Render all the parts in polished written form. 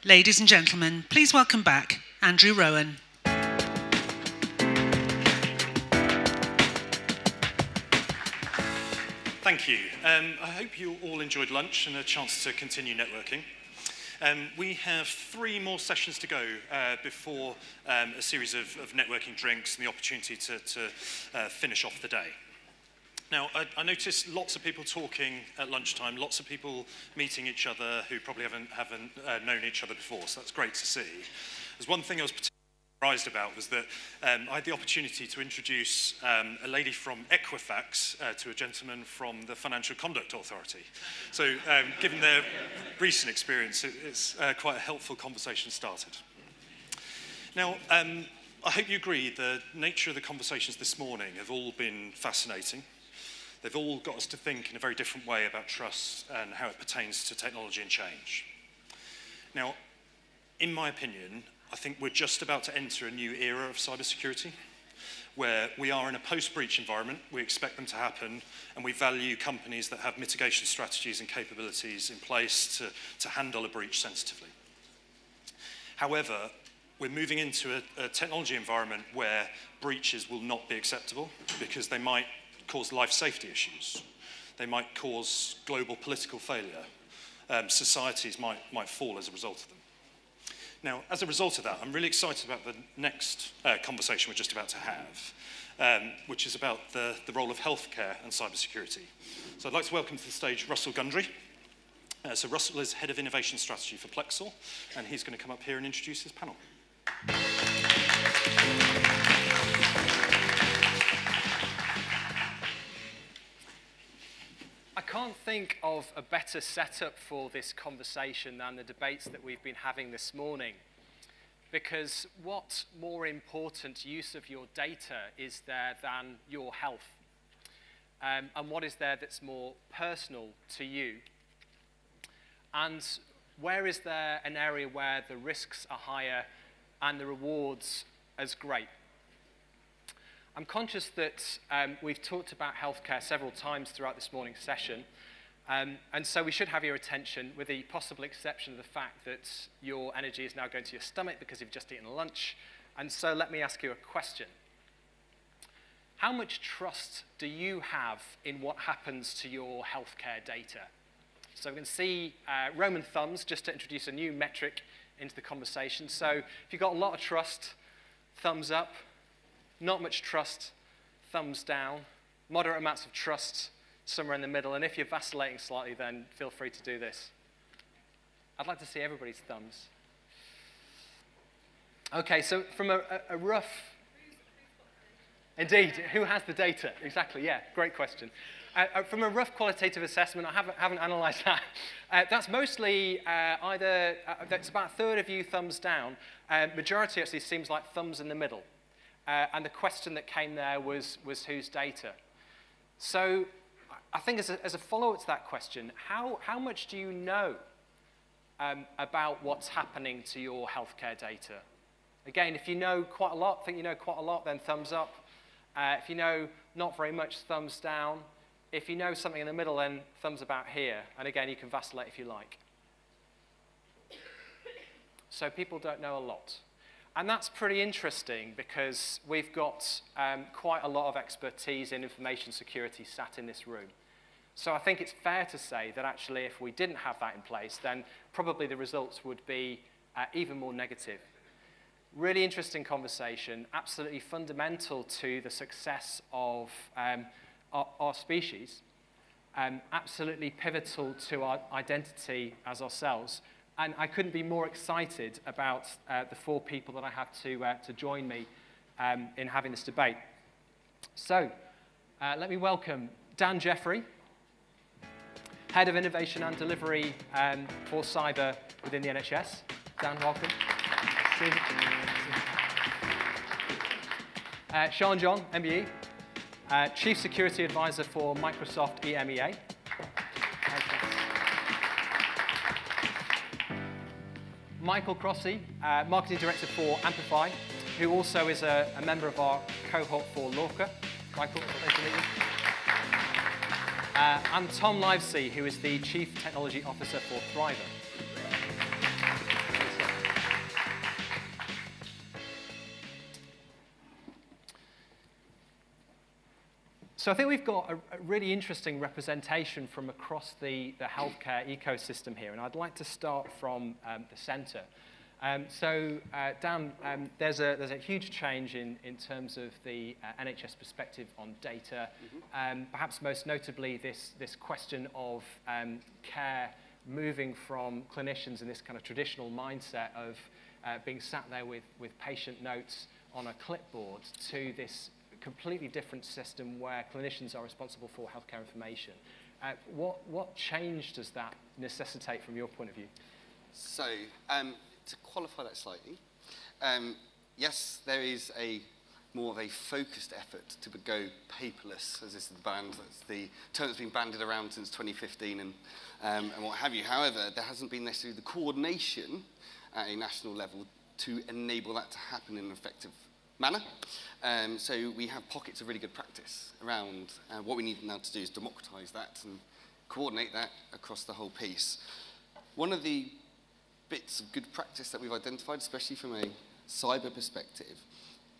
Ladies and gentlemen, please welcome back Andrew Rowan. Thank you. I hope you all enjoyed lunch and a chance to continue networking. We have 3 more sessions to go before a series of networking drinks and the opportunity to finish off the day. Now, I noticed lots of people talking at lunchtime, lots of people meeting each other who probably haven't known each other before, so that's great to see. There's one thing I was particularly surprised about was that I had the opportunity to introduce a lady from Equifax to a gentleman from the Financial Conduct Authority. So given their recent experience, it's quite a helpful conversation started. Now, I hope you agree the nature of the conversations this morning have all been fascinating. They've all got us to think in a very different way about trust and how it pertains to technology and change. Now, in my opinion, I think we're just about to enter a new era of cybersecurity, where we are in a post-breach environment, we expect them to happen, and we value companies that have mitigation strategies and capabilities in place to handle a breach sensitively. However, we're moving into a technology environment where breaches will not be acceptable because they might cause life safety issues. They might cause global political failure. Societies might fall as a result of them. Now, as a result of that, I'm really excited about the next conversation we're just about to have, which is about the role of healthcare and cybersecurity. So I'd like to welcome to the stage Russell Gundry. So Russell is Head of Innovation Strategy for Plexal, and he's going to come up here and introduce his panel. I can't think of a better setup for this conversation than the debates that we've been having this morning. Because what more important use of your data is there than your health? And what is there that's more personal to you? And where is there an area where the risks are higher and the rewards as great? I'm conscious that we've talked about healthcare several times throughout this morning's session, and so we should have your attention with the possible exception of the fact that your energy is now going to your stomach because you've just eaten lunch. And so let me ask you a question. How much trust do you have in what happens to your healthcare data? So we can see Roman thumbs, just to introduce a new metric into the conversation. So if you've got a lot of trust, thumbs up. Not much trust, thumbs down. Moderate amounts of trust, somewhere in the middle. And if you're vacillating slightly, then feel free to do this. I'd like to see everybody's thumbs. OK, so from a rough... Indeed, who has the data? Exactly, yeah, great question. From a rough qualitative assessment, I haven't analysed that. That's mostly that's about a third of you thumbs down. Majority actually seems like thumbs in the middle. And the question that came there was whose data? So I think as a follow-up to that question, how much do you know about what's happening to your healthcare data? Again, if you know quite a lot, think you know quite a lot, then thumbs up. If you know not very much, thumbs down. If you know something in the middle, then thumbs about here. And again, you can vacillate if you like. So people don't know a lot. And that's pretty interesting because we've got quite a lot of expertise in information security sat in this room. So I think it's fair to say that actually if we didn't have that in place, then probably the results would be even more negative. Really interesting conversation, absolutely fundamental to the success of our species, absolutely pivotal to our identity as ourselves. And I couldn't be more excited about the 4 people that I have to join me in having this debate. So let me welcome Dan Jeffrey, Head of Innovation and Delivery for Cyber within the NHS. Dan, welcome. Sean John, MBE, Chief Security Advisor for Microsoft EMEA. Michael Crossy, Marketing Director for Amplify, who also is a member of our cohort for LORCA. Michael, nice to meet you. And Tom Livesey, who is the Chief Technology Officer for Thriver. So I think we've got a really interesting representation from across the healthcare ecosystem here, and I'd like to start from the centre. Dan, there's a huge change in terms of the NHS perspective on data. Perhaps most notably this question of care moving from clinicians in this kind of traditional mindset of being sat there with patient notes on a clipboard to this completely different system where clinicians are responsible for healthcare information. What change does that necessitate from your point of view? So, to qualify that slightly, yes, there is more of a focused effort to go paperless, as this is the term that's been banded around since 2015 and what have you. However, there hasn't been necessarily the coordination at a national level to enable that to happen in an effective manner. So we have pockets of really good practice around what we need now to do is democratise that and coordinate that across the whole piece. One of the bits of good practice that we've identified, especially from a cyber perspective,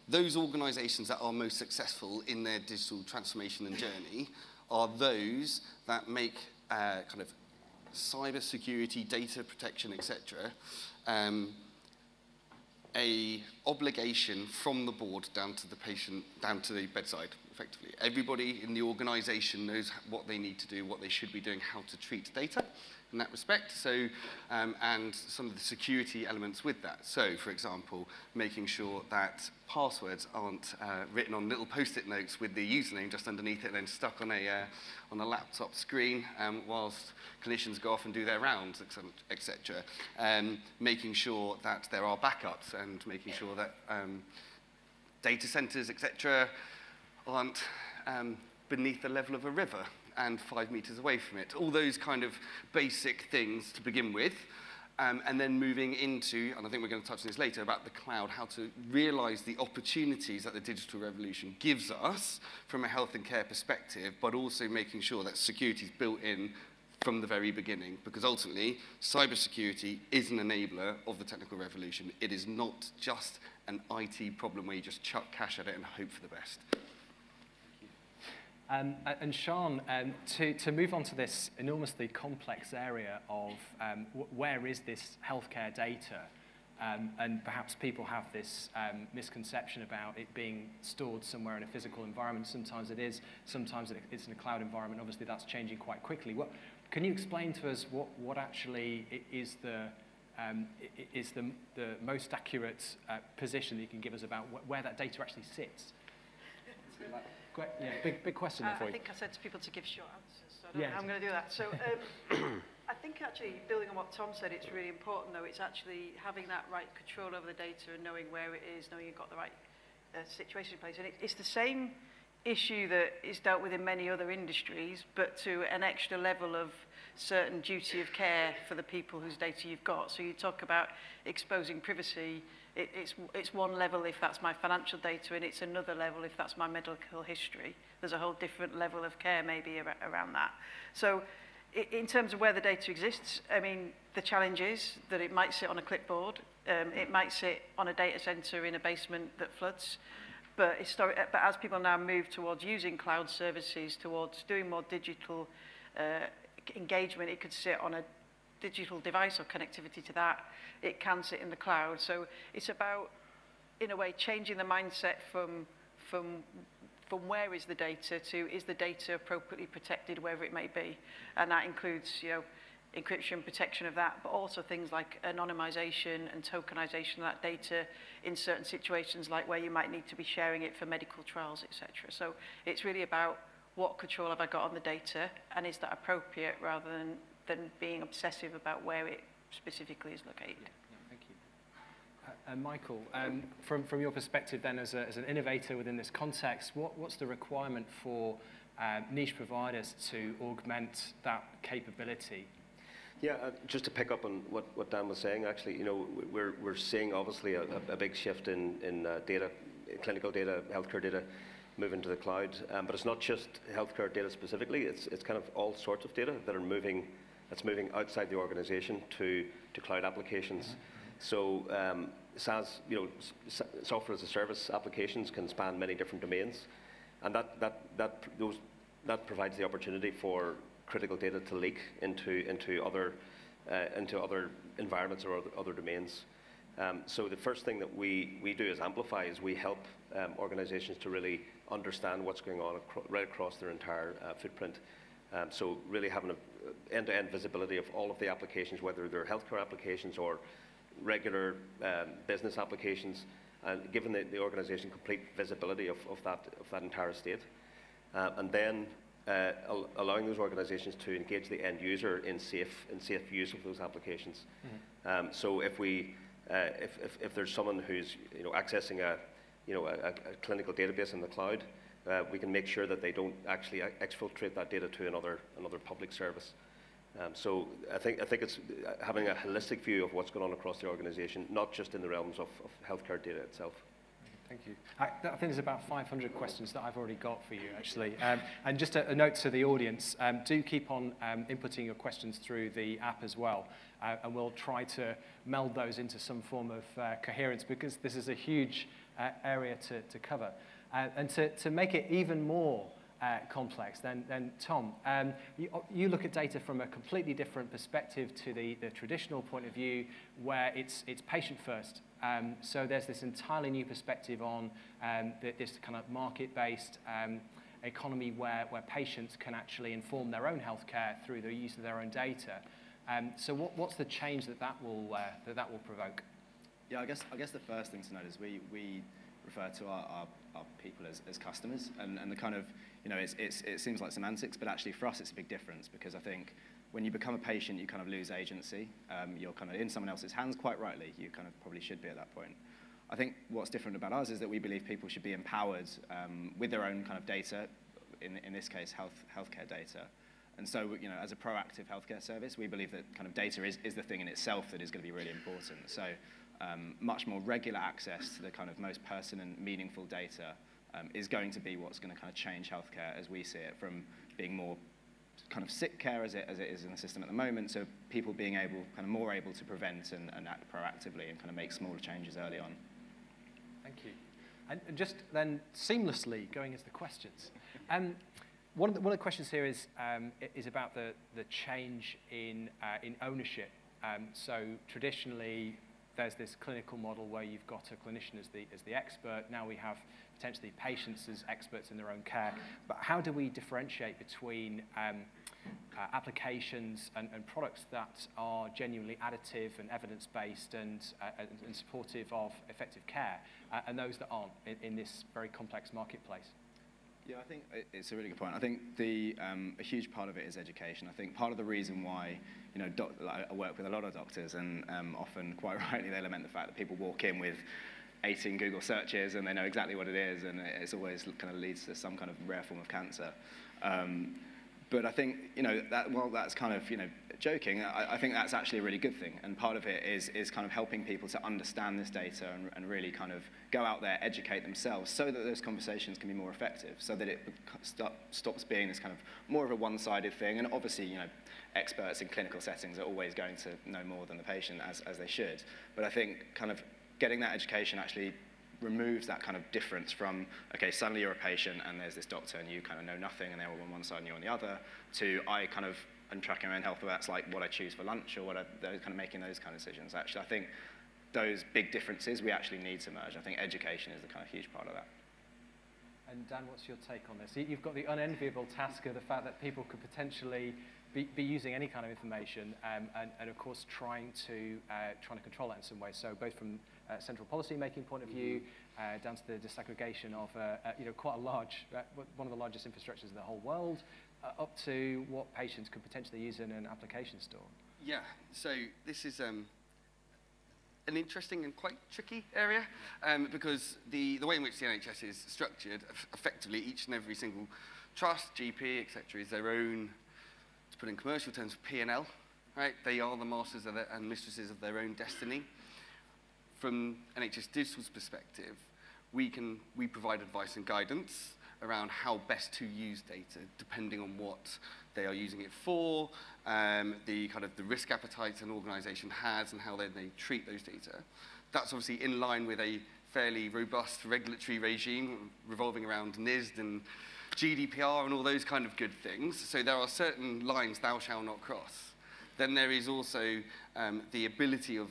those organisations that are most successful in their digital transformation and journey are those that make kind of cybersecurity, data protection, etc., a obligation from the board down to the patient, down to the bedside, effectively. Everybody in the organisation knows what they need to do, what they should be doing, how to treat data in that respect. So, and some of the security elements with that. So, for example, making sure that passwords aren't written on little post-it notes with the username just underneath it and then stuck on a laptop screen whilst clinicians go off and do their rounds, etc. Making sure that there are backups and making sure that data centres, etc., aren't beneath the level of a river and 5 meters away from it. All those kind of basic things to begin with. And then moving into, and I think we're going to touch on this later, about the cloud, how to realise the opportunities that the digital revolution gives us from a health and care perspective, but also making sure that security is built in from the very beginning, because ultimately, cybersecurity is an enabler of the technical revolution. It is not just an IT problem where you just chuck cash at it and hope for the best. And Sean, to move on to this enormously complex area of where is this healthcare data, and perhaps people have this misconception about it being stored somewhere in a physical environment. Sometimes it is, sometimes it's in a cloud environment. Obviously, that's changing quite quickly. Can you explain to us what actually is the most accurate position that you can give us about where that data actually sits? Yeah, big question there for you. I think I said to people to give short answers, so I don't know how I'm going to do that. So I think actually, building on what Tom said, it's really important, though. It's actually having that right control over the data and knowing where it is, knowing you've got the right situation in place. And it's the same issue that is dealt with in many other industries, but to an extra level of certain duty of care for the people whose data you've got. So you talk about exposing privacy. It's one level if that's my financial data, and it's another level if that's my medical history. There's a whole different level of care maybe around that. So in terms of where the data exists, I mean, the challenge is that it might sit on a clipboard. It might sit on a data center in a basement that floods. But as people now move towards using cloud services, towards doing more digital engagement, it could sit on a digital device or connectivity to that. It can sit in the cloud. So it's about, in a way, changing the mindset from where is the data to is the data appropriately protected wherever it may be. And that includes, encryption, protection of that, but also things like anonymization and tokenization of that data in certain situations, like where you might need to be sharing it for medical trials, etc. So it's really about what control have I got on the data, and is that appropriate, rather than being obsessive about where it specifically is located. Yeah, thank you. Michael, from your perspective then as an innovator within this context, what's the requirement for niche providers to augment that capability? Yeah, just to pick up on what Dan was saying, actually, we're seeing obviously a big shift in data, clinical data, healthcare data, moving to the cloud. But it's not just healthcare data specifically. It's kind of all sorts of data that are moving. That's moving outside the organisation to cloud applications. So SaaS, software as a service applications can span many different domains. And that provides the opportunity for critical data to leak into other environments or other domains. So the first thing that we do as Amplify is we help organizations to really understand what's going on right across their entire footprint. So really having an end-to-end visibility of all of the applications, whether they're healthcare applications or regular business applications, and giving the organization complete visibility of that entire estate. And then allowing those organizations to engage the end user in safe use of those applications. Mm-hmm. So if there's someone who's accessing a clinical database in the cloud, we can make sure that they don't actually exfiltrate that data to another public service. So I think it's having a holistic view of what's going on across the organization, not just in the realms of healthcare data itself. Thank you. I think there's about 500 questions that I've already got for you, actually. And just a note to the audience, do keep on inputting your questions through the app as well. And we'll try to meld those into some form of coherence, because this is a huge area to cover. And to make it even more complex, then Tom, you look at data from a completely different perspective to the traditional point of view, where it's patient first. So there's this entirely new perspective on this kind of market-based economy where patients can actually inform their own healthcare through the use of their own data. So what's the change that will provoke? Yeah, I guess the first thing to note is we refer to our people as customers, and the kind of, it seems like semantics, but actually for us it's a big difference, because I think when you become a patient, you kind of lose agency. You're kind of in someone else's hands, quite rightly. You kind of probably should be at that point. I think what's different about us is that we believe people should be empowered with their own kind of data, in this case, healthcare data. And so, as a proactive healthcare service, we believe that kind of data is the thing in itself that is going to be really important. So much more regular access to the kind of most pertinent, meaningful data is going to be what's going to kind of change healthcare as we see it, from being more kind of sick care as it is in the system at the moment, so people being more able to prevent and act proactively and kind of make smaller changes early on. Thank you. And just then seamlessly going into the questions. One of the questions here is about the change in ownership. So traditionally, there's this clinical model where you've got a clinician as the expert. Now we have potentially patients as experts in their own care. But how do we differentiate between applications and products that are genuinely additive and evidence-based and supportive of effective care, and those that aren't in this very complex marketplace? Yeah, I think it's a really good point. I think a huge part of it is education. I think part of the reason why, I work with a lot of doctors, and often, quite rightly, they lament the fact that people walk in with 18 Google searches and they know exactly what it is, and it's always kind of leads to some kind of rare form of cancer. But I think, while that's kind of, joking, I think that's actually a really good thing. And part of it is kind of helping people to understand this data and really kind of go out there, educate themselves, so that those conversations can be more effective, so that it stops being this kind of more of a one-sided thing. And obviously, experts in clinical settings are always going to know more than the patient, as they should. But I think kind of getting that education actually removes that kind of difference from, okay, suddenly you're a patient and there's this doctor and you kind of know nothing and they're on one side and you're on the other, to I'm tracking my own health, but that's like what I choose for lunch, or kind of making those kind of decisions. Actually, I think those big differences we actually need to merge. I think education is the kind of huge part of that. And Dan, what's your take on this? You've got the unenviable task of the fact that people could potentially be using any kind of information, and of course trying to control that in some way. So both from a central policy making point of view, down to the disaggregation of quite a large, one of the largest infrastructures in the whole world, up to what patients could potentially use in an application store. Yeah, so this is an interesting and quite tricky area, because the way in which the NHS is structured, effectively each and every single trust, GP, etc., is their own, to put in commercial terms, P&L, right? They are the masters of and mistresses of their own destiny. From NHS Digital's perspective, we provide advice and guidance around how best to use data, depending on what they are using it for, the risk appetite an organisation has, and how they treat those data. That's obviously in line with a fairly robust regulatory regime revolving around NISD and GDPR and all those kind of good things. So there are certain lines thou shalt not cross. Then there is also the ability of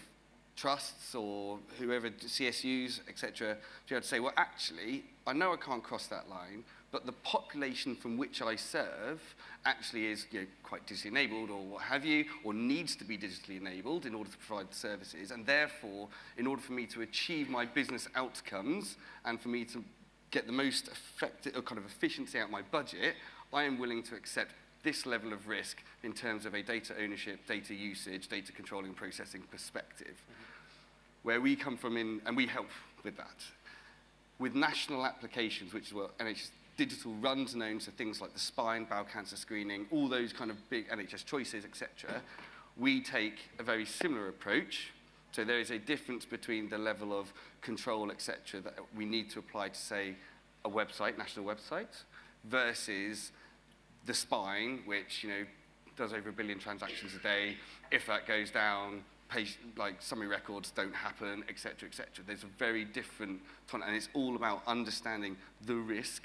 trusts or whoever, CSUs, etc., to be able to say, well, actually, I know I can't cross that line, but the population from which I serve actually is quite digitally enabled or what have you, or needs to be digitally enabled in order to provide the services. And therefore, in order for me to achieve my business outcomes and for me to get the most effective or kind of efficiency out of my budget, I am willing to accept this level of risk in terms of a data ownership, data usage, data controlling and processing perspective. Where we come from and we help with that. With national applications, which is what NHS Digital runs and owns, so things like the spine, bowel cancer screening, all those kind of big NHS choices, etc., we take a very similar approach. So there is a difference between the level of control, etc., that we need to apply to, say, a website, national website, versus the spine, which does over 1 billion transactions a day. If that goes down, summary records don't happen, etc., etc. There's a very different, and it's all about understanding the risk,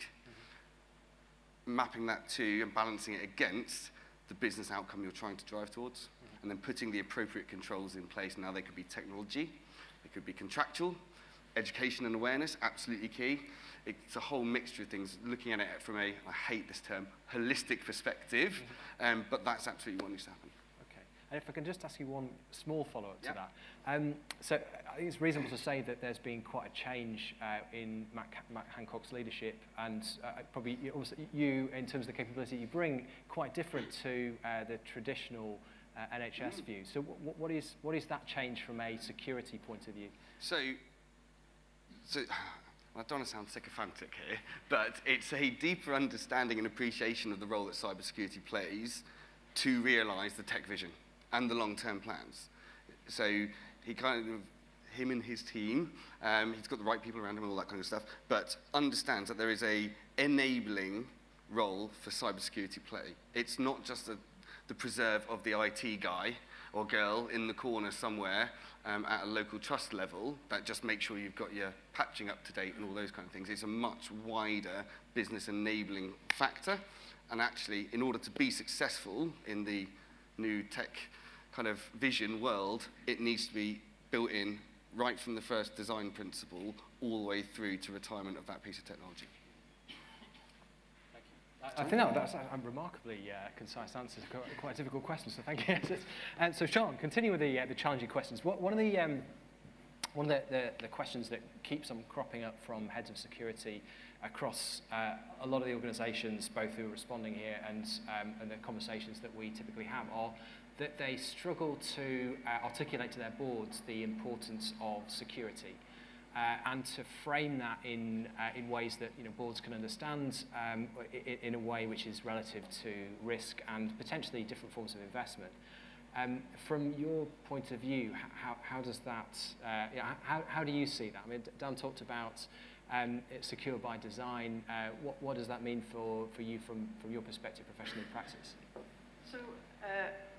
mapping that to and balancing it against the business outcome you're trying to drive towards, and then putting the appropriate controls in place. Now, they could be technology, they could be contractual, education and awareness, absolutely key. It's a whole mixture of things, looking at it from a, I hate this term, holistic perspective, but that's absolutely what needs to happen. And if I can just ask you one small follow-up to that. So I think it's reasonable to say that there's been quite a change in Matt Hancock's leadership, and probably you, in terms of the capability you bring, quite different to the traditional NHS view. So what is that change from a security point of view? So I don't want to sound sycophantic here, but it's a deeper understanding and appreciation of the role that cybersecurity plays to realise the tech vision and the long-term plans. So him and his team, he's got the right people around him and all that kind of stuff, but understands that there is a enabling role for cybersecurity play. It's not just the preserve of the IT guy or girl in the corner somewhere at a local trust level that just makes sure you've got your patching up to date and all those kind of things. It's a much wider business enabling factor, and actually, in order to be successful in the new tech kind of vision world, it needs to be built in right from the first design principle all the way through to retirement of that piece of technology. I think that's a remarkably concise answer to quite a difficult question, so thank you. And so, Sean, continue with the challenging questions. One of the questions that keeps on cropping up from heads of security across a lot of the organisations, both who are responding here and the conversations that we typically have, are that they struggle to articulate to their boards the importance of security. And to frame that in ways that boards can understand in a way which is relative to risk and potentially different forms of investment. From your point of view, how does that? How do you see that? I mean, Dan talked about it's secure by design. What does that mean for you from your perspective, professionally in practice? So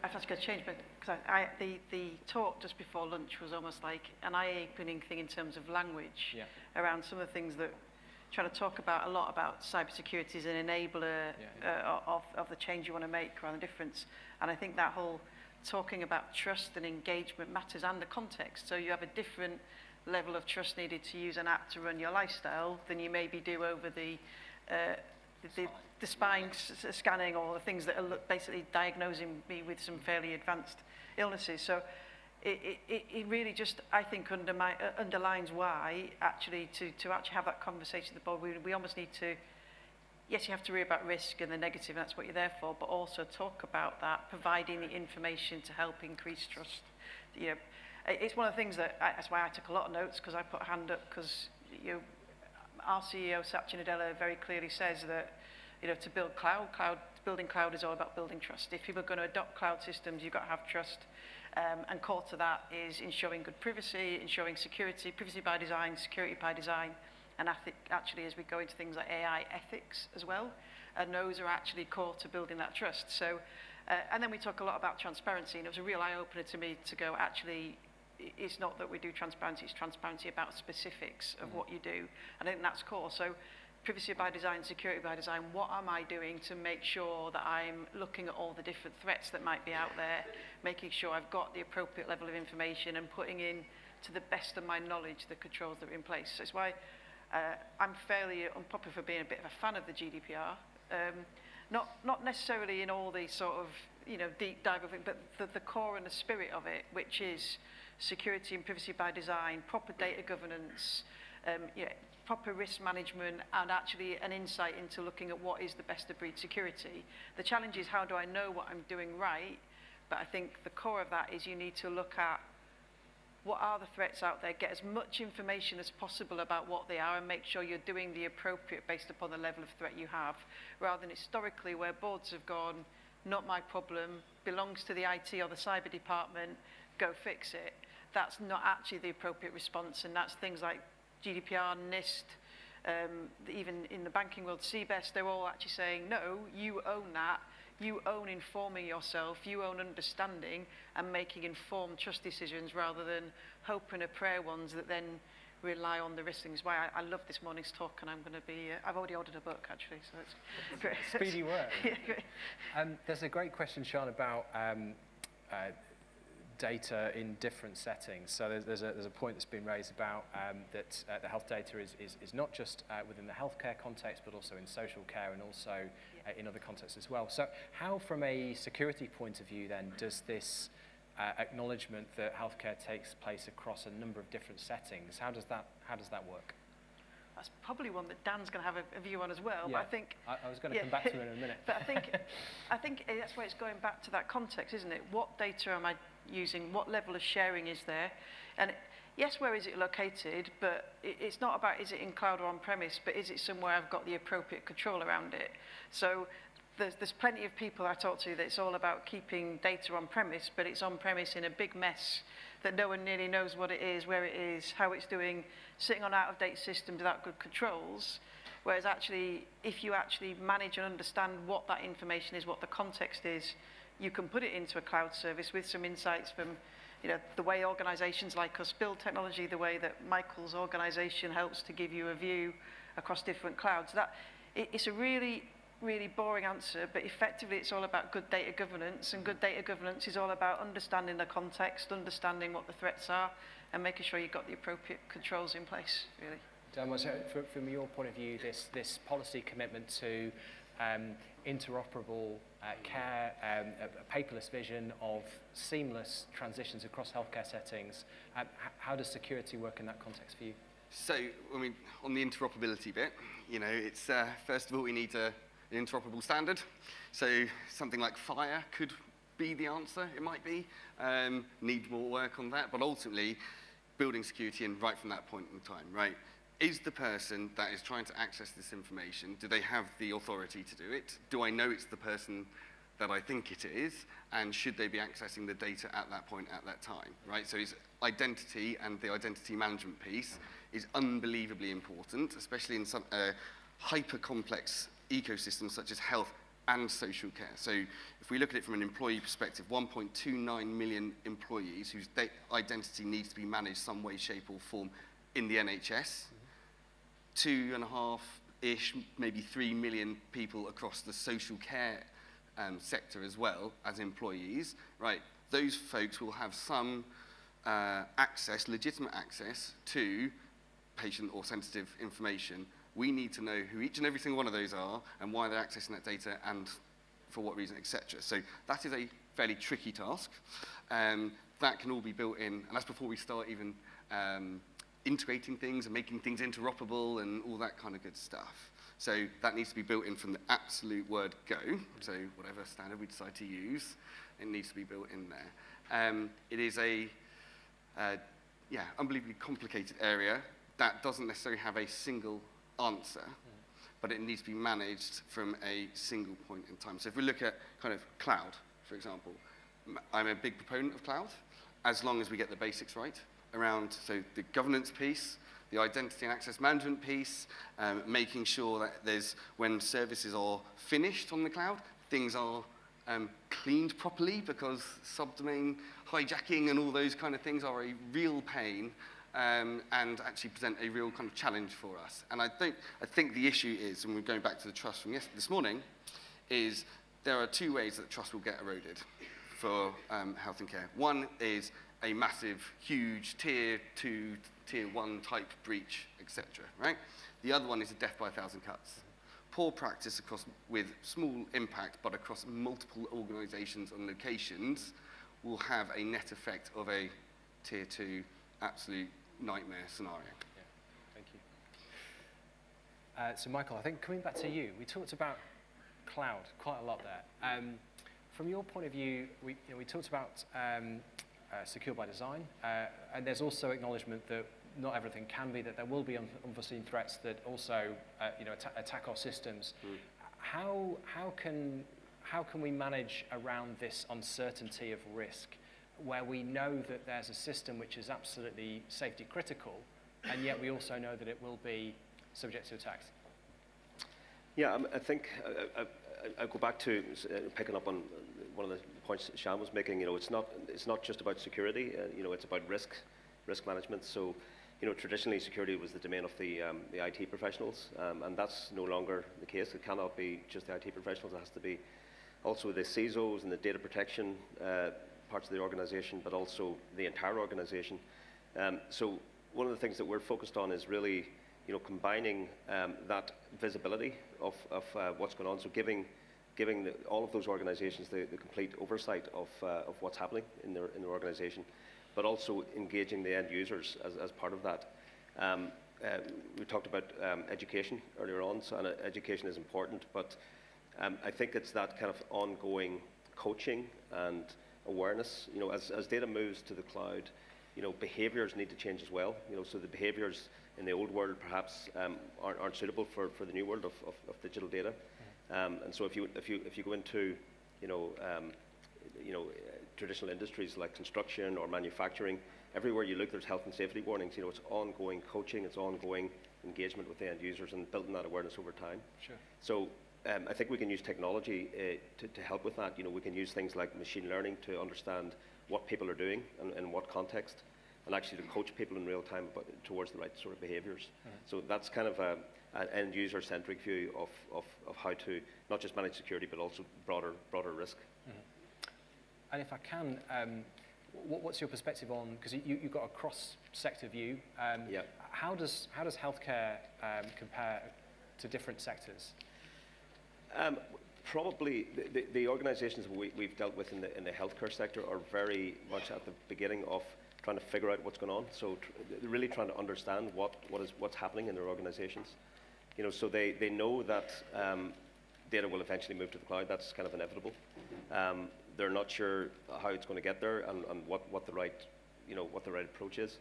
I've had to go change, but because the talk just before lunch was almost like an eye-opening thing in terms of language around some of the things that trying to talk about a lot about cybersecurity as an enabler of the change you want to make around the difference. And I think that whole talking about trust and engagement matters, and the context. So you have a different level of trust needed to use an app to run your lifestyle than you maybe do over the spine scanning or the things that are basically diagnosing me with some fairly advanced illnesses. So it really just, I think, underlines why actually to actually have that conversation at the board, we almost need to, yes, you have to worry about risk and the negative, and that's what you're there for, but also talk about that, providing the information to help increase trust. It's one of the things that's why I took a lot of notes, because I put a hand up, because our CEO, Satya Nadella, very clearly says that to build building cloud is all about building trust. If people are going to adopt cloud systems, you've got to have trust. And core to that is ensuring good privacy, ensuring security, privacy by design, security by design. And I think actually as we go into things like AI ethics as well, and those are actually core to building that trust. So, and then we talk a lot about transparency, and it was a real eye-opener to me to go, actually, it's not that we do transparency, it's transparency about specifics of what you do. And I think that's core. So privacy by design, security by design, what am I doing to make sure that I'm looking at all the different threats that might be out there, making sure I've got the appropriate level of information and putting in, to the best of my knowledge, the controls that are in place. So it's why I'm fairly unpopular for being a bit of a fan of the GDPR. Not necessarily in all the sort of, deep dive of it, but the core and the spirit of it, which is security and privacy by design, proper data governance, proper risk management, and actually an insight into looking at what is the best of breed security. The challenge is, how do I know what I'm doing right? But I think the core of that is you need to look at what are the threats out there, get as much information as possible about what they are, and make sure you're doing the appropriate based upon the level of threat you have, rather than historically where boards have gone, not my problem, belongs to the IT or the cyber department, go fix it. That's not actually the appropriate response, and that's things like GDPR, NIST, even in the banking world, CBEST, they're all actually saying, no, you own that. You own informing yourself, you own understanding and making informed trust decisions rather than hope and a prayer ones that then rely on the risk things. Why I love this morning's talk, and I'm going to be, I've already ordered a book actually, so it's great. Speedy work. There's a great question, Sean, about data in different settings. So there's a point that's been raised about that the health data is not just within the healthcare context, but also in social care and also in other contexts as well. So how, from a security point of view then, does this acknowledgement that healthcare takes place across a number of different settings, how does that work? That's probably one that Dan's going to have a view on as well. Yeah, but I think I was going to come back to it in a minute. But I think that's why it's going back to that context, isn't it? What data am I using? What level of sharing is there? And yes, where is it located? But it's not about is it in cloud or on premise, but is it somewhere I've got the appropriate control around it? So there's plenty of people I talk to that it's all about keeping data on premise, but it's on premise in a big mess that no one nearly knows what it is, where it is, how it's doing, sitting on out-of-date systems without good controls. Whereas actually, if you actually manage and understand what that information is, what the context is, you can put it into a cloud service with some insights from the way organizations like us build technology, the way that Michael's organization helps to give you a view across different clouds. It's a really boring answer, but effectively it's all about good data governance, and good data governance is all about understanding the context, understanding what the threats are, and making sure you've got the appropriate controls in place, really. So from your point of view, this policy commitment to interoperable care, a paperless vision of seamless transitions across healthcare settings, how does security work in that context for you? So, I mean, on the interoperability bit, it's first of all we need an interoperable standard. So something like FHIR could be the answer, it might be. Need more work on that, but ultimately, building security in right from that point in time, right? Is the person that is trying to access this information, do they have the authority to do it? Do I know it's the person that I think it is? And should they be accessing the data at that point, at that time, right? So it's identity, and the identity management piece is unbelievably important, especially in some hyper-complex ecosystems such as health and social care. So if we look at it from an employee perspective, 1.29 million employees whose identity needs to be managed some way, shape or form in the NHS, 2.5-ish, maybe 3 million people across the social care sector as well as employees, right? Those folks will have some access, legitimate access to patient or sensitive information. We need to know who each and every single one of those are and why they're accessing that data and for what reason, etc. So that is a fairly tricky task. That can all be built in, and that's before we start even integrating things and making things interoperable and all that kind of good stuff. So that needs to be built in from the absolute word go. So whatever standard we decide to use, it needs to be built in there. It is a unbelievably complicated area that doesn't necessarily have a single answer, but it needs to be managed from a single point in time. So if we look at kind of cloud, for example, I'm a big proponent of cloud, as long as we get the basics right around, so the governance piece, the identity and access management piece, making sure that when services are finished on the cloud, things are cleaned properly, because subdomain hijacking and all those kind of things are a real pain, and actually present a real kind of challenge for us. And I think the issue is, and we're going back to the trust from this morning, is there are two ways that trust will get eroded for health and care. One is a massive, huge tier 2, tier 1 type breach, etc. Right? The other one is a death by 1,000 cuts. Poor practice with small impact, but across multiple organizations and locations, will have a net effect of a tier 2 absolute nightmare scenario. Yeah, thank you. So Michael, I think coming back to you, we talked about cloud quite a lot there. From your point of view, we talked about secure by design, and there's also acknowledgement that not everything can be, that there will be unforeseen threats that also attack our systems. How can we manage around this uncertainty of risk, where we know that there's a system which is absolutely safety critical, and yet we also know that it will be subject to attacks? Yeah, I think I go back to picking up on one of the points Shan was making. It's not just about security. It's about risk management. So, traditionally security was the domain of the IT professionals, and that's no longer the case. It cannot be just the IT professionals. It has to be also the CISOs and the data protection parts of the organization, but also the entire organization. So one of the things that we're focused on is really, combining that visibility of what's going on. So giving all of those organizations the complete oversight of what's happening in their organization, but also engaging the end users as part of that. We talked about education earlier on, so education is important, but I think it's that kind of ongoing coaching and awareness. As data moves to the cloud, behaviors need to change as well. So the behaviors in the old world perhaps aren't suitable for the new world of digital data. And so if you go into traditional industries like construction or manufacturing, everywhere you look, there's health and safety warnings. It's ongoing coaching, it's ongoing engagement with the end users and building that awareness over time. Sure. So I think we can use technology to help with that. We can use things like machine learning to understand what people are doing and in what context, and actually to coach people in real time towards the right sort of behaviors. So that's kind of an end user centric view of how to not just manage security, but also broader risk. And if I can, what's your perspective on, because you've got a cross-sector view, Yeah. How does healthcare compare to different sectors? Probably the organizations we've dealt with in the healthcare sector are very much at the beginning of trying to figure out what's going on. So they're really trying to understand what's happening in their organizations. So they know that data will eventually move to the cloud. That's kind of inevitable. They're not sure how it's going to get there and what the right approach is.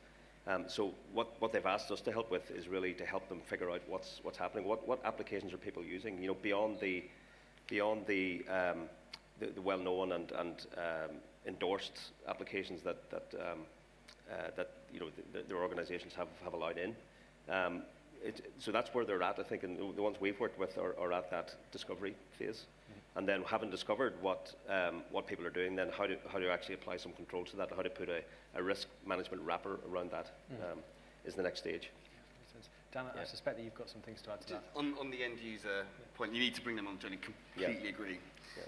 So what they've asked us to help with is really to help them figure out what's happening. What applications are people using? Beyond the well-known and endorsed applications that their organizations have allowed in. So that's where they're at, I think, and the ones we've worked with are at that discovery phase. And then having discovered what people are doing, then how to actually apply some controls to that, and how to put a risk management wrapper around that is the next stage. Dan, I suspect that you've got some things to add to that. On the end user point, you need to bring them on, Johnny, completely agree.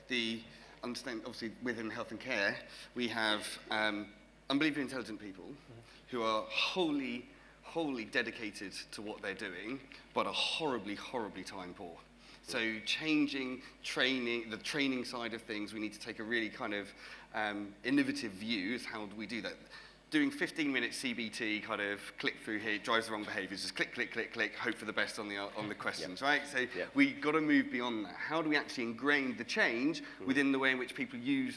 The understand, obviously, within health and care, we have unbelievably intelligent people who are wholly dedicated to what they're doing, but are horribly time poor. So changing the training side of things, we need to take a really kind of innovative view as how do we do that. Doing 15-minute CBT kind of click through here drives the wrong behaviors. Just click, hope for the best on the questions, right? So we've got to move beyond that. How do we actually ingrain the change within the way in which people use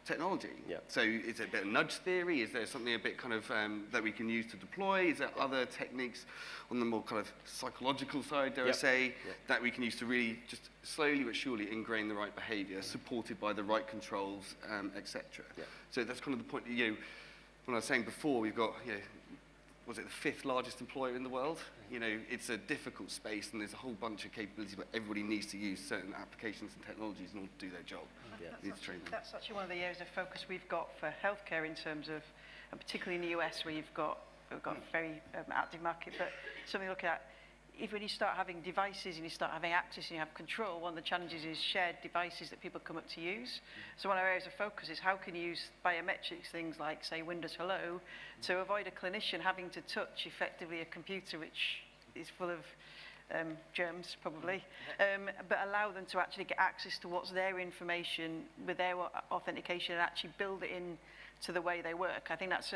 technology? So is it a bit of nudge theory? Is there something a bit kind of that we can use to deploy? Is there other techniques on the more kind of psychological side, dare I say, that we can use to really just slowly but surely ingrain the right behavior, supported by the right controls, etc. So that's kind of the point. When I was saying before, we've got was it the 5th largest employer in the world? You know, it's a difficult space, and there's a whole bunch of capabilities, but everybody needs to use certain applications and technologies in order to do their job. That's actually one of the areas of focus we've got for healthcare in terms of, and particularly in the US, where we've got a very active market, but something to look at. If when you start having devices and you start having access and you have control, one of the challenges is shared devices that people come up to use. So one of our areas of focus is how can you use biometrics, things like, say, Windows Hello, to avoid a clinician having to touch effectively a computer which is full of germs, probably, but allow them to actually get access to what's their information with their authentication and actually build it in to the way they work. I think it's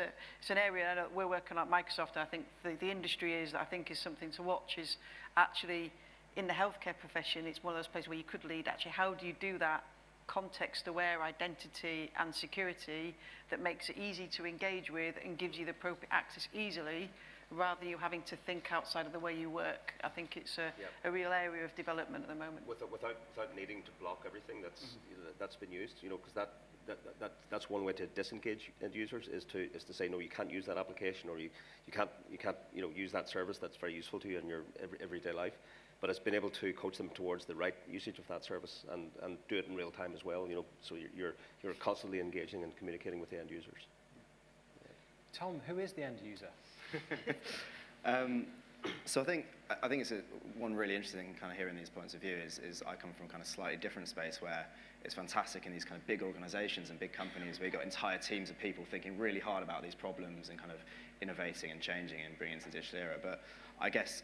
an area I know we're working on at Microsoft, and I think the industry is something to watch is actually in the healthcare profession, it's one of those places where you could lead actually how do you do that context-aware identity and security that makes it easy to engage with and gives you the appropriate access easily rather than you having to think outside of the way you work. I think it's a real area of development at the moment. Without needing to block everything that's been used, you know, because that's one way to disengage end users is to say no, you can't use that application, or you can't use that service that's very useful to you in your everyday life. But it's been able to coach them towards the right usage of that service and do it in real time as well. You know, so you're constantly engaging and communicating with the end users. Tom, who is the end user? So I think it's one really interesting kind of hearing these points of view is I come from kind of slightly different space where it's fantastic in these kind of big organizations and big companies where you've got entire teams of people thinking really hard about these problems and kind of innovating and changing and bringing into the digital era. But I guess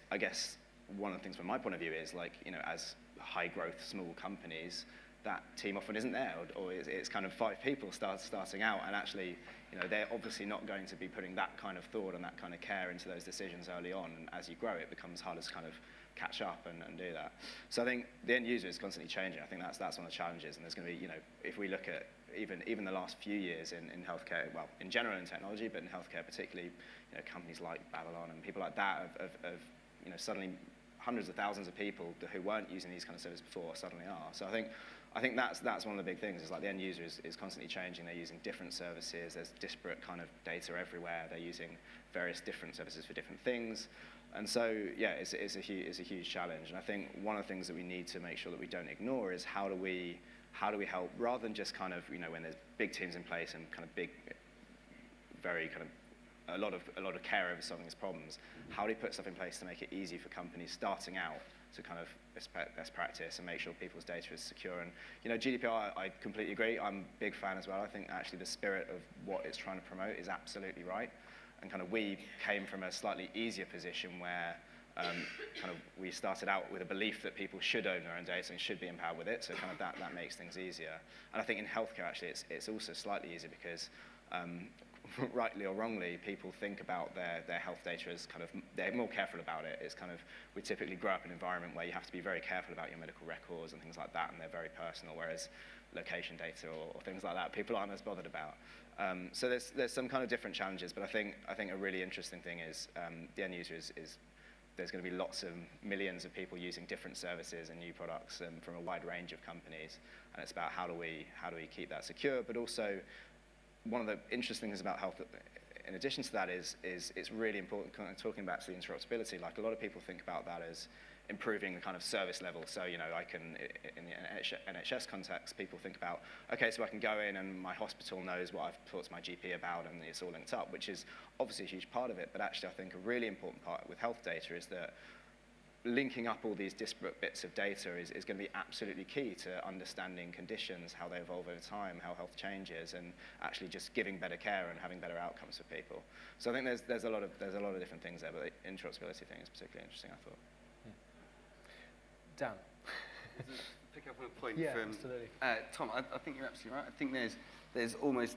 one of the things from my point of view is, like, you know, as high growth small companies, that team often isn't there, or it's kind of 5 people starting out, and actually, you know, they're obviously not going to be putting that kind of thought and that kind of care into those decisions early on, and as you grow it becomes harder to kind of catch up and do that. So I think the end user is constantly changing. I think that's one of the challenges, and there's going to be, you know, if we look at even the last few years in healthcare, well, in general in technology, but in healthcare particularly, you know, companies like Babylon and people like that have you know, suddenly hundreds of thousands of people who weren't using these kind of services before suddenly are. So I think that's one of the big things, is like the end user is constantly changing. They're using different services. There's disparate kind of data everywhere. They're using various different services for different things. And so, yeah, it's a huge challenge. And I think one of the things that we need to make sure that we don't ignore is how do we help, rather than just kind of, you know, when there's big teams in place and kind of big, very kind of a lot of care over solving these problems, how do we put stuff in place to make it easy for companies starting out to kind of best practice and make sure people's data is secure? And, you know, GDPR, I completely agree. I'm a big fan as well. I think actually the spirit of what it's trying to promote is absolutely right. And kind of we came from a slightly easier position where kind of we started out with a belief that people should own their own data and should be empowered with it. So kind of that makes things easier. And I think in healthcare, actually, it's also slightly easier because rightly or wrongly, people think about their health data as kind of, they're more careful about it. It's kind of, we typically grow up in an environment where you have to be very careful about your medical records and things like that, and they're very personal, whereas location data or things like that, people aren't as bothered about. So there's some kind of different challenges, but I think a really interesting thing is the end user is there's going to be lots of millions of people using different services and new products from a wide range of companies, and it's about how do we keep that secure, but also one of the interesting things about health, in addition to that, is it's really important, kind of talking back to the interoperability. Like, a lot of people think about that as improving the kind of service level. So, you know, I can, in the NHS context, people think about, okay, so I can go in and my hospital knows what I've talked to my GP about and it's all linked up, which is obviously a huge part of it. But actually, I think a really important part with health data is that linking up all these disparate bits of data is going to be absolutely key to understanding conditions, how they evolve over time, how health changes, and actually just giving better care and having better outcomes for people. So I think there's a lot of different things there, but the interoperability thing is particularly interesting, I thought. Dan. Pick up on a point from absolutely. Tom. I think you're absolutely right. I think there's almost,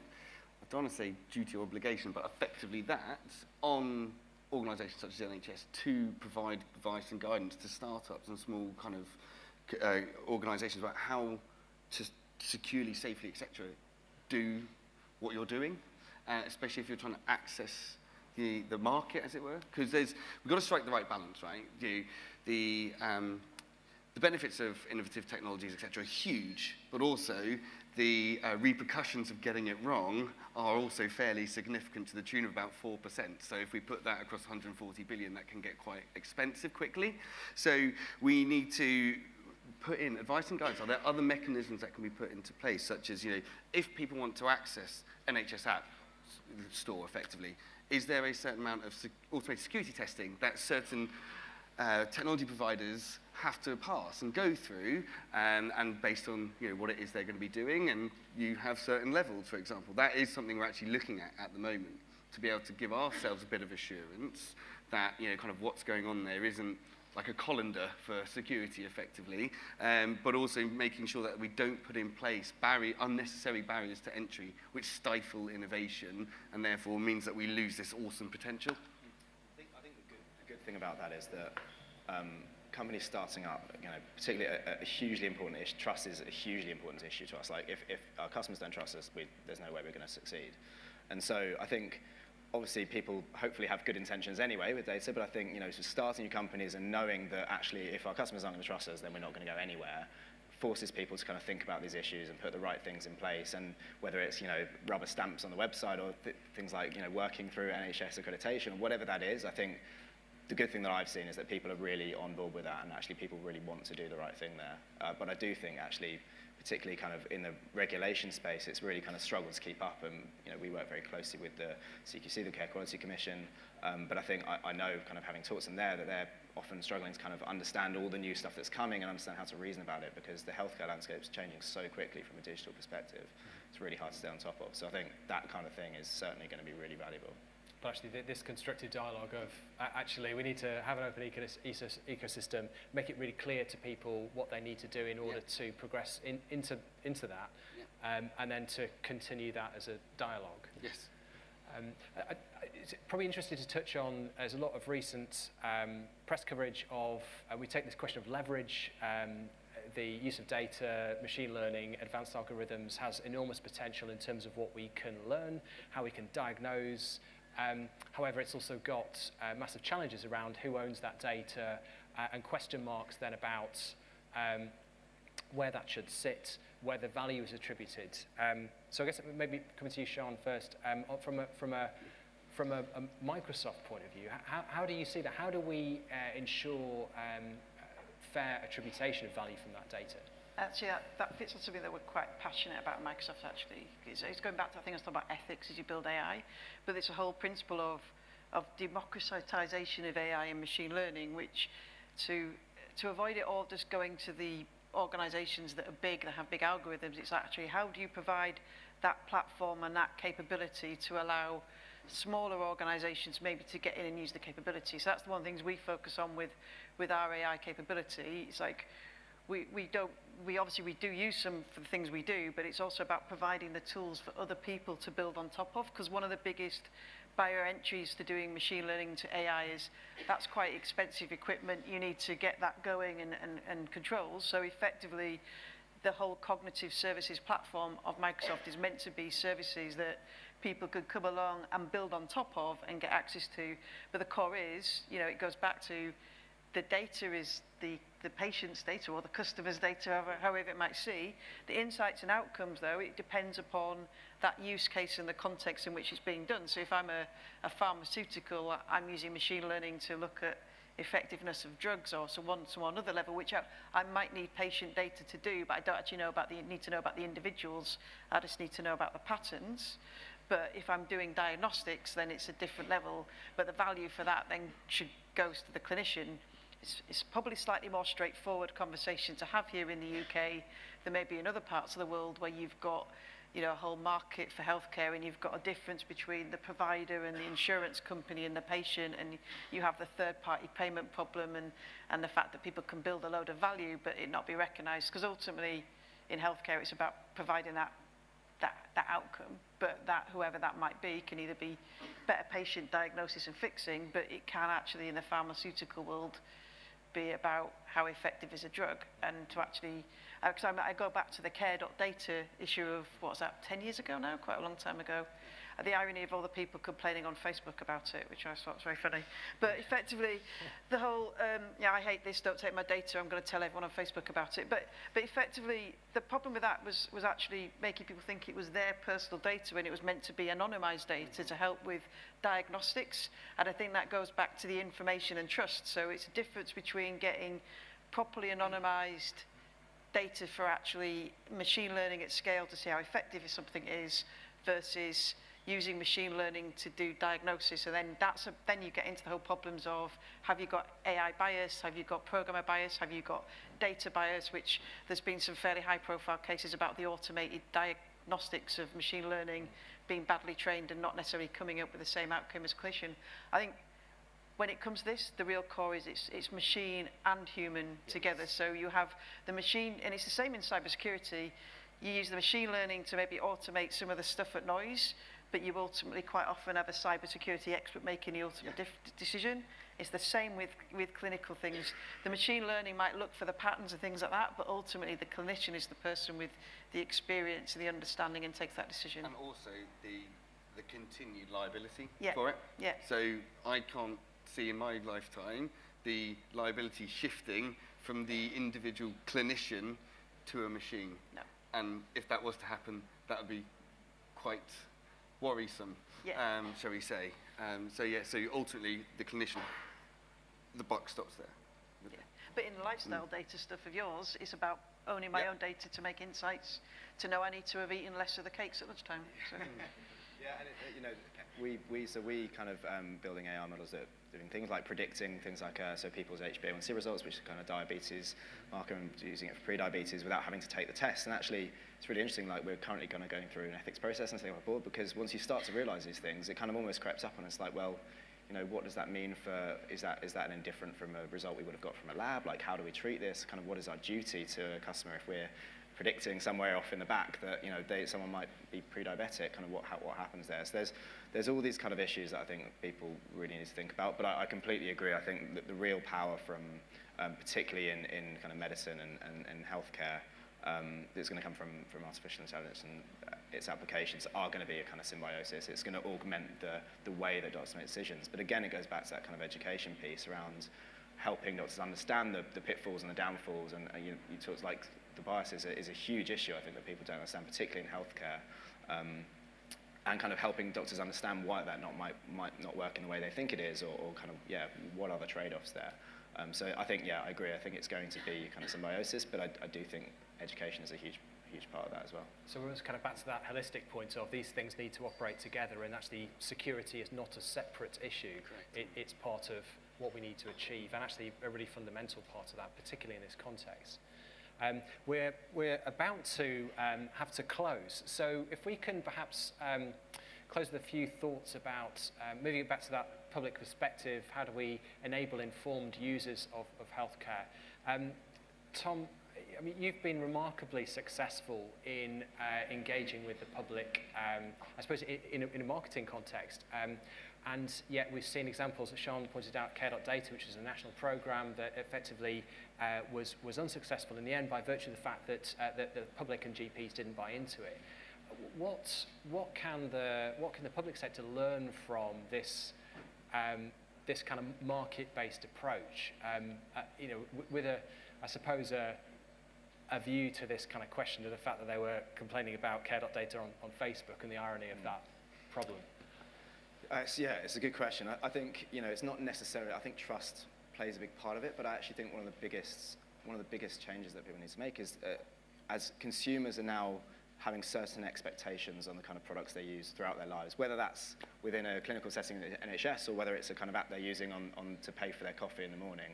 I don't want to say duty or obligation, but effectively that on organisations such as the NHS to provide advice and guidance to startups and small kind of organisations about how to securely, safely, etc. do what you're doing, especially if you're trying to access the market, as it were, because we've got to strike the right balance, right? The benefits of innovative technologies, etc., are huge, but also the repercussions of getting it wrong are also fairly significant, to the tune of about 4%. So if we put that across 140 billion, that can get quite expensive quickly. So we need to put in advice and guidance. Are there other mechanisms that can be put into place, such as, if people want to access NHS app store effectively, is there a certain amount of automated security testing that certain technology providers have to pass and go through, and based on what it is they're going to be doing, and you have certain levels, for example. That is something we're actually looking at the moment, to be able to give ourselves a bit of assurance that kind of what's going on there isn't like a colander for security effectively, but also making sure that we don't put in place unnecessary barriers to entry which stifle innovation and therefore means that we lose this awesome potential. I think the good thing about that is that companies starting up, particularly a hugely important issue. Trust is a hugely important issue to us. Like if our customers don't trust us, there's no way we're going to succeed. And so I think obviously people hopefully have good intentions anyway with data, but I think so starting new companies and knowing that actually if our customers aren't going to trust us, then we're not going to go anywhere, forces people to kind of think about these issues and put the right things in place. And whether it's rubber stamps on the website or things like working through NHS accreditation or whatever that is, I think the good thing that I've seen is that people are really on board with that, and actually people really want to do the right thing there. But I do think actually, particularly kind of in the regulation space, it's really kind of struggled to keep up. And we work very closely with the CQC, the Care Quality Commission. But I think I know, kind of having talked to them there, that they're often struggling to kind of understand all the new stuff that's coming and understand how to reason about it, because the healthcare landscape is changing so quickly from a digital perspective. It's really hard to stay on top of. So I think that kind of thing is certainly going to be really valuable. But actually, this constructive dialogue of actually we need to have an open ecosystem, make it really clear to people what they need to do in order to progress into that, and then to continue that as a dialogue. Yes. It's probably interesting to touch on, there's a lot of recent press coverage of, we take this question of leverage, the use of data, machine learning, advanced algorithms has enormous potential in terms of what we can learn, how we can diagnose. However, it's also got massive challenges around who owns that data and question marks then about where that should sit, where the value is attributed. So I guess maybe coming to you, Sean, first, from a Microsoft point of view, how do you see that? How do we ensure fair attribution of value from that data? Actually, that fits on something that we're quite passionate about at Microsoft, actually. It's going back to, I think I was talking about ethics as you build AI, but it's a whole principle of democratization of AI and machine learning, which to avoid it all just going to the organizations that are big, that have big algorithms, it's actually how do you provide that platform and that capability to allow smaller organizations maybe to get in and use the capability. So that's the one of the things we focus on with our AI capability. It's like, we obviously do use some for the things we do, but it's also about providing the tools for other people to build on top of, because one of the biggest barrier entries to doing machine learning to AI is that's quite expensive equipment. You need to get that going and controls. So effectively, the whole cognitive services platform of Microsoft is meant to be services that people could come along and build on top of and get access to. But the core is, it goes back to the data is the patient's data or the customer's data, however it might see. The insights and outcomes, though, it depends upon that use case and the context in which it's being done. So if I'm a pharmaceutical, I'm using machine learning to look at effectiveness of drugs or so on other level, which I might need patient data to do, but I don't actually need to know about the individuals. I just need to know about the patterns. But if I'm doing diagnostics, then it's a different level. But the value for that then goes to the clinician. It's probably slightly more straightforward conversation to have here in the UK than maybe in other parts of the world where you've got a whole market for healthcare and you've got a difference between the provider and the insurance company and the patient, and you have the third-party payment problem and the fact that people can build a load of value but it not be recognised, because ultimately in healthcare it's about providing that outcome, but that whoever that might be can either be better patient diagnosis and fixing, but it can actually in the pharmaceutical world be about how effective is a drug. And to actually, because I go back to the care.data issue of, what was that, 10 years ago now, quite a long time ago. the irony of all the people complaining on Facebook about it, which I thought was very funny. But effectively, the whole, yeah, I hate this, don't take my data, I'm going to tell everyone on Facebook about it. But effectively, the problem with that was actually making people think it was their personal data when it was meant to be anonymized data to help with diagnostics. And I think that goes back to the information and trust. So it's a difference between getting properly anonymized data for actually machine learning at scale to see how effective something is versus using machine learning to do diagnosis. And then then you get into the whole problems of, have you got AI bias, have you got programmer bias, have you got data bias, which there's been some fairly high profile cases about the automated diagnostics of machine learning being badly trained and not necessarily coming up with the same outcome as clinician. I think when it comes to this, the real core is it's machine and human together. So you have the machine, and it's the same in cybersecurity. You use the machine learning to maybe automate some of the stuff at noise, but you ultimately quite often have a cybersecurity expert making the ultimate decision. It's the same with clinical things. The machine learning might look for the patterns and things like that, but ultimately the clinician is the person with the experience and the understanding and takes that decision. And also the continued liability for it. Yeah. So I can't see in my lifetime the liability shifting from the individual clinician to a machine. No. And if that was to happen, that would be quite worrisome, shall we say. So ultimately the clinician, the buck stops there. Yeah. But in the lifestyle data stuff of yours, it's about owning my own data to make insights, to know I need to have eaten less of the cakes at lunchtime. So. Yeah, and we kind of building AI models that doing things like predicting ththings like so people's HbA1c results, which is kind of diabetes marker, and using it for pre-diabetes without having to take the test. And actually, it's really interesting. Like we're currently going through an ethics process and something on board, because once you start to realise these things, it kind of almost creeps up on us. Like, well, what does that mean for? Is that an indifferent from a result we would have got from a lab? Like, how do we treat this? Kind of, what is our duty to a customer if we're predicting somewhere off in the back that someone might be pre-diabetic? Kind of what happens there? So there's all these kind of issues that I think people really need to think about. But I completely agree. I think that the real power from particularly in kind of medicine and healthcare that's going to come from artificial intelligence and its applications are going to be a kind of symbiosis. It's going to augment the way that doctors make decisions. But again, it goes back to that kind of education piece around helping doctors understand the pitfalls and the downfalls. And you talked like the bias is a huge issue, I think, that people don't understand, particularly in healthcare, and kind of helping doctors understand why that might not work in the way they think it is, or kind of, what are the trade-offs there. So I think, I agree. I think it's going to be kind of symbiosis, but I do think education is a huge part of that as well. So we're kind of back to that holistic point of these things need to operate together, and actually security is not a separate issue. It's part of what we need to achieve, and actually a really fundamental part of that, particularly in this context. We're about to have to close. So if we can perhaps close with a few thoughts about moving it back to that public perspective, how do we enable informed users of healthcare? Tom, I mean, you've been remarkably successful in engaging with the public, I suppose, in a marketing context. And yet we've seen examples that Sean pointed out, Care.Data, which is a national program that effectively was unsuccessful in the end by virtue of the fact that the public and GPs didn't buy into it. What can the public sector learn from this this kind of market-based approach? With I suppose a view to this kind of question of the fact that they were complaining about Care.Data on Facebook and the irony of that problem. It's a good question. I think it's not necessarily. I think trust plays a big part of it, but I actually think one of the biggest changes that people need to make is as consumers are now having certain expectations on the kind of products they use throughout their lives, whether that's within a clinical setting at the NHS or whether it's a kind of app they're using on to pay for their coffee in the morning.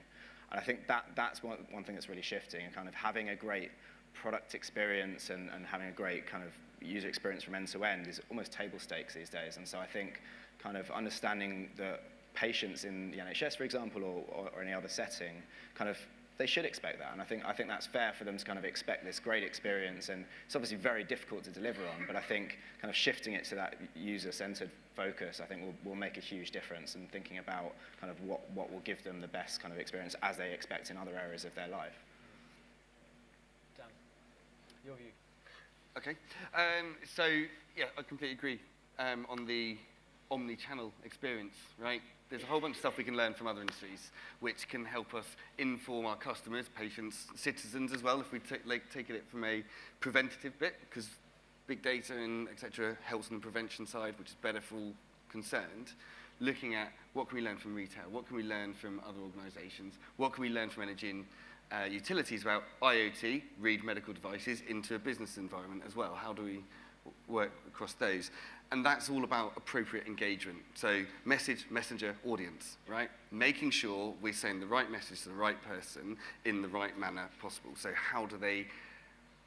And I think that's one thing that's really shifting, and kind of having a great product experience and having a great kind of user experience from end to end is almost table stakes these days. And so I think kind of understanding that patients in the NHS, for example, or any other setting, kind of they should expect that. And I think that's fair for them to kind of expect this great experience. And it's obviously very difficult to deliver on, but I think kind of shifting it to that user-centered focus, I think will make a huge difference, and thinking about kind of what will give them the best kind of experience as they expect in other areas of their life. Dan, your view. Okay. So, yeah, I completely agree. on the omni-channel experience, right? There's a whole bunch of stuff we can learn from other industries, which can help us inform our customers, patients, citizens as well, if we take it from a preventative bit, because big data and et cetera helps on the prevention side, which is better for all concerned. Looking at what can we learn from retail, what can we learn from other organizations, what can we learn from energy and utilities about IoT, read medical devices, into a business environment as well. How do we work across those? And that's all about appropriate engagement. So message, messenger, audience, right? Making sure we're saying the right message to the right person in the right manner possible. So how do they,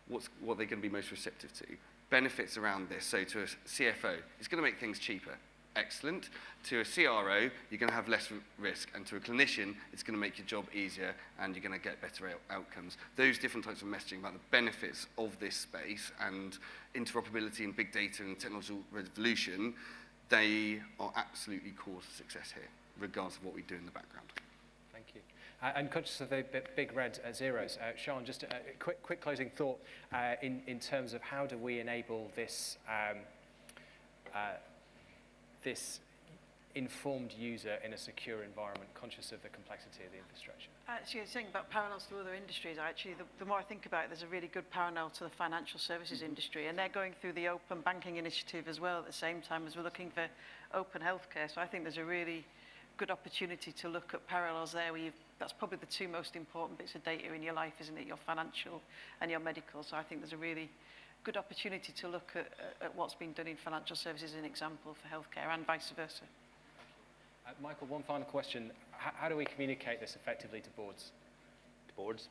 what are they going to be most receptive to? Benefits around this. So to a CFO, it's going to make things cheaper. Excellent. To a CRO, you're going to have less risk. And to a clinician, it's going to make your job easier and you're going to get better outcomes. Those different types of messaging about the benefits of this space and interoperability and big data and technological revolution, they are absolutely core to success here, regardless of what we do in the background. Thank you. And conscious of the big red zeros, Sean, just a quick closing thought in terms of how do we enable this this informed user in a secure environment, conscious of the complexity of the infrastructure? Actually, saying about parallels to other industries, actually, the more I think about it, there's a really good parallel to the financial services industry, and they're going through the open banking initiative as well at the same time as we're looking for open healthcare. So I think there's a really good opportunity to look at parallels there where that's probably the two most important bits of data in your life, isn't it? Your financial and your medical. So I think there's a really good opportunity to look at what's been done in financial services as an example for healthcare and vice versa. Michael, one final question. How do we communicate this effectively to boards? To boards?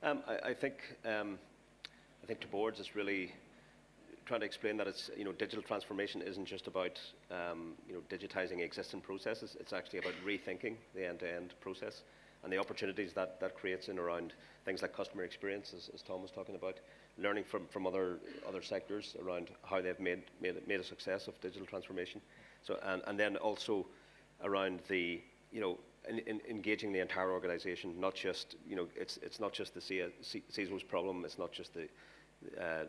I think to boards it's really trying to explain that it's, digital transformation isn't just about, digitizing existing processes. It's actually about rethinking the end-to-end process and the opportunities that creates in around things like customer experience, as Tom was talking about, learning from other sectors around how they've made a success of digital transformation. So and then also around the engaging the entire organization, not just it's not just the CISO's problem, it's not just the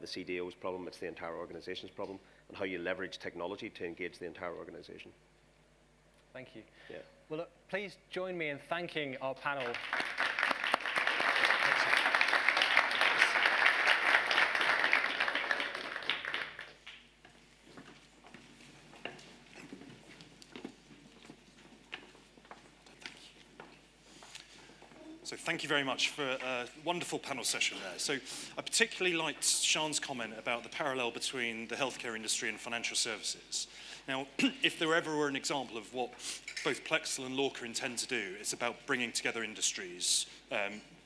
CDO's problem, it's the entire organization's problem, and how you leverage technology to engage the entire organization. Thank you. Yeah. Well, look, please join me in thanking our panel. So thank you very much for a wonderful panel session there. So I particularly liked Sean's comment about the parallel between the healthcare industry and financial services. Now, if there ever were an example of what both Plexal and LORCA intend to do, it's about bringing together industries,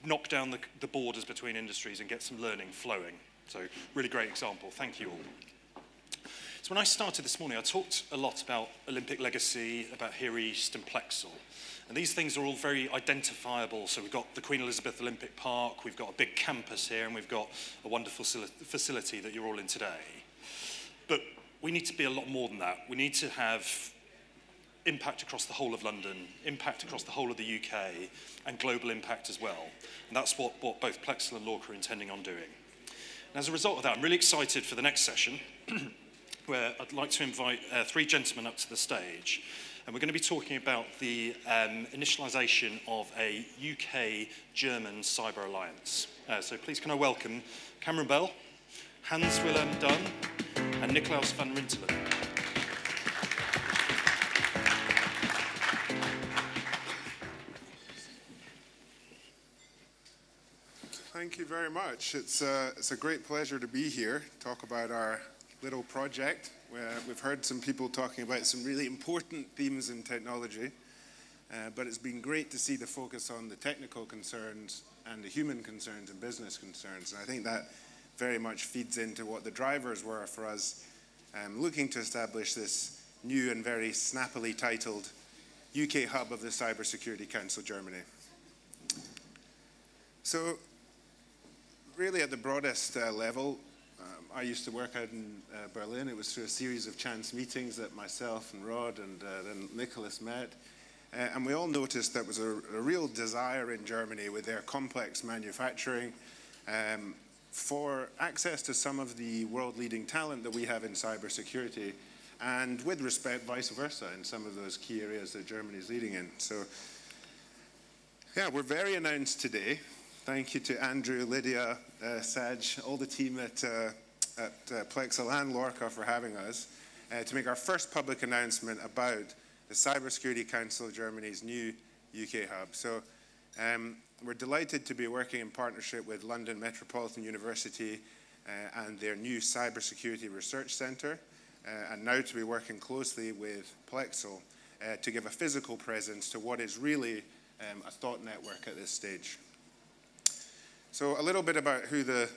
knock down the borders between industries and get some learning flowing. So really great example. Thank you all. So when I started this morning, I talked a lot about Olympic legacy, about Here East and Plexal. And these things are all very identifiable. So we've got the Queen Elizabeth Olympic Park, we've got a big campus here, and we've got a wonderful facility that you're all in today. But we need to be a lot more than that. We need to have impact across the whole of London, impact across the whole of the UK, and global impact as well. And that's what both Plexal and LORCA are intending on doing. And as a result of that, I'm really excited for the next session, where I'd like to invite three gentlemen up to the stage. And we're going to be talking about the initialisation of a UK-German cyber alliance. So please can I welcome Cameron Bell, Hans-Willem Dunn, and Nicolaus van Rintelen. Thank you very much. It's a great pleasure to be here, talk about our little project. We've heard some people talking about some really important themes in technology, but it's been great to see the focus on the technical concerns and the human concerns and business concerns. And I think that very much feeds into what the drivers were for us looking to establish this new and very snappily titled UK hub of the Cybersecurity Council Germany. So really at the broadest level, I used to work out in Berlin. It was through a series of chance meetings that myself and Rod and then Nicholas met. And we all noticed there was a real desire in Germany with their complex manufacturing for access to some of the world-leading talent that we have in cybersecurity, and with respect, vice versa, in some of those key areas that Germany is leading in. So, yeah, we're very announced today. Thank you to Andrew, Lydia, Saj, all the team at Plexal and LORCA for having us to make our first public announcement about the Cybersecurity Council of Germany's new UK hub. So we're delighted to be working in partnership with London Metropolitan University and their new Cybersecurity Research Centre, and now to be working closely with Plexal to give a physical presence to what is really a thought network at this stage. So a little bit about who the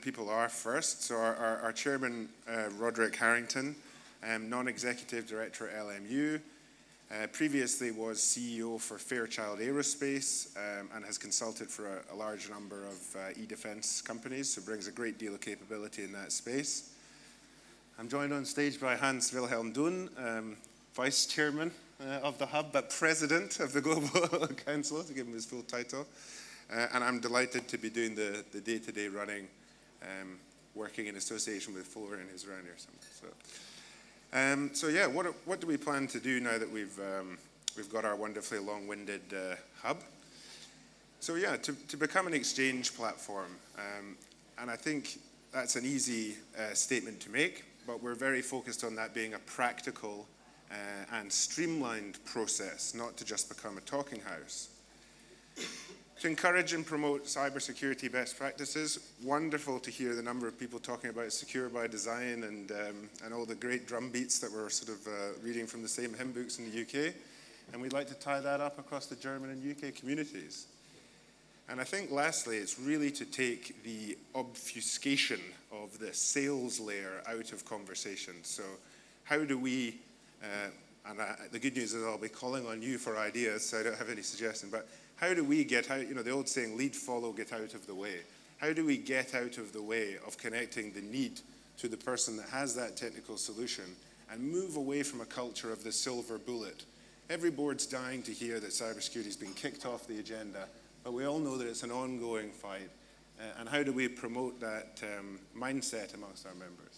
people are first. So our chairman, Roderick Harrington, non-executive director at LMU, previously was CEO for Fairchild Aerospace and has consulted for a large number of e-defense companies, so brings a great deal of capability in that space. I'm joined on stage by Hans Wilhelm Dohn, vice chairman of the hub, but president of the Global Council, to give him his full title. And I'm delighted to be doing the day-to-day running, working in association with Florian, who's around here somewhere. So yeah, what do we plan to do now that we've got our wonderfully long-winded hub? So yeah, to become an exchange platform, and I think that's an easy statement to make, but we're very focused on that being a practical and streamlined process, not to just become a talking house. To encourage and promote cybersecurity best practices, wonderful to hear the number of people talking about secure by design and all the great drum beats that we're sort of reading from the same hymn books in the UK. And we'd like to tie that up across the German and UK communities. And I think lastly, it's really to take the obfuscation of the sales layer out of conversation. So how do we, the good news is I'll be calling on you for ideas, so I don't have any suggestions, but how do we get out, the old saying, lead, follow, get out of the way. How do we get out of the way of connecting the need to the person that has that technical solution and move away from a culture of the silver bullet? Every board's dying to hear that cybersecurity has been kicked off the agenda, but we all know that it's an ongoing fight. And how do we promote that mindset amongst our members?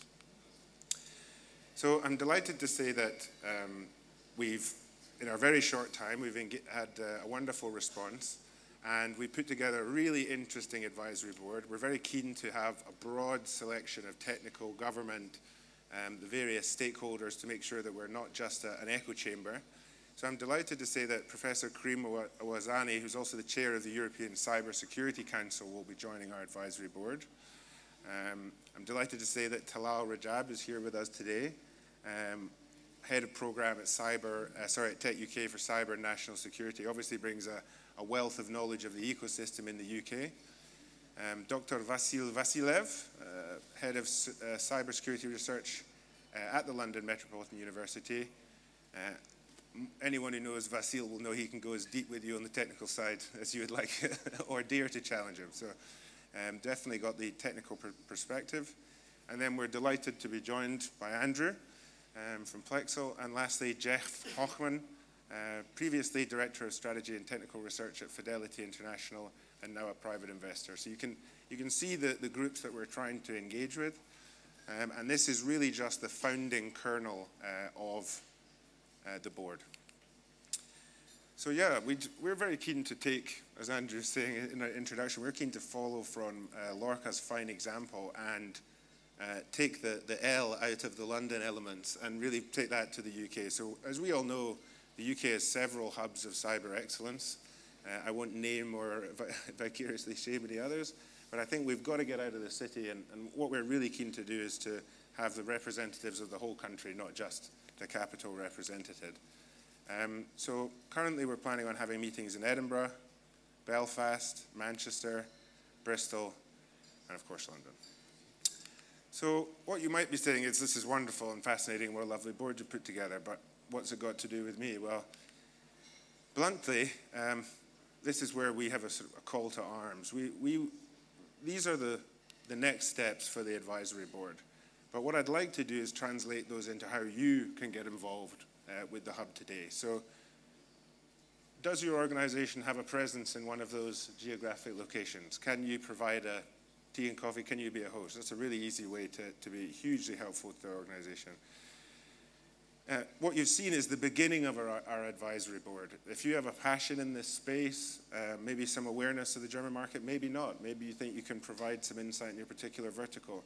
So I'm delighted to say that in our very short time, we've had a wonderful response, and we put together a really interesting advisory board. We're very keen to have a broad selection of technical, government, the various stakeholders to make sure that we're not just an echo chamber. So I'm delighted to say that Professor Karim Ouazani, who's also the chair of the European Cybersecurity Council, will be joining our advisory board. I'm delighted to say that Talal Rajab is here with us today. Head of program at Tech UK for Cyber and National Security, obviously brings a wealth of knowledge of the ecosystem in the UK. Dr. Vasil Vasilev, head of cybersecurity research at the London Metropolitan University. Anyone who knows Vasil will know he can go as deep with you on the technical side as you would like, or dare to challenge him. So definitely got the technical perspective. And then we're delighted to be joined by Andrew, from Plexal, and lastly Jeff Hochman, previously Director of Strategy and Technical Research at Fidelity International and now a private investor. So you can see the groups that we're trying to engage with, and this is really just the founding kernel of the board. So yeah, we're very keen to take, as Andrew was saying in our introduction, we're keen to follow from LORCA's fine example and take the L out of the London elements and really take that to the UK. So as we all know, the UK has several hubs of cyber excellence. I won't name or vicariously shame any others, but I think we've got to get out of the city, and what we're really keen to do is to have the representatives of the whole country, not just the capital represented. So currently we're planning on having meetings in Edinburgh, Belfast, Manchester, Bristol, and of course London. So what you might be saying is, this is wonderful and fascinating, what a lovely board you put together, but what's it got to do with me? Well, bluntly, this is where we have a sort of a call to arms. These are the next steps for the advisory board. But what I'd like to do is translate those into how you can get involved with the hub today. So does your organization have a presence in one of those geographic locations? Can you provide a tea and coffee? Can you be a host? That's a really easy way to be hugely helpful to the organization. what you've seen is the beginning of our advisory board. If you have a passion in this space, maybe some awareness of the German market, maybe not. Maybe you think you can provide some insight in your particular vertical.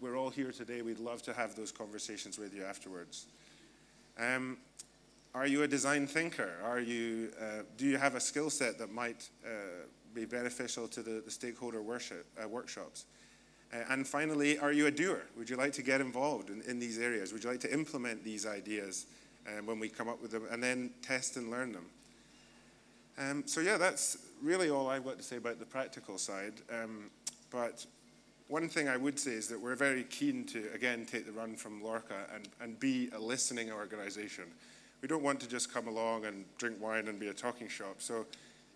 We're all here today. We'd love to have those conversations with you afterwards. Are you a design thinker? Do you have a skill set that might be beneficial to the stakeholder workshops? And finally, are you a doer? Would you like to get involved in these areas? Would you like to implement these ideas when we come up with them and then test and learn them? So yeah, that's really all I've got to say about the practical side. But one thing I would say is that we're very keen to, again, take the run from LORCA and be a listening organization. We don't want to just come along and drink wine and be a talking shop. So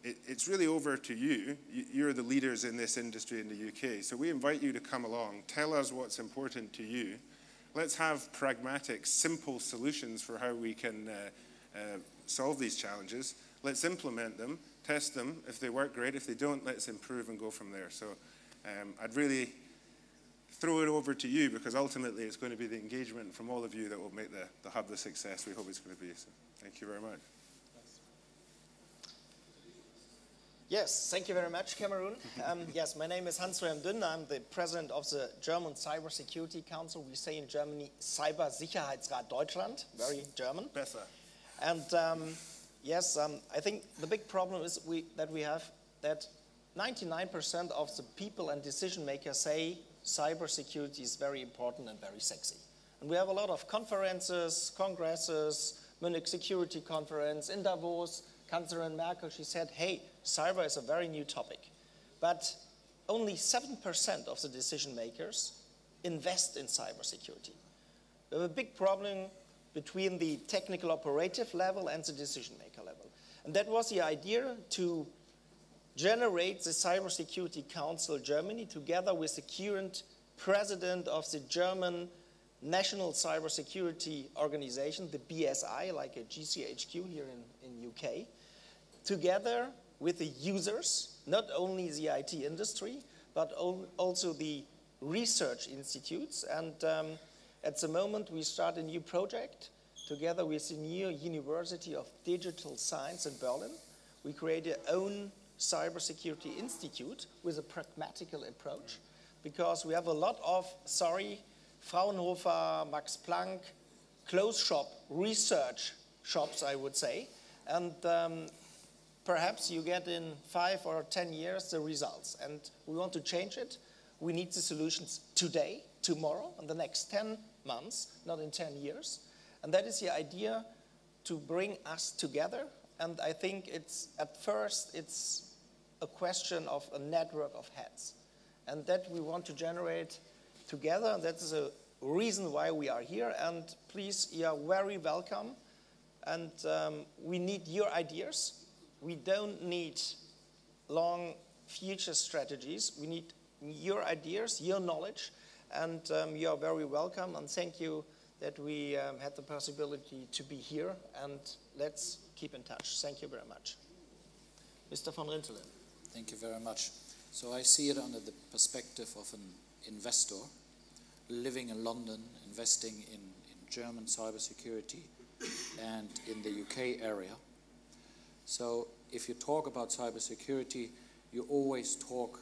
it's really over to you. You're the leaders in this industry in the UK. So we invite you to come along, tell us what's important to you. Let's have pragmatic, simple solutions for how we can solve these challenges. Let's implement them, test them. If they work, great. If they don't, let's improve and go from there. So I'd really throw it over to you, because ultimately it's going to be the engagement from all of you that will make the hub the success we hope it's going to be. So thank you very much. Yes, thank you very much, Cameroon. Yes, my name is Hans-Joachim Dünn. I'm the president of the German Cybersecurity Council. We say in Germany, Cybersicherheitsrat Deutschland, very German. Besser. And yes, I think the big problem is that we have that 99% of the people and decision makers say cybersecurity is very important and very sexy. And we have a lot of conferences, congresses, Munich Security Conference, in Davos. Kanzlerin Merkel, she said, hey, cyber is a very new topic. But only 7% of the decision makers invest in cybersecurity. We have a big problem between the technical operative level and the decision maker level. And that was the idea to generate the Cybersecurity Council Germany together with the current president of the German National Cybersecurity Organization, the BSI, like a GCHQ here in UK, together with the users, not only the IT industry, but also the research institutes. And at the moment, we start a new project together with the new University of Digital Science in Berlin. We create our own cybersecurity institute with a pragmatical approach, because we have a lot of, Fraunhofer, Max Planck, closed shop research shops, I would say. And perhaps you get in 5 or 10 years the results. And we want to change it. We need the solutions today, tomorrow, in the next 10 months, not in 10 years. And that is the idea, to bring us together. And I think at first it's a question of a network of heads. And that we want to generate together. And that is a reason why we are here. And please, you are very welcome. And we need your ideas. We don't need long future strategies. We need your ideas, your knowledge. And you are very welcome. And thank you that we had the possibility to be here. And let's keep in touch. Thank you very much. Mr. von Rintelen. Thank you very much. So I see it under the perspective of an investor living in London, investing in German cybersecurity and in the UK area. So if you talk about cybersecurity, you always talk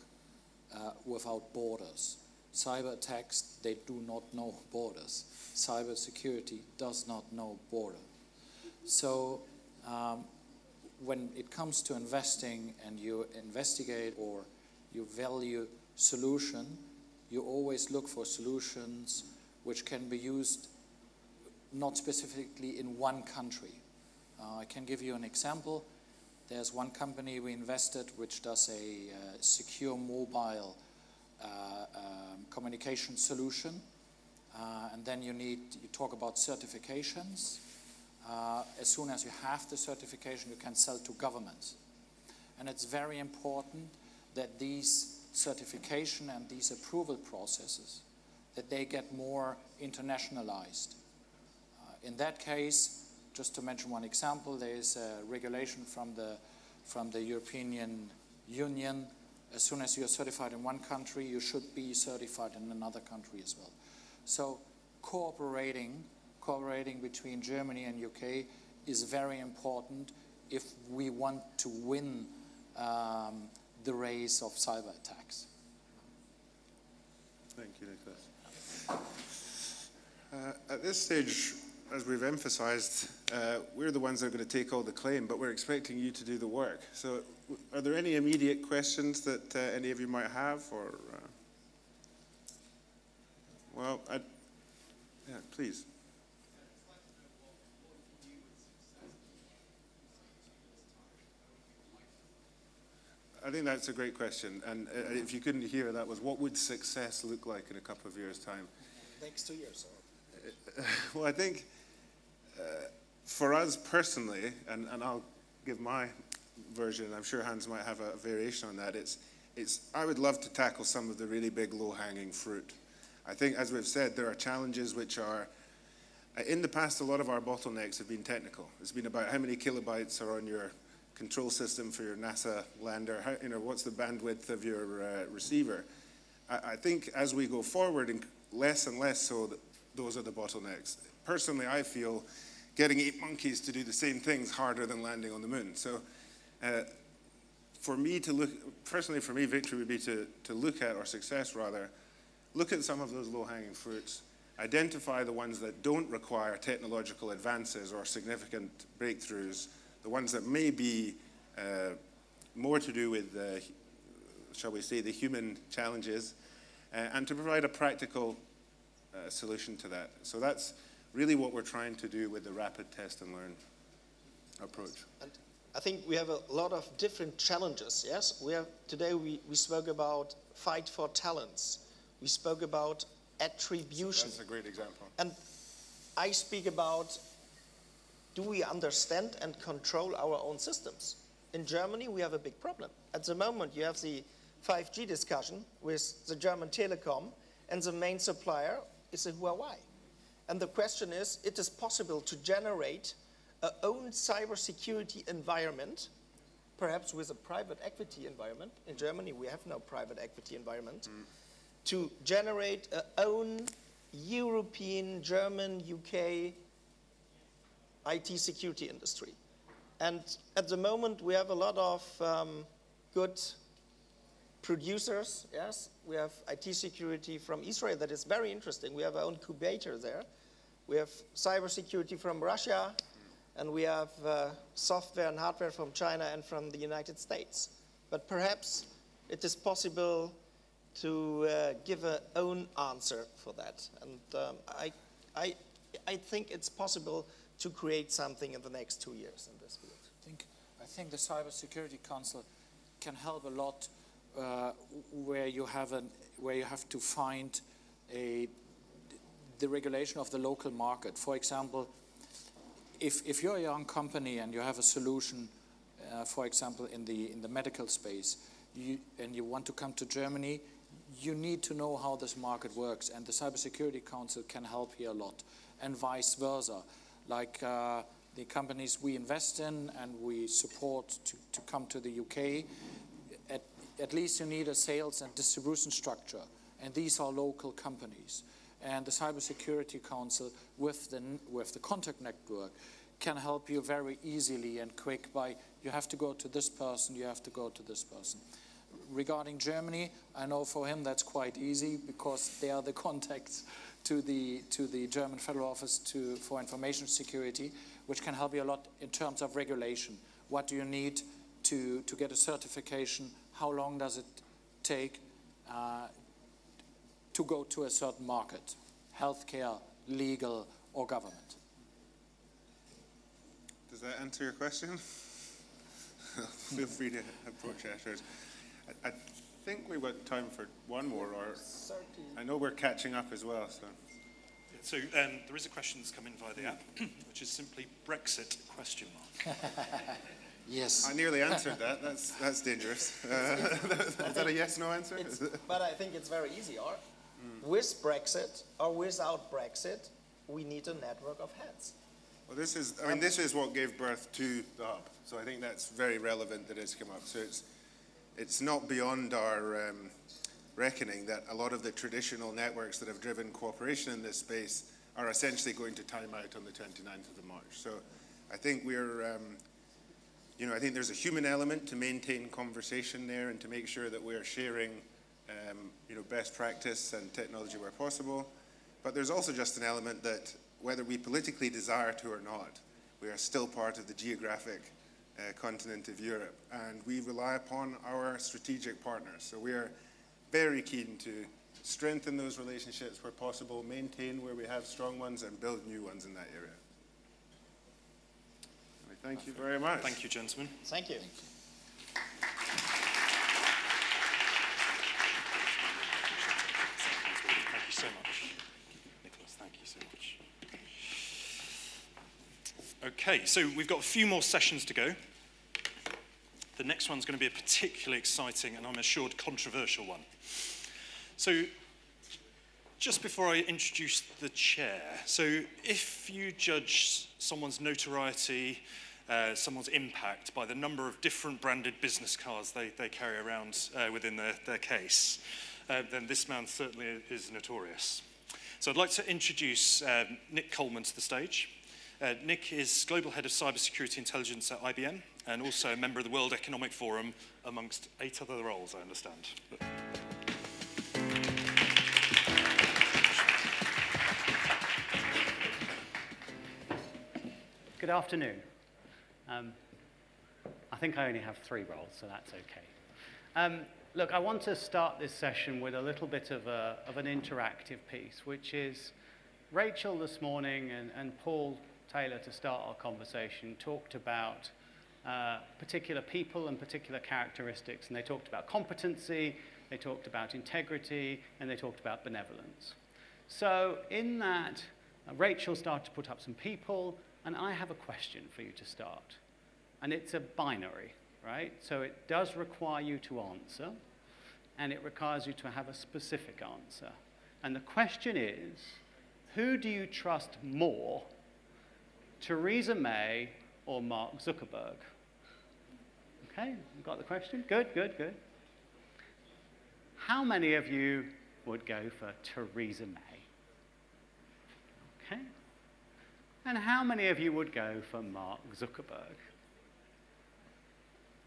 without borders. Cyber attacks, they do not know borders. Cybersecurity does not know border. So when it comes to investing and you investigate or you value solution, you always look for solutions which can be used not specifically in one country. I can give you an example. There's one company we invested which does a secure mobile communication solution. And then you talk about certifications. As soon as you have the certification, you can sell to governments. And it's very important that these certification and these approval processes, that they get more internationalized. In that case, just to mention one example, there is a regulation from the European Union. As soon as you're certified in one country, you should be certified in another country as well. So cooperating cooperating between Germany and UK is very important if we want to win the race of cyber attacks. Thank you, Nicholas. At this stage, as we've emphasized, we're the ones that are going to take all the claim, but we're expecting you to do the work. So are there any immediate questions that any of you might have? Or, well, yeah, please. I think that's a great question. And if you couldn't hear, that was, what would success look like in a couple of years' time? Next 2 years. Well, I think for us personally, and I'll give my version, I'm sure Hans might have a variation on that, I would love to tackle some of the really big low-hanging fruit. I think, as we've said, there are challenges which are, in the past, a lot of our bottlenecks have been technical. It's been about how many kilobytes are on your control system for your NASA lander, what's the bandwidth of your receiver. I think as we go forward, and less so, those are the bottlenecks. Personally, I feel getting 8 monkeys to do the same things harder than landing on the moon. So for me to look, personally for me, victory would be to look at, or success rather, look at some of those low-hanging fruits, identify the ones that don't require technological advances or significant breakthroughs, the ones that may be more to do with, shall we say, the human challenges, and to provide a practical solution to that. So that's really what we're trying to do with the rapid test and learn approach. And I think we have a lot of different challenges, yes? Today we spoke about fight for talents. We spoke about attribution. That's a great example. And I speak about, do we understand and control our own systems? In Germany, we have a big problem. At the moment, you have the 5G discussion with the German telecom, and the main supplier is Huawei. And the question is, it is possible to generate our own cybersecurity environment, perhaps with a private equity environment. In Germany, we have no private equity environment. To generate our own European, German, UK IT security industry. And at the moment, we have a lot of good producers, yes. We have IT security from Israel that is very interesting. We have our own incubator there. We have cybersecurity from Russia, and we have software and hardware from China and from the United States. But perhaps it is possible to give our own answer for that. And I think it's possible to create something in the next 2 years in this field. I think the Cybersecurity Council can help a lot where you have to find the regulation of the local market. For example, if you're a young company and you have a solution, for example, in the medical space, and you want to come to Germany, you need to know how this market works, and the Cybersecurity Council can help here a lot, and vice versa. Like the companies we invest in and we support to come to the UK, at least you need a sales and distribution structure, and these are local companies. And the Cybersecurity Council with the contact network can help you very easily and quick by, you have to go to this person, you have to go to this person. Regarding Germany, I know for him that's quite easy because they are the contacts to the German Federal Office for Information Security, which can help you a lot in terms of regulation. What do you need to get a certification? How long does it take to go to a certain market? Healthcare, legal, or government? Does that answer your question? Feel free to approach afterwards. I think we've got time for one more, or I know we're catching up as well. So there is a question that's come in via the app, which is simply Brexit ? Yes. I nearly answered that. That's dangerous. Is that a yes/no answer? But I think it's very easy. With Brexit or without Brexit, we need a network of heads. Well, this is what gave birth to the hub. So I think that's very relevant that it's come up. So it's not beyond our reckoning that a lot of the traditional networks that have driven cooperation in this space are essentially going to time out on the 29th of March. So I think we're, I think there's a human element to maintain conversation there and to make sure that we're sharing, best practice and technology where possible. But there's also just an element that whether we politically desire to or not, we are still part of the geographic continent of Europe, and we rely upon our strategic partners. So we are very keen to strengthen those relationships where possible, maintain where we have strong ones, and build new ones in that area. Thank you very much. Thank you, gentlemen. Thank you. Thank you so much. Nicholas, thank you so much. Okay, so we've got a few more sessions to go. The next one's going to be a particularly exciting and I'm assured controversial one. So just before I introduce the chair, so if you judge someone's notoriety, someone's impact by the number of different branded business cards they carry around within their case, then this man certainly is notorious. So I'd like to introduce Nick Coleman to the stage. Nick is Global Head of Cybersecurity Intelligence at IBM and also a member of the World Economic Forum, amongst 8 other roles, I understand. Good afternoon. I think I only have 3 roles, so that's okay. Look, I want to start this session with a little bit of an interactive piece, which is Rachel this morning and Paul Taylor, to start our conversation, talked about particular people and particular characteristics, and they talked about competency, they talked about integrity, and they talked about benevolence. So in that, Rachel started to put up some people, and I have a question for you to start. And it's a binary, right? So it does require you to answer, and it requires you to have a specific answer. And the question is, who do you trust more, Theresa May or Mark Zuckerberg? Okay, you got the question? Good, good, good. How many of you would go for Theresa May? Okay. And how many of you would go for Mark Zuckerberg?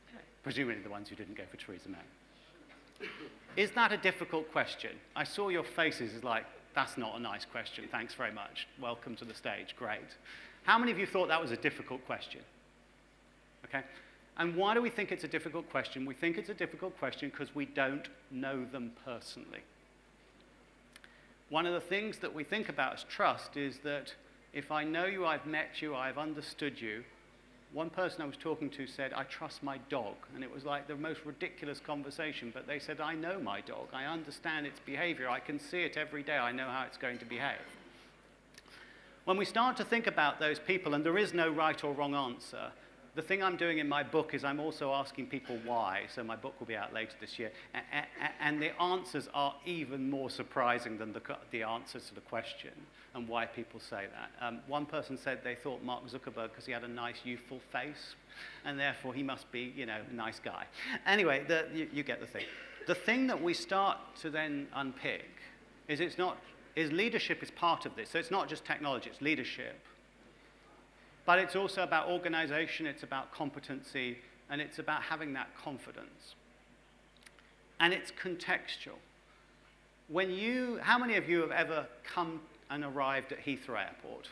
Okay. Presumably the ones who didn't go for Theresa May. Is that a difficult question? I saw your faces as like, that's not a nice question. Thanks very much. Welcome to the stage. Great. How many of you thought that was a difficult question? Okay. And why do we think it's a difficult question? We think it's a difficult question because we don't know them personally. One of the things that we think about as trust is that if I know you, I've met you, I've understood you. One person I was talking to said, I trust my dog. And it was like the most ridiculous conversation, but they said, I know my dog. I understand its behavior. I can see it every day. I know how it's going to behave. When we start to think about those people, and there is no right or wrong answer, the thing I'm doing in my book is I'm also asking people why. So my book will be out later this year. And the answers are even more surprising than the answers to the question and why people say that. One person said they thought Mark Zuckerberg because he had a nice, youthful face, and therefore he must be, a nice guy. Anyway, you get the thing. The thing that we start to then unpick is leadership is part of this. So it's not just technology, it's leadership. But it's also about organization, it's about competency, and it's about having that confidence. And it's contextual. How many of you have ever come and arrived at Heathrow Airport?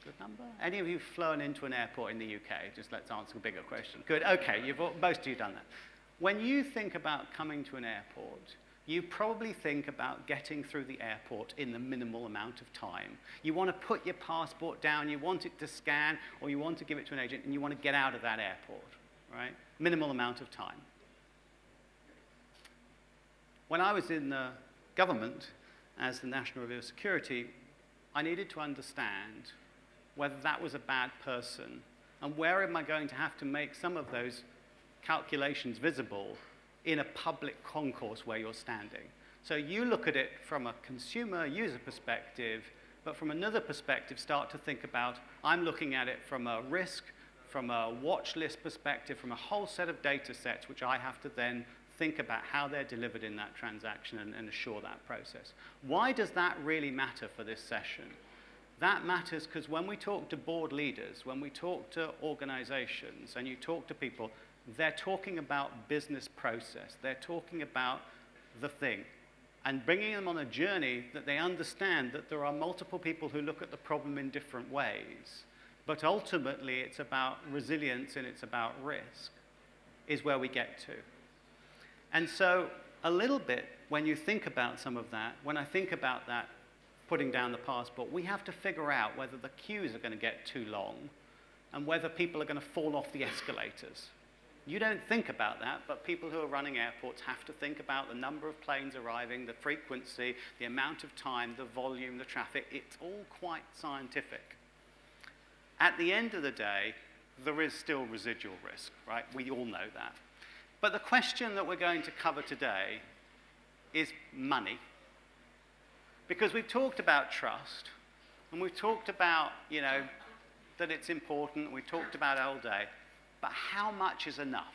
Good number. Any of you flown into an airport in the UK? Just let's answer a bigger question. Good, okay, most of you done that. When you think about coming to an airport, you probably think about getting through the airport in the minimal amount of time. You want to put your passport down, you want it to scan, or you want to give it to an agent, and you want to get out of that airport, right? Minimal amount of time. When I was in the government as the National Review of Security, I needed to understand whether that was a bad person, and where am I going to have to make some of those calculations visible in a public concourse where you're standing. So you look at it from a consumer user perspective, but from another perspective, start to think about, I'm looking at it from a risk, from a watch list perspective, from a whole set of data sets, which I have to then think about how they're delivered in that transaction and assure that process. Why does that really matter for this session? That matters because when we talk to board leaders, when we talk to organizations, and you talk to people, they're talking about business process. They're talking about the thing. And bringing them on a journey that they understand that there are multiple people who look at the problem in different ways. But ultimately, it's about resilience and it's about risk, is where we get to. And so a little bit, when you think about some of that, when I think about that, putting down the passport, we have to figure out whether the queues are going to get too long and whether people are going to fall off the escalators. You don't think about that, but people who are running airports have to think about the number of planes arriving, the frequency, the amount of time, the volume, the traffic. It's all quite scientific. At the end of the day, there is still residual risk, right? We all know that. But the question that we're going to cover today is money. Because we've talked about trust, and we've talked about, you know, that it's important, we've talked about all day, but how much is enough?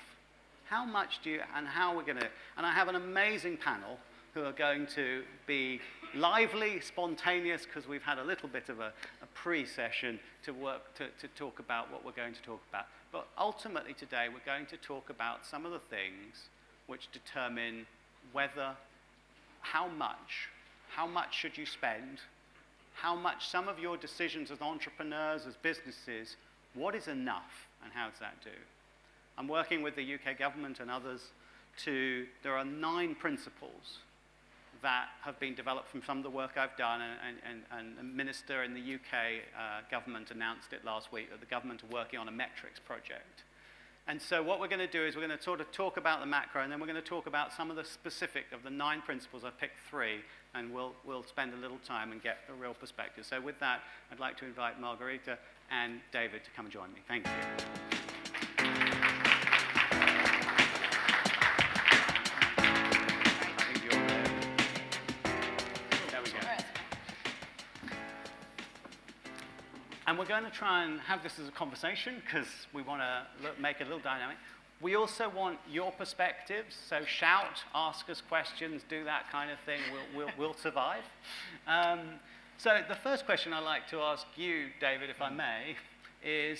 How much do you, and how we're going to, and I have an amazing panel who are going to be lively, spontaneous, because we've had a little bit of a pre-session to talk about what we're going to talk about. But ultimately today, we're going to talk about some of the things which determine whether, how much should you spend, how much some of your decisions as entrepreneurs, as businesses, what is enough, and how does that do? I'm working with the UK government and others there are 9 principles that have been developed from some of the work I've done, and a minister in the UK government announced it last week that the government are working on a metrics project. And so what we're going to do is we're going to sort of talk about the macro, and then we're going to talk about some of the specific of the 9 principles. I've picked 3, and we'll spend a little time and get a real perspective. So with that, I'd like to invite Margarita and David to come and join me. Thank you. And we're going to try and have this as a conversation because we want to make it a little dynamic. We also want your perspectives, so shout, ask us questions, do that kind of thing. We'll survive. So the first question I'd like to ask you, David, if I may, is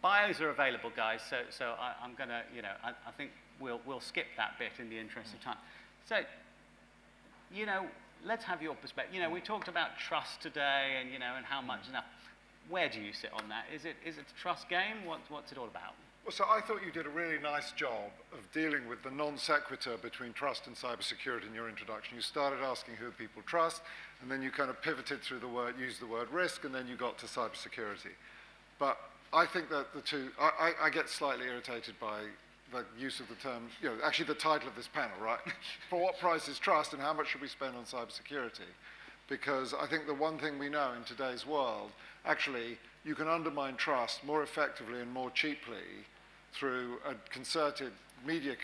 bios are available, guys. So I'm going to, you know, I think we'll skip that bit in the interest of time. So, you know, let's have your perspective. You know, we talked about trust today, and you know, and how much enough. Where do you sit on that? Is it a trust game? What's it all about? Well, so I thought you did a really nice job of dealing with the non sequitur between trust and cybersecurity in your introduction. You started asking who people trust, and then you kind of pivoted through the word, used the word risk, and then you got to cybersecurity. But I think that the two, I get slightly irritated by the use of the term, you know, actually the title of this panel, right? For what price is trust, and how much should we spend on cybersecurity? Because I think the one thing we know in today's world, actually, you can undermine trust more effectively and more cheaply through a concerted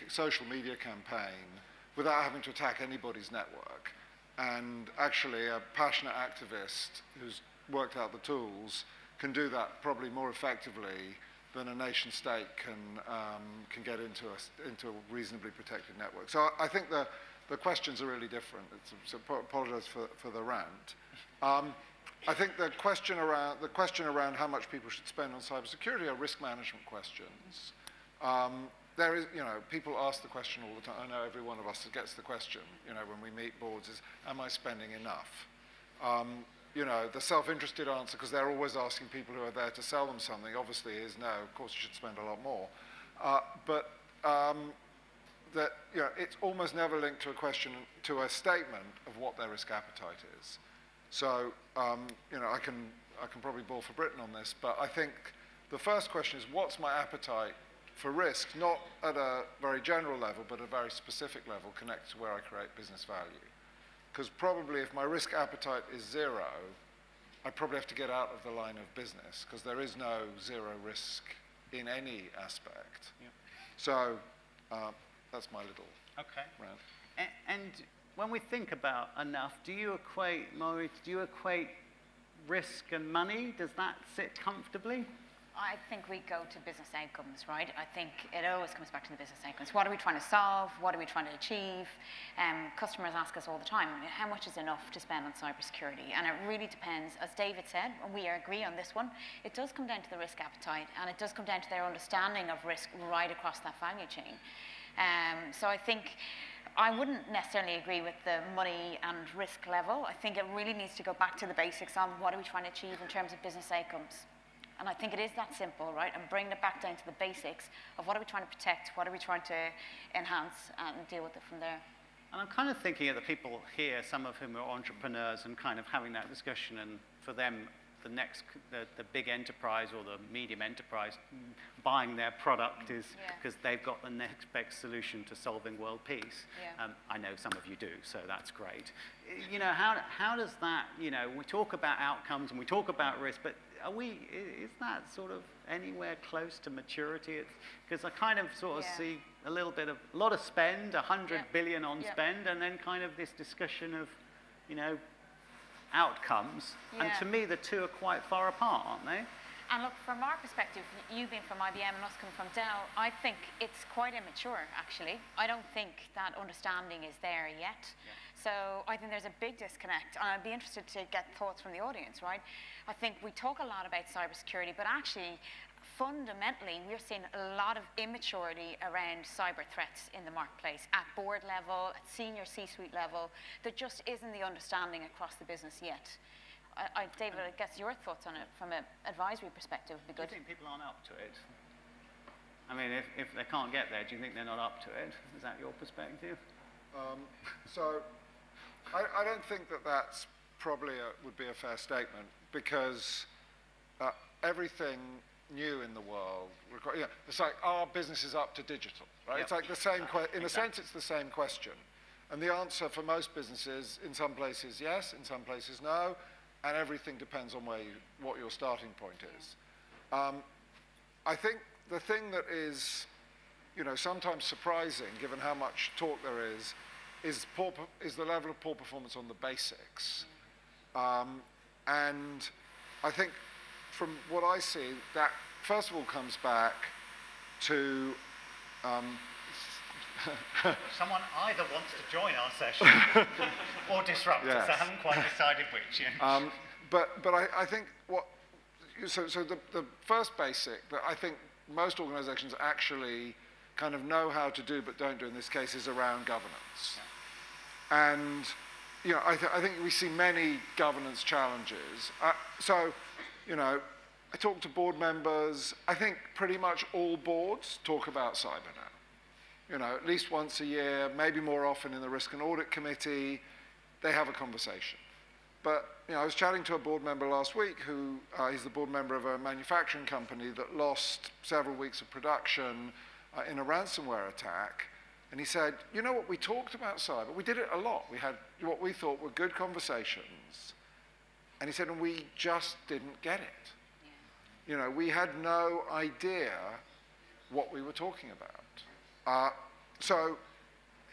social media campaign without having to attack anybody's network. And actually, a passionate activist who's worked out the tools can do that probably more effectively than a nation state can get into a reasonably protected network. So I think the questions are really different. So apologize for the rant. I think the question around how much people should spend on cybersecurity are risk management questions. There is, you know, people ask the question all the time. I know every one of us gets the question, you know, when we meet boards is, am I spending enough? You know, the self-interested answer, because they're always asking people who are there to sell them something, obviously is no, of course you should spend a lot more. That, you know, it's almost never linked to a question, to a statement of what their risk appetite is. So, you know, I can probably ball for Britain on this, but I think the first question is, what's my appetite for risk, not at a very general level, but at a very specific level connected to where I create business value. Because probably if my risk appetite is 0, I probably have to get out of the line of business, because there is no 0 risk in any aspect. Yep. So that's my little rant. And when we think about enough, do you equate risk and money? Does that sit comfortably? I think we go to business outcomes, right? I think it always comes back to the business outcomes. What are we trying to solve? What are we trying to achieve? Customers ask us all the time, how much is enough to spend on cybersecurity? And it really depends, as David said, and we agree on this one, it does come down to the risk appetite, and it does come down to their understanding of risk right across that value chain. So I think I wouldn't necessarily agree with the money and risk level. I think it really needs to go back to the basics on what are we trying to achieve in terms of business outcomes. And I think it is that simple, right? And bring it back down to the basics of what are we trying to protect, what are we trying to enhance, and deal with it from there. And I'm kind of thinking of the people here, some of whom are entrepreneurs, and kind of having that discussion, and for them, the big enterprise or the medium enterprise buying their product is because they've got the next best solution to solving world peace. Yeah. I know some of you do, so that's great. You know, how does that, you know, we talk about outcomes and we talk about risk, but is that sort of anywhere close to maturity? Because I kind of sort of see a lot of spend, 100 billion on spend, and then kind of this discussion of, you know, outcomes. And to me, the two are quite far apart, aren't they? And look, from our perspective, you being from IBM and us coming from Dell, I think it's quite immature, actually. I don't think that understanding is there yet. Yeah. So I think there's a big disconnect. And I'd be interested to get thoughts from the audience, right? I think we talk a lot about cybersecurity, but actually, fundamentally, we're seeing a lot of immaturity around cyber threats in the marketplace at board level, at senior C-suite level. There just isn't the understanding across the business yet. David, I guess your thoughts on it from an advisory perspective would be good. Do you think people aren't up to it? I mean, if they can't get there, do you think they're not up to it? Is that your perspective? So I don't think that that's probably would be a fair statement, because everything new in the world, you know, it's like, our business is up to digital, right? Yep. It's like the same, in a sense, it's the same question. And the answer for most businesses, in some places yes, in some places no, and everything depends on what your starting point is. I think the thing that is, you know, sometimes surprising, given how much talk there is the level of poor performance on the basics. And I think, from what I see, that first of all comes back to someone either wants to join our session or disrupt us. I haven't quite decided which. But I think so the first basic that I think most organizations actually kind of know how to do but don't do in this case is around governance. Yeah. And you know, I think we see many governance challenges. So, you know, I talk to board members. I think pretty much all boards talk about cyber now. You know, at least once a year, maybe more often in the Risk and Audit Committee, they have a conversation. But, you know, I was chatting to a board member last week who he's the board member of a manufacturing company that lost several weeks of production in a ransomware attack. And he said, you know what, we talked about cyber. We did it a lot. We had what we thought were good conversations. And he said, and we just didn't get it. You know, we had no idea what we were talking about. So,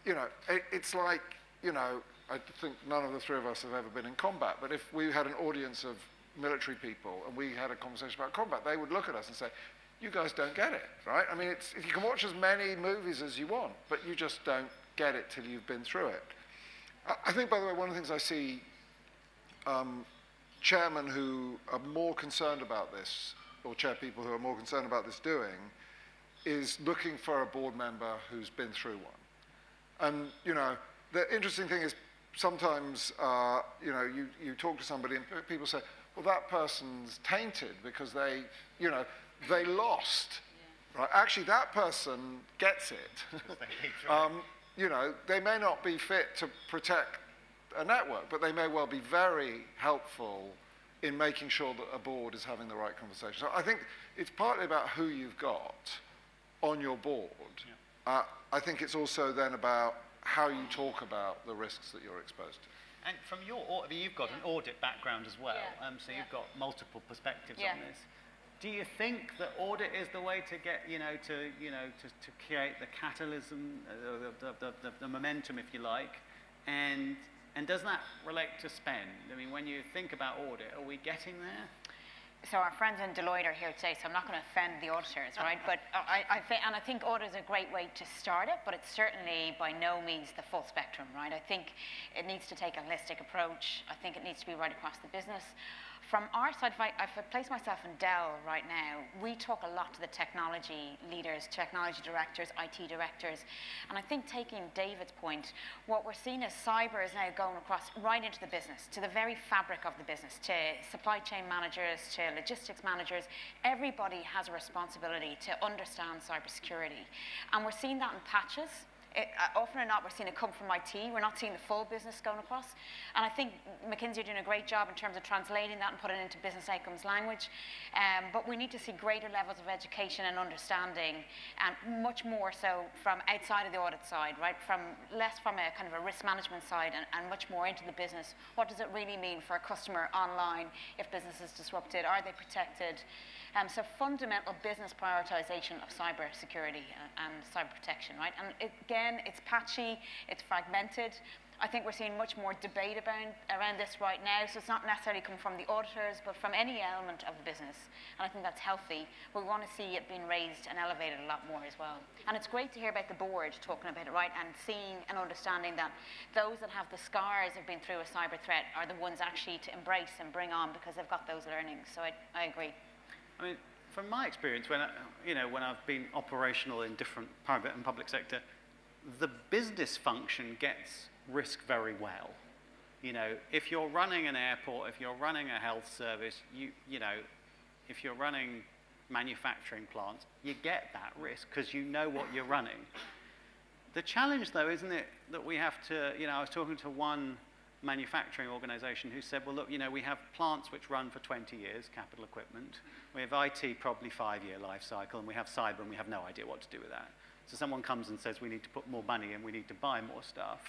you know, it's like, you know, I think none of the three of us have ever been in combat, but if we had an audience of military people and we had a conversation about combat, they would look at us and say, you guys don't get it, right? I mean, you can watch as many movies as you want, but you just don't get it till you've been through it. I think, by the way, one of the things I see chairmen who are more concerned about this, or chair people who are more concerned about this doing, is looking for a board member who's been through one. And, you know, the interesting thing is sometimes, you know, you talk to somebody and people say, well, that person's tainted because they, you know, they lost. Yeah. Right? Actually, that person gets it. You know, they may not be fit to protect a network, but they may well be very helpful in making sure that a board is having the right conversation. So I think it's partly about who you've got on your board. Yeah. I think it's also then about how you talk about the risks that you're exposed to. And from your audit, you've got an audit background as well, so you've got multiple perspectives on this. Do you think that audit is the way to get, to create the catalysm, the momentum, if you like, and does that relate to spend? I mean, when you think about audit, are we getting there? so our friends in Deloitte are here today, so I'm not going to offend the auditors, right? But I think audit is a great way to start it, but it's certainly by no means the full spectrum, right? I think it needs to take a holistic approach. I think it needs to be right across the business. From our side, if I place myself in Dell right now, we talk a lot to the technology leaders, technology directors, IT directors, and I think taking David's point, what we're seeing is cyber is now going across right into the business, to the very fabric of the business, to supply chain managers, to logistics managers. Everybody has a responsibility to understand cybersecurity, and we're seeing that in patches. Often or not, we're seeing it come from IT. We're not seeing the full business going across. And I think McKinsey are doing a great job in terms of translating that and putting it into business outcomes language. But we need to see greater levels of education and understanding, and much more so from outside of the audit side, right? Less from a kind of a risk management side and much more into the business. What does it really mean for a customer online if business is disrupted? Are they protected? So fundamental business prioritization of cyber security and cyber protection, right? And again, it's patchy, it's fragmented. I think we're seeing much more debate around this right now, so it's not necessarily coming from the auditors, but from any element of the business. And I think that's healthy. We want to see it being raised and elevated a lot more as well. And it's great to hear about the board talking about it, right, and seeing and understanding that those that have the scars of being through a cyber threat are the ones actually to embrace and bring on because they've got those learnings. So I agree. I mean, from my experience, when I've been operational in different private and public sector, the business function gets risk very well. You know, if you're running an airport, if you're running a health service, you know, if you're running manufacturing plants, you get that risk because you know what you're running. The challenge, though, isn't it that we have to, you know, I was talking to one manufacturing organization who said, well, look, you know, we have plants which run for 20 years, capital equipment. We have IT, probably 5-year life cycle, and we have cyber, and we have no idea what to do with that. So someone comes and says, we need to put more money in, we need to buy more stuff.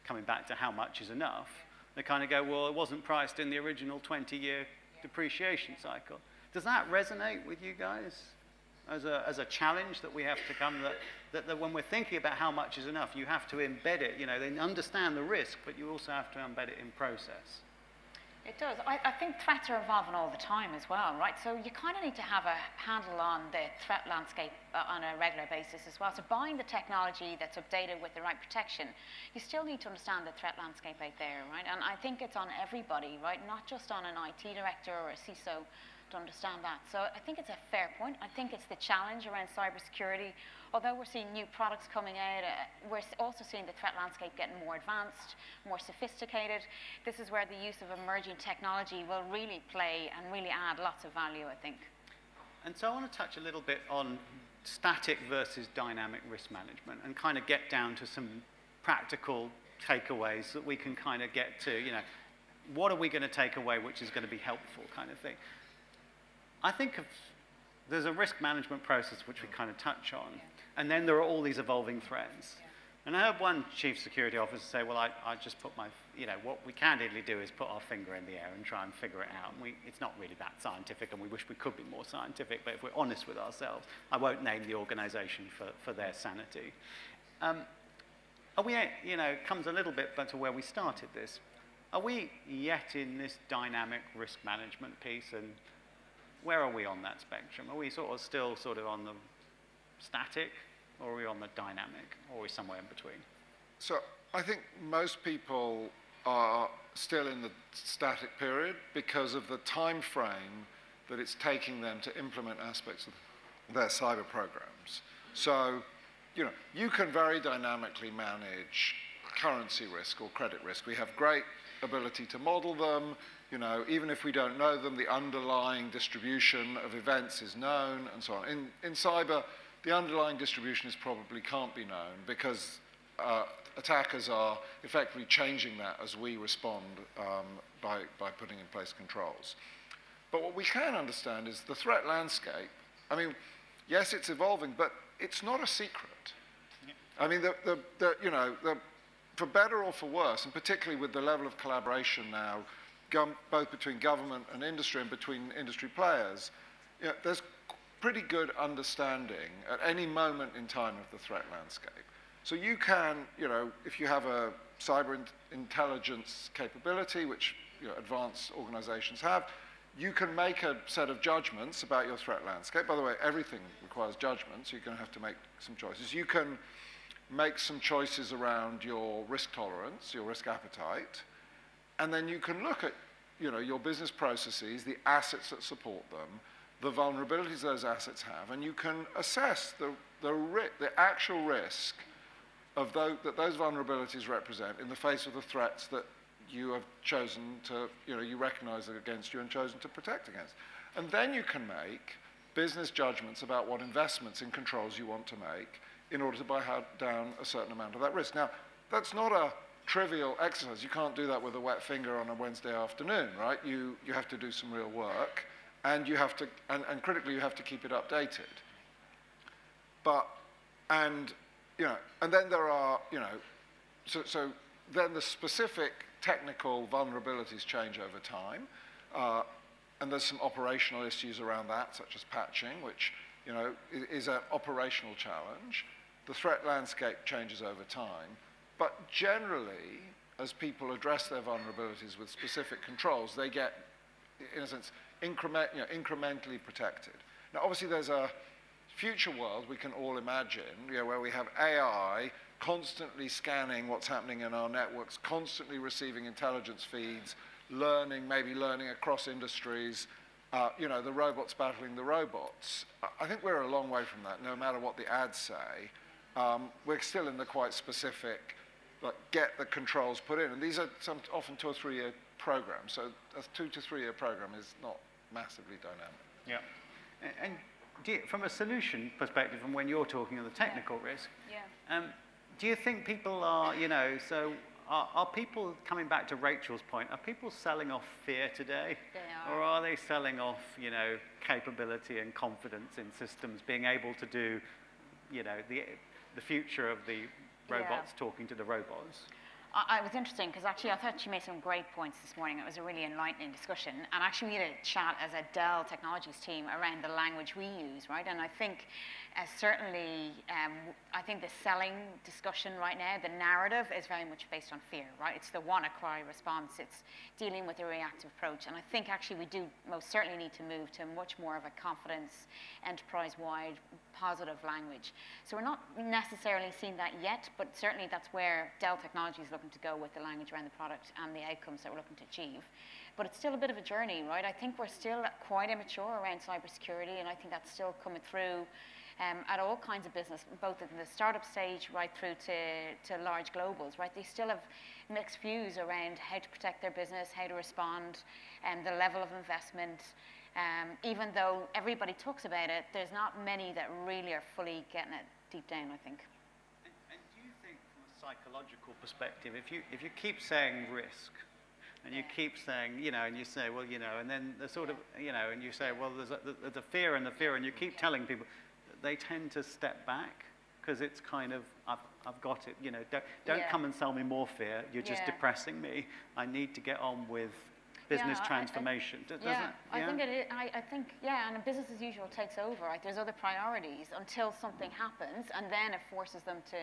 Coming back to how much is enough, they kind of go, well, it wasn't priced in the original 20-year depreciation cycle. Does that resonate with you guys as a challenge that we have to come, that when we're thinking about how much is enough, you have to embed it, you know, they understand the risk, but you also have to embed it in process? It does. I think threats are evolving all the time as well, right? So you kind of need to have a handle on the threat landscape on a regular basis as well. So buying the technology that's updated with the right protection, you still need to understand the threat landscape out there, right? And I think it's on everybody, right? Not just on an IT director or a CISO to understand that. So I think it's a fair point. I think it's the challenge around cybersecurity. Although we're seeing new products coming out, we're also seeing the threat landscape getting more advanced, more sophisticated. This is where the use of emerging technology will really play and really add lots of value, I think. And so I want to touch a little bit on static versus dynamic risk management and kind of get down to some practical takeaways that we can kind of get to, you know, what are we going to take away which is going to be helpful kind of thing. I think there's a risk management process which we kind of touch on, and then there are all these evolving threats. And I heard one chief security officer say, well, I just put my, you know, what we candidly do is put our finger in the air and try and figure it out. And it's not really that scientific, and we wish we could be more scientific, but if we're honest with ourselves, I won't name the organization for their sanity. Are we, you know, comes a little bit back to where we started this. Are we yet in this dynamic risk management piece, and where are we on that spectrum? Are we still on the static, or are we on the dynamic, or are we somewhere in between? So I think most people are still in the static period because of the time frame that it's taking them to implement aspects of their cyber programs. So, you know, you can very dynamically manage currency risk or credit risk. We have great ability to model them. You know, even if we don't know them, the underlying distribution of events is known, and so on. In cyber, the underlying distribution probably can't be known because attackers are effectively changing that as we respond by putting in place controls. But what we can understand is the threat landscape. I mean, yes, it's evolving, but it's not a secret. I mean, for better or for worse, and particularly with the level of collaboration now, both between government and industry and between industry players, you know, there's pretty good understanding at any moment in time of the threat landscape. So you can, you know, if you have a cyber intelligence capability, which, you know, advanced organizations have, you can make a set of judgments about your threat landscape. By the way, everything requires judgment, so you're going to have to make some choices. You can make some choices around your risk tolerance, your risk appetite, and then you can look at your business processes, the assets that support them, the vulnerabilities those assets have, and you can assess the actual risk of that those vulnerabilities represent in the face of the threats that you have chosen to, you recognize it against you and chosen to protect against. And then you can make business judgments about what investments in controls you want to make in order to buy down a certain amount of that risk. Now, that's not a trivial exercise. You can't do that with a wet finger on a Wednesday afternoon, right? You have to do some real work, and you have to, and critically, you have to keep it updated. And then there are, so then the specific technical vulnerabilities change over time, and there's some operational issues around that, such as patching, which is an operational challenge. The threat landscape changes over time, but generally, as people address their vulnerabilities with specific controls, they get, in a sense, incrementally protected. Now, obviously, there's a future world we can all imagine, where we have AI constantly scanning what's happening in our networks, constantly receiving intelligence feeds, maybe learning across industries, the robots battling the robots. I think we're a long way from that, no matter what the ads say. We're still in the quite specific, get the controls put in. And these are often 2 or 3 year programs. So a 2 to 3 year program is not massively dynamic. Yeah. And from a solution perspective, and when you're talking of the technical risk, do you think people are, are people, coming back to Rachel's point, are people selling off fear today? They are. Or are they selling off, capability and confidence in systems, being able to do, the future of the robots talking to the robots? It was interesting because actually I thought you made some great points this morning. It was a really enlightening discussion. And actually we had a chat as a Dell Technologies team around the language we use, right? And I think certainly, I think the selling discussion right now, the narrative is very much based on fear, right? It's the WannaCry response. It's dealing with a reactive approach. And I think actually we do most certainly need to move to much more of a confidence, enterprise-wide, positive language. So we're not necessarily seeing that yet, but certainly that's where Dell Technologies is looking to go with the language around the product and the outcomes that we're looking to achieve. But it's still a bit of a journey, right? I think we're still quite immature around cybersecurity, and I think that's still coming through at all kinds of business, both in the startup stage right through to large globals, right? They still have mixed views around how to protect their business, how to respond, and the level of investment. Even though everybody talks about it, there's not many that really are fully getting it deep down, I think. And do you think, from a psychological perspective, if you keep saying risk, and you keep saying, and you say, well, and then the sort of, and you say, well, there's a fear and the fear, and you keep telling people, they tend to step back because it's kind of, I've got it, don't come and sell me more fear, you're just depressing me. I need to get on with business transformation. I think it is, I think, and a business as usual takes over, right? There's other priorities until something happens, and then it forces them to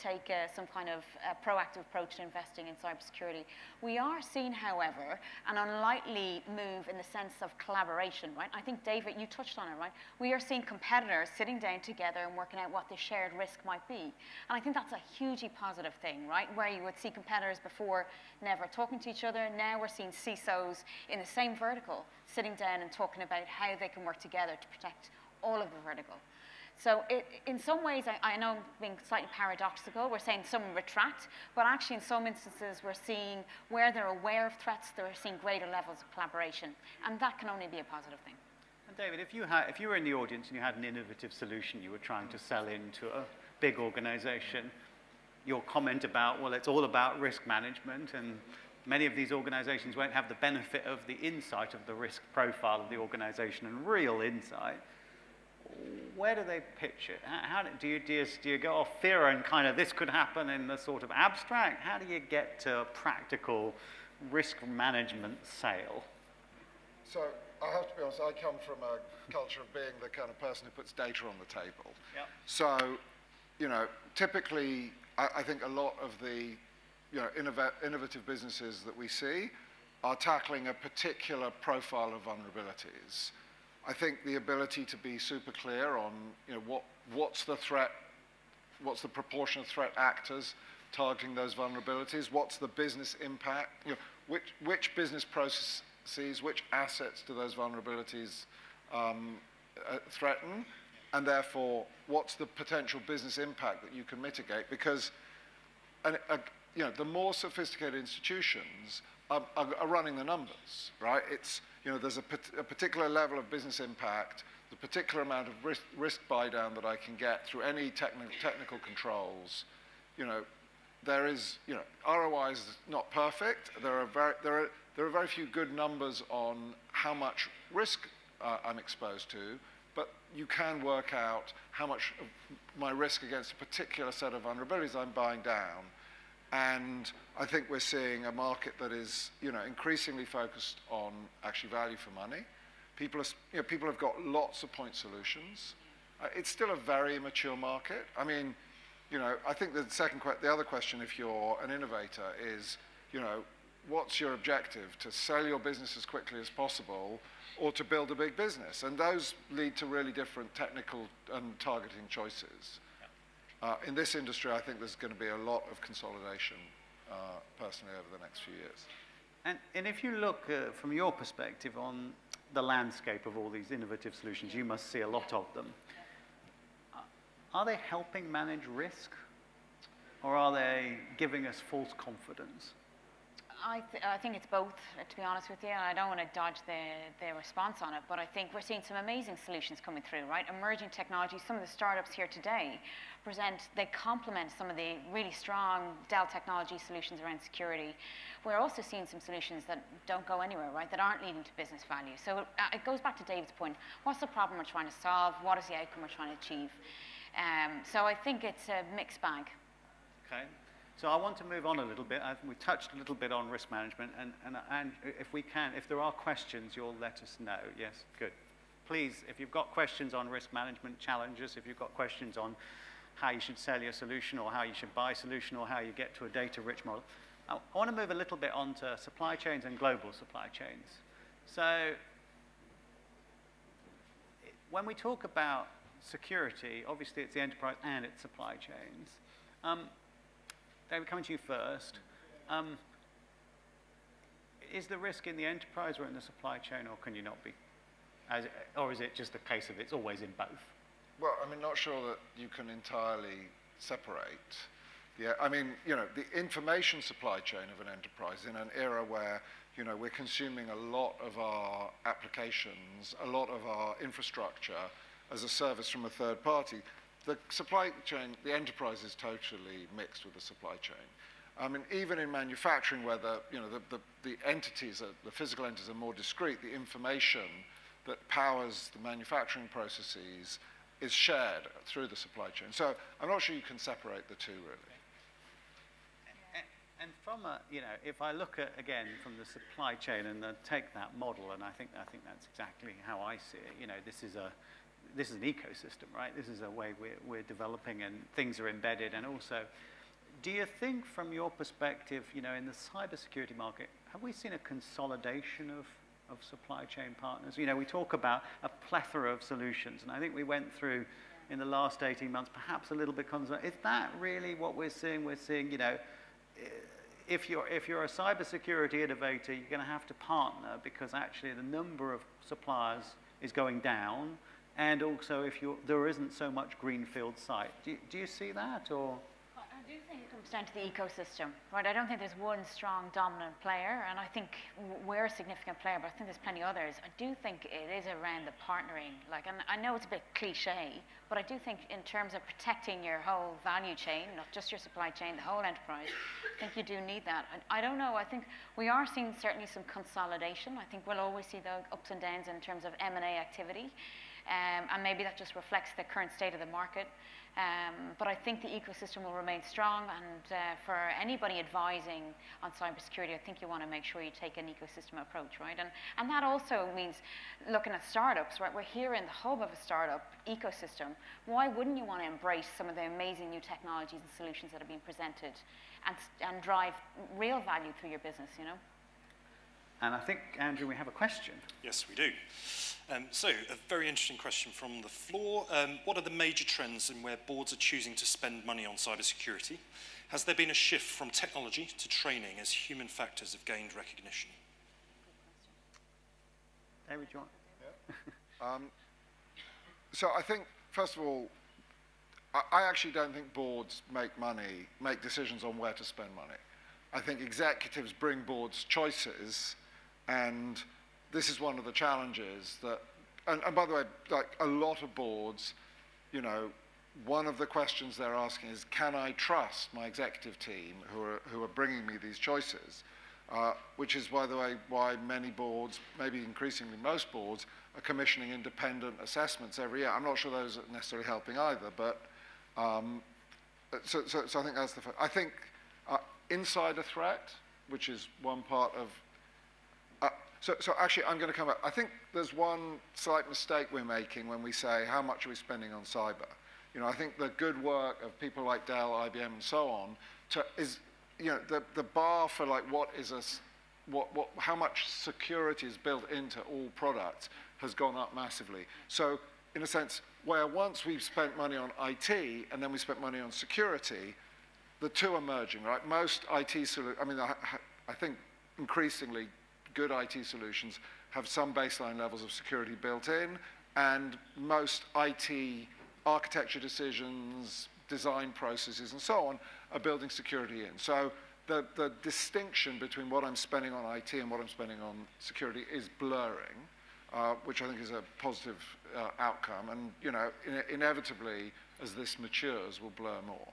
take some kind of proactive approach to investing in cybersecurity. We are seeing, however, an unlikely move in the sense of collaboration, right? I think, David, you touched on it, right? We are seeing competitors sitting down together and working out what the shared risk might be. And I think that's a hugely positive thing, right? Where you would see competitors before never talking to each other. Now we're seeing CISOs in the same vertical sitting down and talking about how they can work together to protect all of the vertical. So in some ways, I know I'm being slightly paradoxical, we're saying some retract, but actually in some instances we're seeing where they're aware of threats, they're seeing greater levels of collaboration, and that can only be a positive thing. And David, if you were in the audience and you had an innovative solution you were trying to sell into a big organization, your comment about, well, it's all about risk management, and many of these organizations won't have the benefit of the insight of the risk profile of the organization and real insight, where do they pitch it? How do you go off fear and kind of this could happen in the sort of abstract? How do you get to a practical risk management sale? So I have to be honest, I come from a culture of being the kind of person who puts data on the table. Yep. So, typically, I think a lot of the innovative businesses that we see are tackling a particular profile of vulnerabilities. I think the ability to be super clear on what's the threat, what's the proportion of threat actors targeting those vulnerabilities, what's the business impact, which business processes, which assets do those vulnerabilities threaten, and therefore what's the potential business impact that you can mitigate, because the more sophisticated institutions are running the numbers, right? It's, there's a particular level of business impact, the particular amount of risk buy down that I can get through any technical controls. There is, ROI is not perfect. There are very few good numbers on how much risk I'm exposed to, but you can work out how much of my risk against a particular set of vulnerabilities I'm buying down. And I think we're seeing a market that is, increasingly focused on actually value for money. People have got lots of point solutions. It's still a very immature market. I mean, I think the other question, if you're an innovator, is, what's your objective? To sell your business as quickly as possible, or to build a big business? And those lead to really different technical and targeting choices. In this industry, I think there's going to be a lot of consolidation, personally, over the next few years. And if you look from your perspective on the landscape of all these innovative solutions, you must see a lot of them. Are they helping manage risk, or are they giving us false confidence? I think it's both, to be honest with you. I don't want to dodge the response on it, but I think we're seeing some amazing solutions coming through, right? Emerging technologies, some of the startups here today they complement some of the really strong Dell technology solutions around security. We're also seeing some solutions that don't go anywhere, right? That aren't leading to business value. So it goes back to David's point. What's the problem we're trying to solve? What is the outcome we're trying to achieve? So I think it's a mixed bag. Okay. So I want to move on a little bit. We touched a little bit on risk management, and if there are questions, you'll let us know. Yes, good. Please, if you've got questions on risk management challenges, if you've got questions on how you should sell your solution, or how you should buy a solution, or how you get to a data-rich model, I want to move a little bit onto supply chains and global supply chains. So when we talk about security, obviously it's the enterprise and its supply chains. David, coming to you first. Is the risk in the enterprise or in the supply chain, or can you not be? Or is it just a case of it's always in both? Well, I'm not sure that you can entirely separate. The information supply chain of an enterprise in an era where, we're consuming a lot of our applications, a lot of our infrastructure as a service from a third party. The supply chain, the enterprise is totally mixed with the supply chain. Even in manufacturing, where the entities, the physical entities are more discrete, the information that powers the manufacturing processes is shared through the supply chain. So I'm not sure you can separate the two, really. And from if I look at, again, from the supply chain and take that model, and I think that's exactly how I see it. This is an ecosystem, right? This is a way we're developing, and things are embedded. And also, do you think, from your perspective, in the cybersecurity market, have we seen a consolidation of supply chain partners? We talk about a plethora of solutions, and I think we went through in the last 18 months perhaps a little bit is that really what we're seeing? We're seeing, if you're a cybersecurity innovator, you're going to have to partner, because actually the number of suppliers is going down. And also, there isn't so much greenfield site. Do you see that, or? I do think it comes down to the ecosystem, right? I don't think there's one strong dominant player, and I think we're a significant player, but I think there's plenty others. I do think it is around the partnering. And I know it's a bit cliche, but I do think in terms of protecting your whole value chain, not just your supply chain, the whole enterprise, I think you do need that. I don't know. I think we are seeing certainly some consolidation. I think we'll always see the ups and downs in terms of M&A activity. And maybe that just reflects the current state of the market. But I think the ecosystem will remain strong, and for anybody advising on cybersecurity, I think you want to make sure you take an ecosystem approach, right? And that also means looking at startups, right? We're here in the hub of a startup ecosystem. Why wouldn't you want to embrace some of the amazing new technologies and solutions that are being presented and drive real value through your business, And I think, Andrew, we have a question. Yes, we do. So, a very interesting question from the floor. What are the major trends in where boards are choosing to spend money on cybersecurity? Has there been a shift from technology to training as human factors have gained recognition? David, do you want? So I think, first of all, I actually don't think boards make decisions on where to spend money. I think executives bring boards choices, and this is one of the challenges that, and by the way, like a lot of boards, you know, one of the questions they're asking is, can I trust my executive team who are bringing me these choices? Which is, by the way, why many boards, maybe increasingly most boards, are commissioning independent assessments every year. I'm not sure those are necessarily helping either, but so I think that's the first. I think insider threat, which is one part of. So actually, I'm going to come back. I think there's one slight mistake we're making when we say how much are we spending on cyber. You know, I think the good work of people like Dell, IBM, and so on is, you know, the bar for like how much security is built into all products has gone up massively. So in a sense, where once we've spent money on IT and then we spent money on security, the two are merging, right? Most IT solutions, I mean, I think increasingly good IT solutions have some baseline levels of security built in, and most IT architecture decisions, design processes, and so on are building security in. So the distinction between what I'm spending on IT and what I'm spending on security is blurring, which I think is a positive outcome. And you know, inevitably, as this matures, will blur more.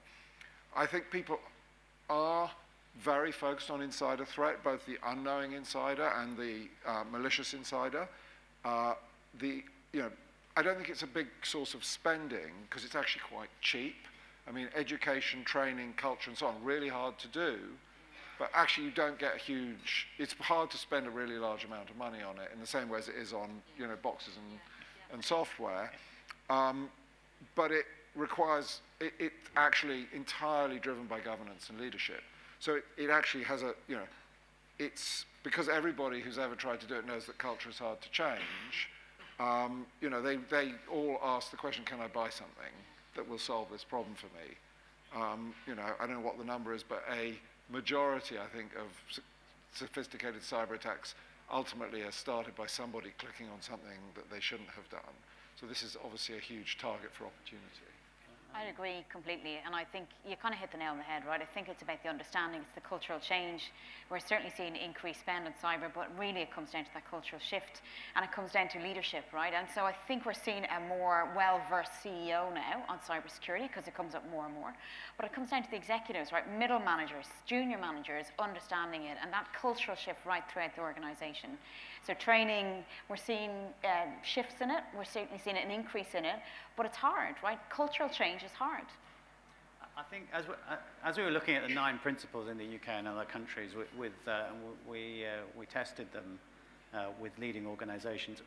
I think people are very focused on insider threat, both the unknowing insider and the malicious insider. You know, I don't think it's a big source of spending because it's actually quite cheap. I mean, education, training, culture, and so on, really hard to do. But actually, you don't get a huge. It's hard to spend a really large amount of money on it in the same way as it is on, you know, boxes and software. But it requires. It's actually entirely driven by governance and leadership. So it actually has a, you know, it's because everybody who's ever tried to do it knows that culture is hard to change. You know, they all ask the question, can I buy something that will solve this problem for me? You know, I don't know what the number is, but a majority, I think, of sophisticated cyber attacks ultimately are started by somebody clicking on something that they shouldn't have done. So this is obviously a huge target for opportunity. I agree completely, and I think you kind of hit the nail on the head, right? I think it's about the understanding, it's the cultural change. We're certainly seeing increased spend on cyber, but really it comes down to that cultural shift, and it comes down to leadership, right? And so I think we're seeing a more well-versed CEO now on cybersecurity, because it comes up more and more. But it comes down to the executives, right? Middle managers, junior managers, understanding it, and that cultural shift right throughout the organization. So training, we're seeing shifts in it, we're certainly seeing an increase in it, but it's hard, right? Cultural change is hard. I think as we were looking at the 9 principles in the UK and other countries, we tested them with leading organizations.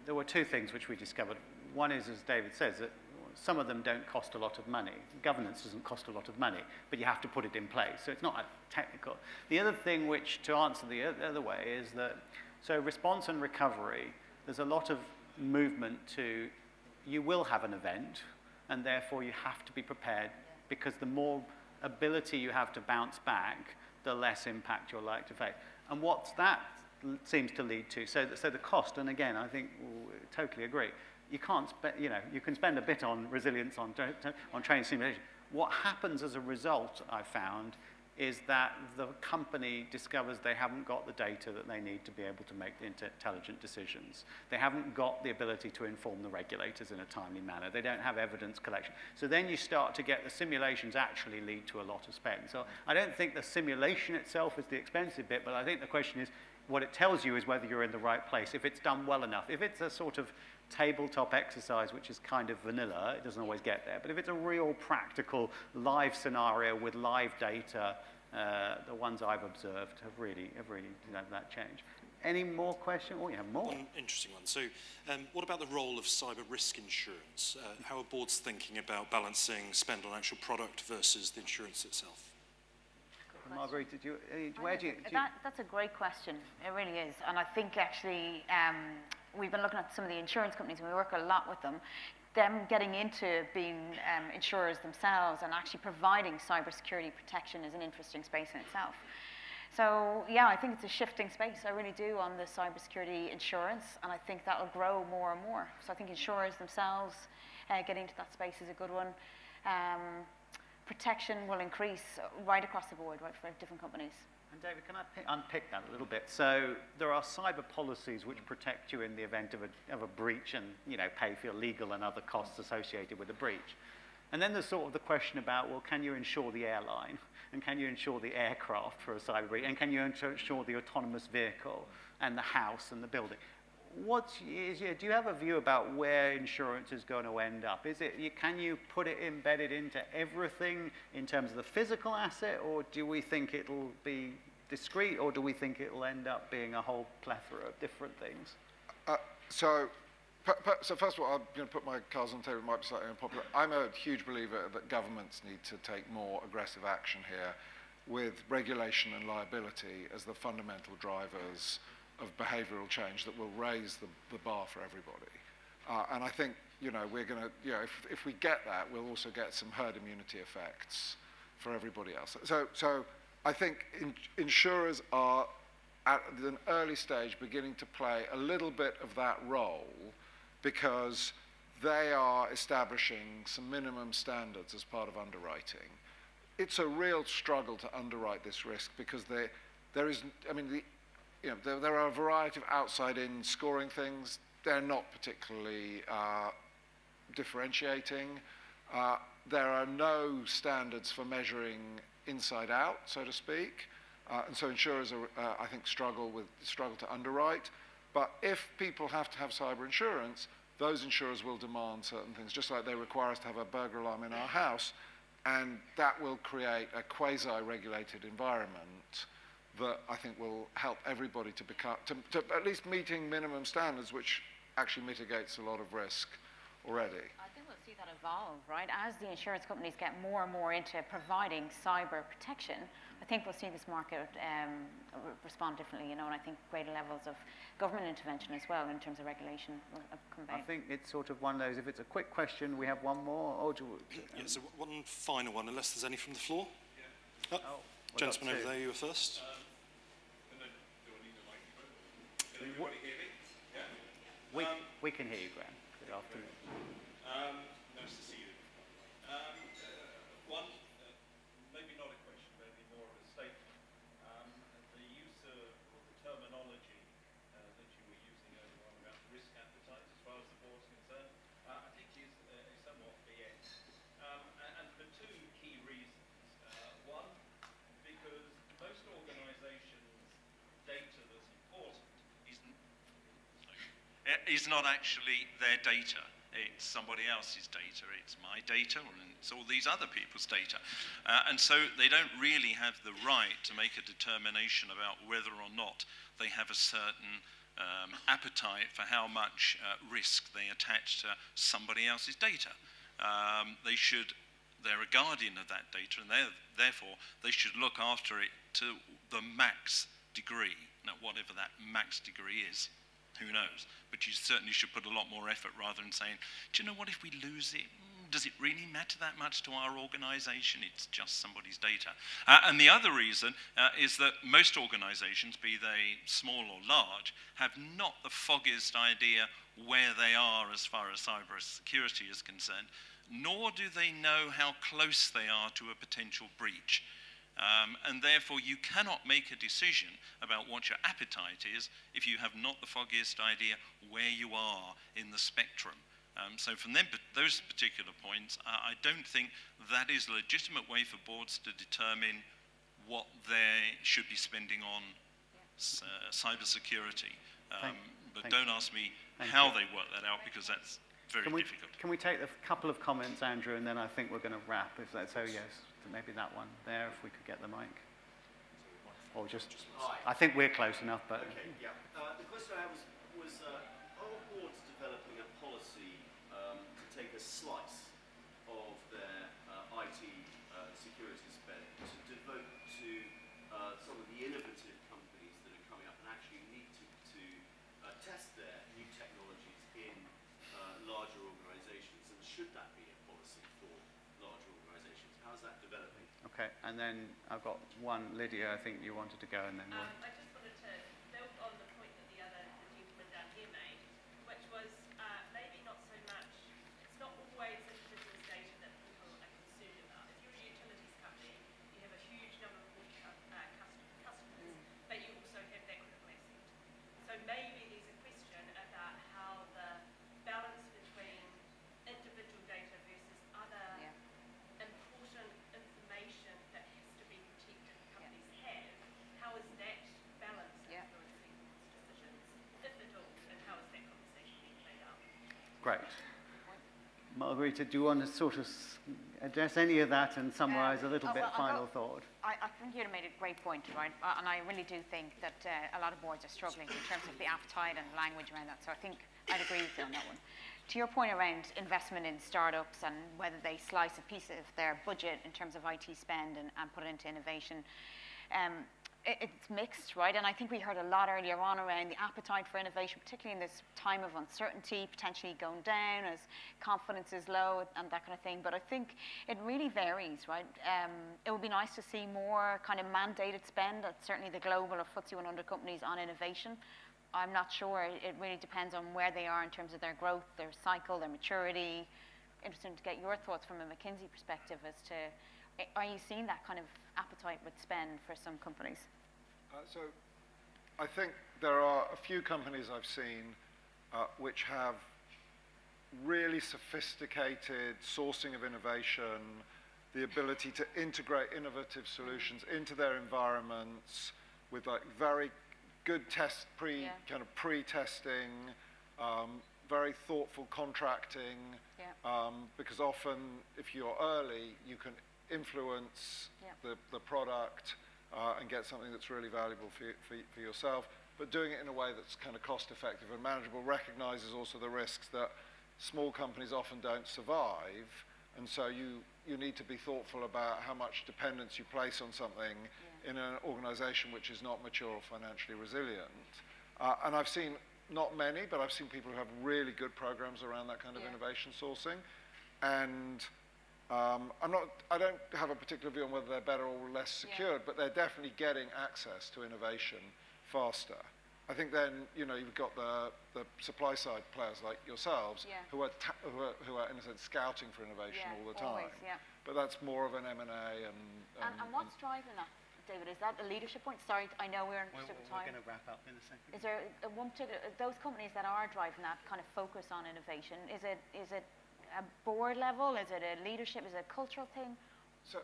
There were 2 things which we discovered. One is, as David says, that some of them don't cost a lot of money. Governance doesn't cost a lot of money, but you have to put it in place. So it's not technical. The other thing which, to answer the other way, is that so response and recovery, there's a lot of movement to, you will have an event, and therefore you have to be prepared, because the more ability you have to bounce back, the less impact you're likely to face. And what that seems to lead to, so the cost, and again, I think totally agree, you can't spend, you know, you can spend a bit on resilience, on training simulation. What happens as a result, I found, is that the company discovers they haven't got the data that they need to be able to make the intelligent decisions. They haven't got the ability to inform the regulators in a timely manner. They don't have evidence collection. So then you start to get the simulations actually lead to a lot of spend. So I don't think the simulation itself is the expensive bit, but I think the question is, what it tells you is whether you're in the right place, if it's done well enough. If it's a sort of tabletop exercise, which is kind of vanilla, it doesn't always get there. But if it's a real practical live scenario with live data, the ones I've observed have really had that change. Any more questions? Oh, you have more. One interesting one. So what about the role of cyber risk insurance? How are boards thinking about balancing spend on actual product versus the insurance itself? Margarita, That's a great question. It really is. And I think actually we've been looking at some of the insurance companies, and we work a lot with them. Them getting into being insurers themselves and actually providing cybersecurity protection is an interesting space in itself. So yeah, I think it's a shifting space. I really do on the cybersecurity insurance, and I think that will grow more and more. So I think insurers themselves getting into that space is a good one. Protection will increase right across the board, right, for different companies. And David, can I unpick that a little bit? So there are cyber policies which protect you in the event of a breach and, you know, pay for your legal and other costs associated with a breach. And then there's sort of the question about, well, can you insure the airline? And can you insure the aircraft for a cyber breach? And can you insure the autonomous vehicle and the house and the building? Do you have a view about where insurance is going to end up? Can you put it embedded into everything in terms of the physical asset, or do we think it'll be discrete, or do we think it'll end up being a whole plethora of different things? So first of all, I'm going to put my cards on the table. It might be slightly unpopular. I'm a huge believer that governments need to take more aggressive action here, with regulation and liability as the fundamental drivers of behavioural change that will raise the bar for everybody. And I think, you know, we're going to, you know, if we get that, we'll also get some herd immunity effects for everybody else. So I think insurers are at an early stage beginning to play a little bit of that role, because they are establishing some minimum standards as part of underwriting. It's a real struggle to underwrite this risk, because there is, I mean, there are a variety of outside-in scoring things. They're not particularly differentiating. There are no standards for measuring inside out, so to speak. And so insurers, I think, struggle to underwrite. But if people have to have cyber insurance, those insurers will demand certain things, just like they require us to have a burglar alarm in our house. And that will create a quasi-regulated environment that I think will help everybody to become, to at least meeting minimum standards, which actually mitigates a lot of risk already. I think we'll see that evolve, right? As the insurance companies get more and more into providing cyber protection, I think we'll see this market respond differently, you know, and I think greater levels of government intervention as well in terms of regulation will come back. I think it's sort of one of those, if it's a quick question, we have one more. Oh, yeah, so one final one, unless there's any from the floor. Yeah. Gentleman over there, you were first. Everybody hear me? Yeah. We can hear you, Graham. Good afternoon. Nice to see you. One, maybe not a question, maybe more of a statement. The use of the terminology that you were using earlier on about risk appetite, as far as the board's concerned, I think is somewhat BS. And for two key reasons. One, because most organisations' data that's important is not actually their data. It's somebody else's data. It's my data, and it's all these other people's data. And so they don't really have the right to make a determination about whether or not they have a certain appetite for how much risk they attach to somebody else's data. They're a guardian of that data, and therefore they should look after it to the max degree. Now, whatever that max degree is, who knows? But you certainly should put a lot more effort rather than saying, do you know what, if we lose it, does it really matter that much to our organization? It's just somebody's data. And the other reason is that most organizations, be they small or large, have not the foggiest idea where they are as far as cybersecurity is concerned, nor do they know how close they are to a potential breach. And therefore, you cannot make a decision about what your appetite is if you have not the foggiest idea where you are in the spectrum. So from those particular points, I don't think that is a legitimate way for boards to determine what they should be spending on cybersecurity. But don't ask me how they work that out, because that's very difficult. Can we take a couple of comments, Andrew, and then I think we're going to wrap, if that's so, yes. Maybe that one there, if we could get the mic. Or just, I think we're close enough, but... Okay, yeah. The question I had was are boards developing a policy to take a slice of their IT security spend to devote to test their new technologies in larger organizations, and should that be a policy for larger organizations? How's that developing? Okay, and then I've got one, Lydia, I think you wanted to go, and then we'll... I just wanted to build on the point that the gentleman down here made, which was maybe not so much, it's not always business data that people are concerned about. If you're a utilities company, you have a huge number of customers, but you also have that critical asset. So maybe there's a question about how the balance between individual data versus other important information that has to be protected companies have. How is that balance influencing decisions, if at all, and how is that conversation being played out? Great. Margarita, do you want to sort of address any of that and summarize a little bit final thought? I think you made a great point, right? And I really do think that a lot of boards are struggling in terms of the appetite and language around that. So I think I'd agree with you on that one. To your point around investment in startups and whether they slice a piece of their budget in terms of IT spend and put it into innovation, it's mixed, right? And I think we heard a lot earlier on around the appetite for innovation, particularly in this time of uncertainty, potentially going down as confidence is low and that kind of thing. But I think it really varies, right? It would be nice to see more kind of mandated spend at certainly the global or FTSE 100 companies on innovation. I'm not sure. It really depends on where they are in terms of their growth, their cycle, their maturity. Interesting to get your thoughts from a McKinsey perspective as to, are you seeing that kind of appetite with spend for some companies? So I think there are a few companies I've seen which have really sophisticated sourcing of innovation, the ability to integrate innovative solutions into their environments with like very good kind of pre-testing, very thoughtful contracting, because often if you're early, you can influence the product and get something that's really valuable for yourself, but doing it in a way that's kind of cost effective and manageable recognizes also the risks that small companies often don't survive, and so you need to be thoughtful about how much dependence you place on something in an organization which is not mature or financially resilient. And I've seen not many, but I've seen people who have really good programs around that kind of innovation sourcing. And I don't have a particular view on whether they're better or less secured, but they're definitely getting access to innovation faster. I think then, you know, you've got the supply side players like yourselves who are in a sense scouting for innovation all the time. But that's more of an M&A and what's driving that, David? Is that a leadership point? Sorry, I know we're in time. We're going to wrap up in a second. Is there one particular, those companies that are driving that kind of focus on innovation, is it a board level? Is it a leadership? Is it a cultural thing? So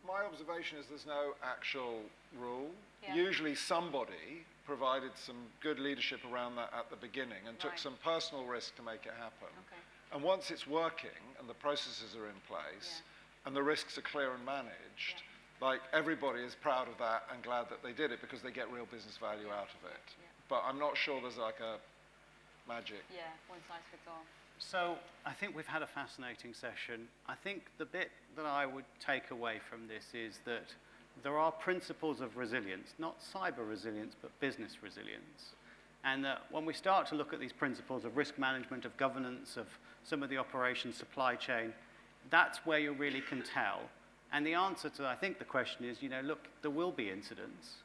my observation is there's no actual rule. Usually somebody provided some good leadership around that at the beginning and took some personal risk to make it happen. And once it's working and the processes are in place and the risks are clear and managed, like everybody is proud of that and glad that they did it because they get real business value out of it. But I'm not sure there's like a magic. One size fits all. So I think we've had a fascinating session. I think the bit that I would take away from this is that there are principles of resilience, not cyber resilience, but business resilience. And that when we start to look at these principles of risk management, of governance, of some of the operations, supply chain, that's where you really can tell. And the answer to, I think, the question is, you know, look, there will be incidents.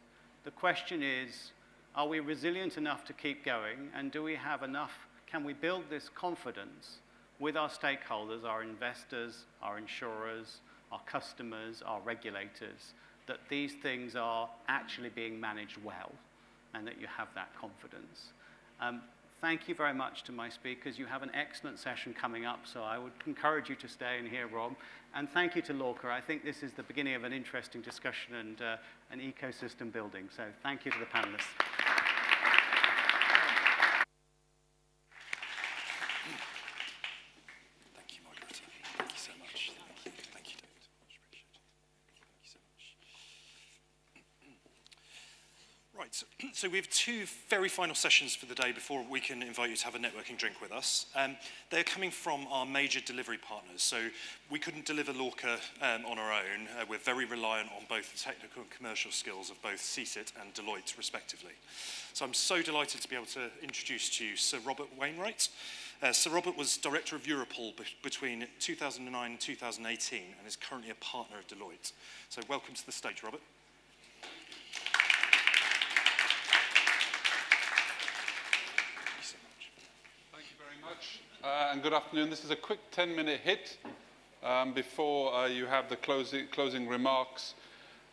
The question is, are we resilient enough to keep going? And do we have enough, can we build this confidence with our stakeholders, our investors, our insurers, our customers, our regulators, that these things are actually being managed well and that you have that confidence? Thank you very much to my speakers. You have an excellent session coming up, so I would encourage you to stay and hear Rob. And thank you to LORCA. I think this is the beginning of an interesting discussion and an ecosystem building. So thank you to the panelists. Thank you, Margarita. Thank you so much. Thank you, David. Much appreciated. Thank you so much. Right. Right, so we have two very final sessions for the day before we can invite you to have a networking drink with us. They're coming from our major delivery partners, so we couldn't deliver LORCA on our own. We're very reliant on both the technical and commercial skills of both CSIT and Deloitte, respectively. So I'm so delighted to be able to introduce to you Sir Robert Wainwright. Sir Robert was Director of Europol between 2009 and 2018 and is currently a partner of Deloitte. So welcome to the stage, Robert. And good afternoon. This is a quick 10-minute hit before you have the closing remarks.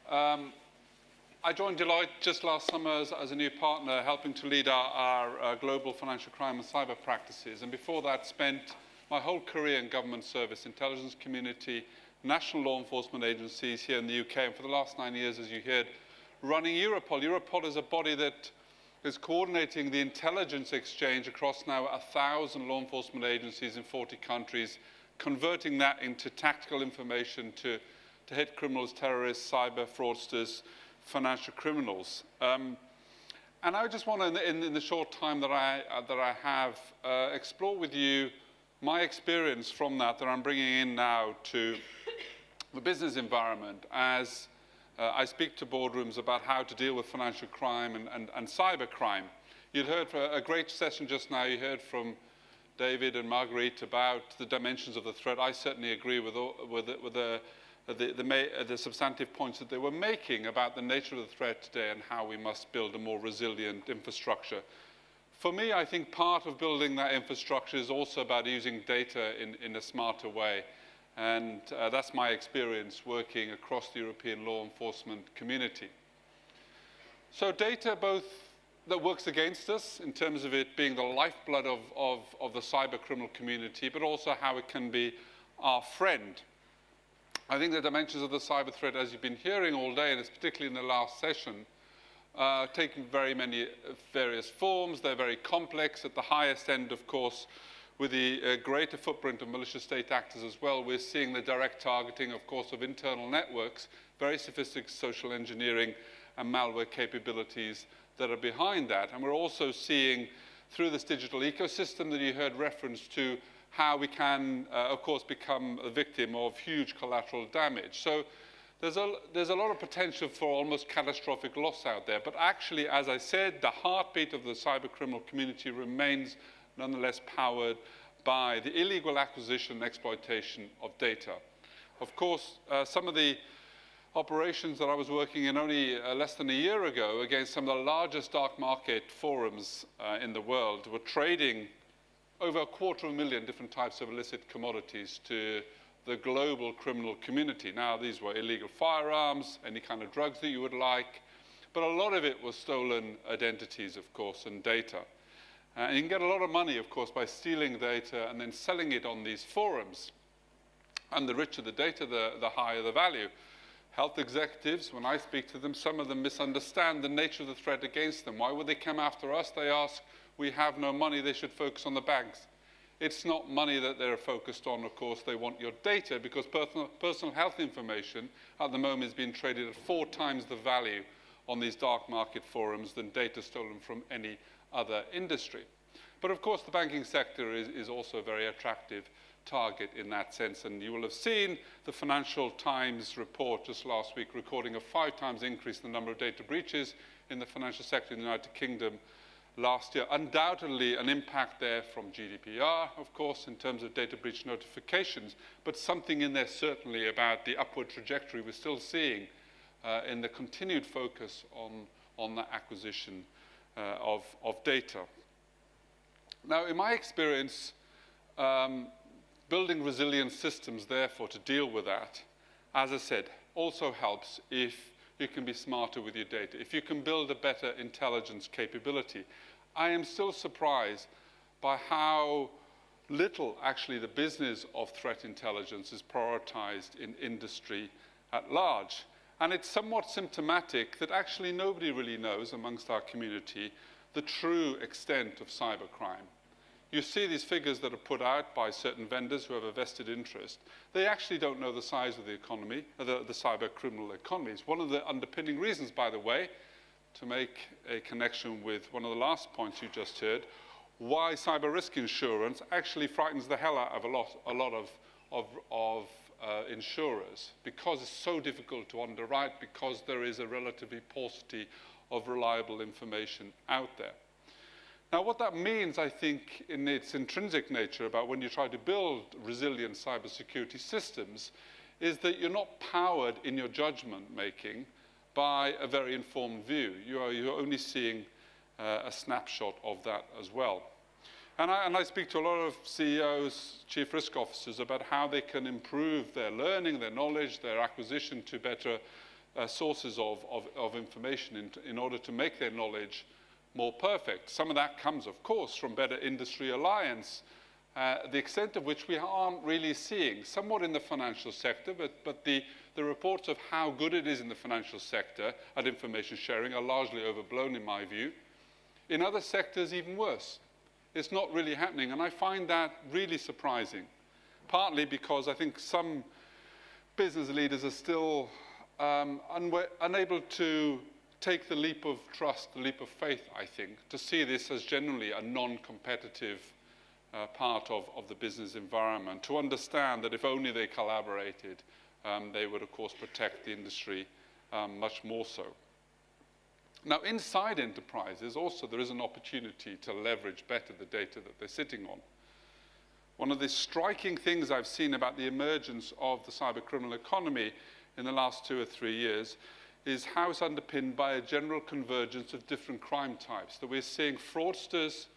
I joined Deloitte just last summer as a new partner, helping to lead our global financial crime and cyber practices. And before that, spent my whole career in government service, intelligence community, national law enforcement agencies here in the UK. And for the last 9 years, as you heard, running Europol. Europol is a body that is coordinating the intelligence exchange across now 1,000 law enforcement agencies in 40 countries, converting that into tactical information to hit criminals, terrorists, cyber fraudsters, financial criminals. And I just want to, in the short time that I have, explore with you my experience from that I'm bringing in now to the business environment as I speak to boardrooms about how to deal with financial crime and cyber crime. You'd heard for a great session just now. You heard from David and Marguerite about the dimensions of the threat. I certainly agree with the substantive points that they were making about the nature of the threat today and how we must build a more resilient infrastructure. For me, I think part of building that infrastructure is also about using data in a smarter way. And that's my experience working across the European law enforcement community. So data both that works against us in terms of it being the lifeblood of the cyber criminal community, but also how it can be our friend. I think the dimensions of the cyber threat, as you've been hearing all day, and it's particularly in the last session, taking very many various forms. They're very complex. At the highest end, of course, with the greater footprint of malicious state actors as well, we're seeing the direct targeting, of course, of internal networks, very sophisticated social engineering and malware capabilities that are behind that. And we're also seeing, through this digital ecosystem that you heard reference to, how we can, of course, become a victim of huge collateral damage. So there's a lot of potential for almost catastrophic loss out there. But actually, as I said, the heartbeat of the cyber criminal community remains nonetheless powered by the illegal acquisition and exploitation of data. Of course, some of the operations that I was working in only less than a year ago against some of the largest dark market forums in the world were trading over 250,000 different types of illicit commodities to the global criminal community. Now, these were illegal firearms, any kind of drugs that you would like, but a lot of it was stolen identities, of course, and data. And you can get a lot of money, of course, by stealing data and then selling it on these forums. And the richer the data, the higher the value. Health executives, when I speak to them, some of them misunderstand the nature of the threat against them. Why would they come after us? They ask, we have no money, they should focus on the banks. It's not money that they're focused on, of course. They want your data because personal health information at the moment is being traded at 4 times the value on these dark market forums than data stolen from any other industry. But of course, the banking sector is also a very attractive target in that sense. And you will have seen the Financial Times report just last week recording a 5 times increase in the number of data breaches in the financial sector in the United Kingdom last year. Undoubtedly an impact there from GDPR, of course, in terms of data breach notifications, but something in there certainly about the upward trajectory we're still seeing in the continued focus on the acquisition of data. Now, in my experience, building resilient systems, therefore, to deal with that, as I said, also helps if you can be smarter with your data, if you can build a better intelligence capability. I am still surprised by how little, actually, the business of threat intelligence is prioritized in industry at large. And it's somewhat symptomatic that actually nobody really knows amongst our community the true extent of cybercrime. You see these figures that are put out by certain vendors who have a vested interest. They actually don't know the size of the economy, the cyber criminal economy. It's one of the underpinning reasons, by the way, to make a connection with one of the last points you just heard, why cyber risk insurance actually frightens the hell out of a lot of insurers, because it's so difficult to underwrite, because there is a relatively paucity of reliable information out there. Now, what that means, I think, in its intrinsic nature about when you try to build resilient cybersecurity systems, is that you're not powered in your judgment making by a very informed view. You're only seeing a snapshot of that as well. And I speak to a lot of CEOs, chief risk officers, about how they can improve their learning, their knowledge, their acquisition to better sources of information in order to make their knowledge more perfect. Some of that comes, of course, from better industry alliance, the extent of which we aren't really seeing, somewhat in the financial sector, but the reports of how good it is in the financial sector at information sharing are largely overblown, in my view. In other sectors, even worse. It's not really happening, and I find that really surprising, partly because I think some business leaders are still unable to take the leap of trust, the leap of faith, I think, to see this as generally a non-competitive part of the business environment, to understand that if only they collaborated, they would, of course, protect the industry much more so. Now, inside enterprises, also, there is an opportunity to leverage better the data that they're sitting on. One of the striking things I've seen about the emergence of the cybercriminal economy in the last 2 or 3 years is how it's underpinned by a general convergence of different crime types, that we're seeing fraudsters,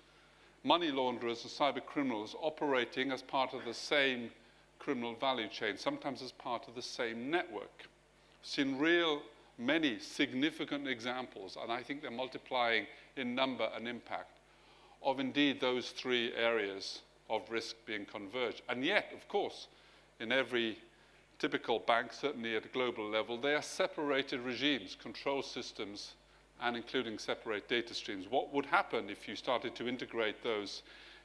money launderers, and cyber criminals operating as part of the same criminal value chain, sometimes as part of the same network. We've seen many significant examples, and I think they're multiplying in number and impact, of indeed those 3 areas of risk being converged. And yet, of course, in every typical bank, certainly at a global level, they are separated regimes, control systems, and including separate data streams. What would happen if you started to integrate those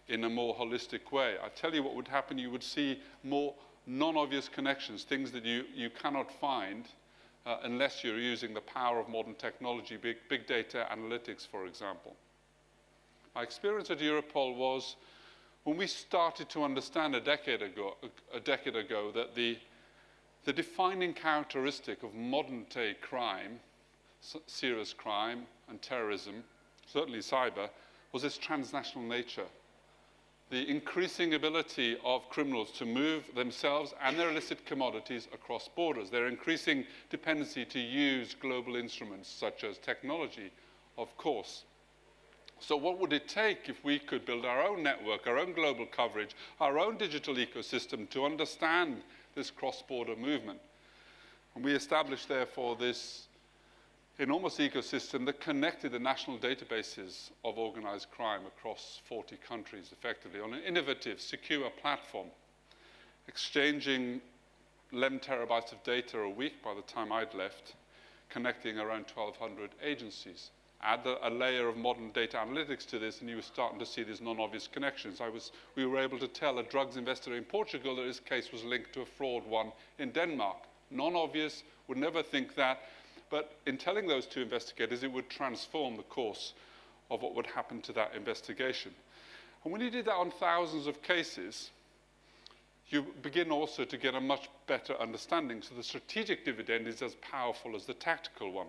in a more holistic way? I tell you what would happen. You would see more non-obvious connections, things that you cannot find unless you're using the power of modern technology, big data analytics, for example. My experience at Europol was when we started to understand a decade ago that the defining characteristic of modern-day crime, serious crime and terrorism, certainly cyber, was its transnational nature. The increasing ability of criminals to move themselves and their illicit commodities across borders, their increasing dependency to use global instruments such as technology, of course. So what would it take if we could build our own network, our own global coverage, our own digital ecosystem to understand this cross-border movement? And we established, therefore, this enormous ecosystem that connected the national databases of organized crime across 40 countries effectively on an innovative, secure platform, exchanging 11 terabytes of data a week by the time I'd left, connecting around 1,200 agencies. Add a layer of modern data analytics to this, and you were starting to see these non-obvious connections. We were able to tell a drugs investor in Portugal that his case was linked to a fraud one in Denmark. Non-obvious, would never think that. But in telling those 2 investigators, it would transform the course of what would happen to that investigation. And when you did that on thousands of cases, you begin also to get a much better understanding. So the strategic dividend is as powerful as the tactical one.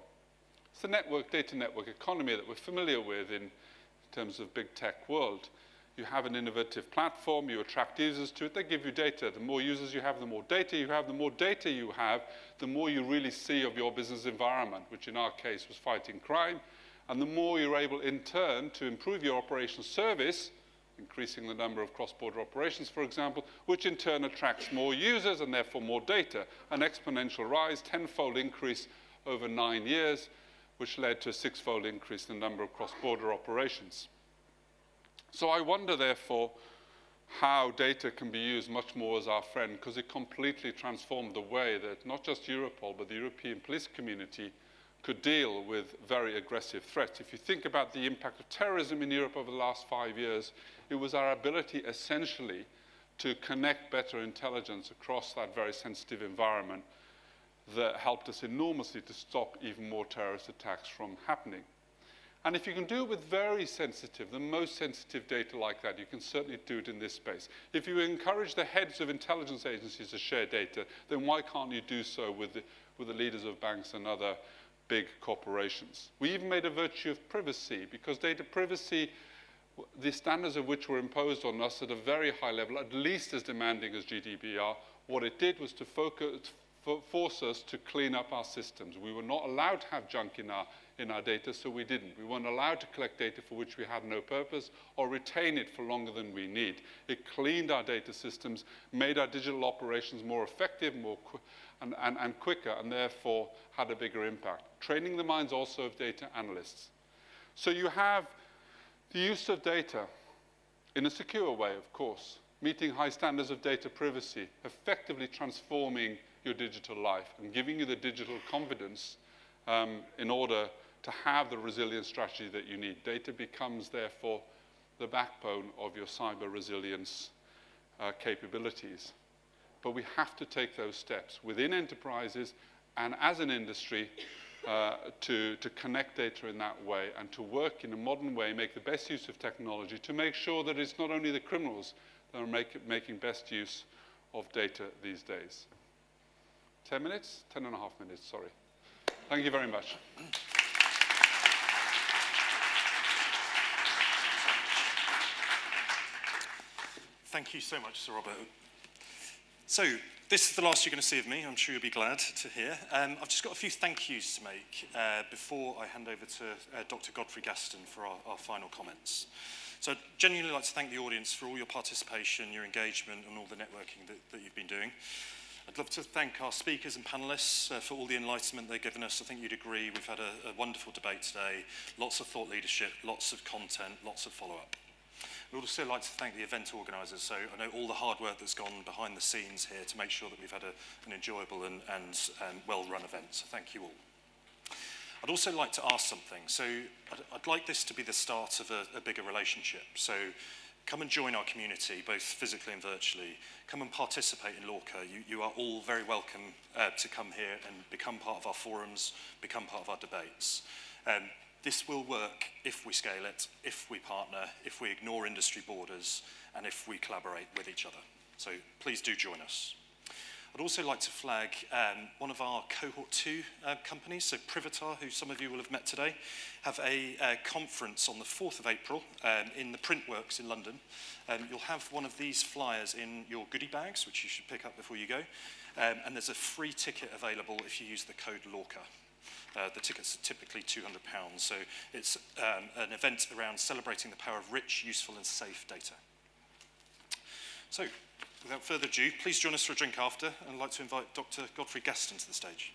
It's the data network economy that we're familiar with in terms of big tech world. You have an innovative platform, you attract users to it, they give you data. The more users you have, the more data you have. The more data you have, the more you really see of your business environment, which in our case was fighting crime. And the more you're able, in turn, to improve your operations service, increasing the number of cross-border operations, for example, which in turn attracts more users and therefore more data. An exponential rise, 10-fold increase over 9 years, which led to a 6-fold increase in the number of cross-border operations. So I wonder, therefore, how data can be used much more as our friend, because it completely transformed the way that not just Europol, but the European police community could deal with very aggressive threats. If you think about the impact of terrorism in Europe over the last 5 years, it was our ability, essentially, to connect better intelligence across that very sensitive environment that helped us enormously to stop even more terrorist attacks from happening. And if you can do it with very sensitive, the most sensitive data like that, you can certainly do it in this space. If you encourage the heads of intelligence agencies to share data, then why can't you do so with the leaders of banks and other big corporations? We even made a virtue of privacy, because data privacy, the standards of which were imposed on us at a very high level, at least as demanding as GDPR, what it did was to force us to clean up our systems. We were not allowed to have junk in our data, so we didn't. We weren't allowed to collect data for which we had no purpose or retain it for longer than we need. It cleaned our data systems, made our digital operations more effective, and quicker, and therefore had a bigger impact. Training the minds also of data analysts. So you have the use of data in a secure way, of course, meeting high standards of data privacy, effectively transforming your digital life and giving you the digital confidence in order to have the resilience strategy that you need. Data becomes, therefore, the backbone of your cyber resilience capabilities. But we have to take those steps within enterprises and as an industry to connect data in that way and to work in a modern way, make the best use of technology to make sure that it's not only the criminals that are making best use of data these days. 10 minutes? 10 and a half minutes, sorry. Thank you very much. Thank you so much, Sir Robert. So, this is the last you're going to see of me. I'm sure you'll be glad to hear. I've just got a few thank yous to make before I hand over to Dr. Godfrey Gaston for our final comments. So I'd genuinely like to thank the audience for all your participation, your engagement, and all the networking that you've been doing. I'd love to thank our speakers and panellists for all the enlightenment they've given us. I think you'd agree we've had a wonderful debate today, lots of thought leadership, lots of content, lots of follow-up. We'd also like to thank the event organisers. So I know all the hard work that's gone behind the scenes here to make sure that we've had an enjoyable and well-run event. So thank you all. I'd also like to ask something. So I'd like this to be the start of a bigger relationship. So come and join our community, both physically and virtually. Come and participate in LORCA. You are all very welcome to come here and become part of our forums, become part of our debates. This will work if we scale it, if we partner, if we ignore industry borders, and if we collaborate with each other. So please do join us. I'd also like to flag one of our cohort 2 companies, so Privitar, who some of you will have met today, have a conference on the 4th of April in the Printworks in London. You'll have one of these flyers in your goodie bags, which you should pick up before you go. And there's a free ticket available if you use the code LORCA. The tickets are typically £200, so it's an event around celebrating the power of rich, useful, and safe data. So, without further ado, please join us for a drink after, and I'd like to invite Dr. Godfrey Gaston to the stage.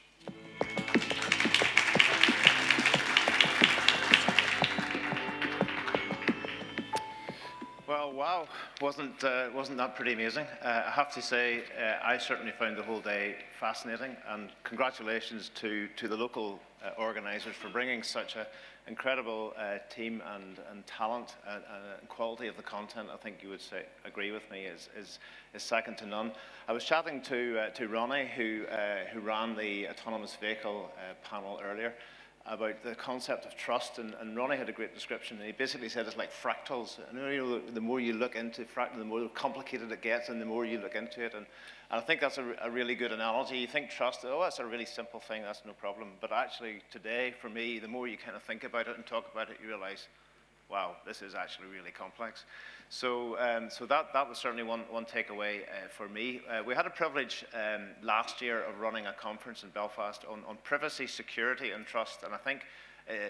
Well, wow, wasn't that pretty amazing? I have to say, I certainly found the whole day fascinating, and congratulations to the local organisers for bringing such an incredible team and talent and quality of the content. I think you would agree with me is second to none. I was chatting to Ronnie, who ran the autonomous vehicle panel earlier, about the concept of trust, and Ronnie had a great description, and he basically said it's like fractals. And you know, the more you look into fractal, the more complicated it gets, and the more you look into it. And I think that's a really good analogy. You think trust, oh, that's a really simple thing, that's no problem. But actually today, for me, the more you kind of think about it and talk about it, you realize, wow, this is actually really complex. So, that was certainly one takeaway for me. We had a privilege last year of running a conference in Belfast on privacy, security, and trust. And I think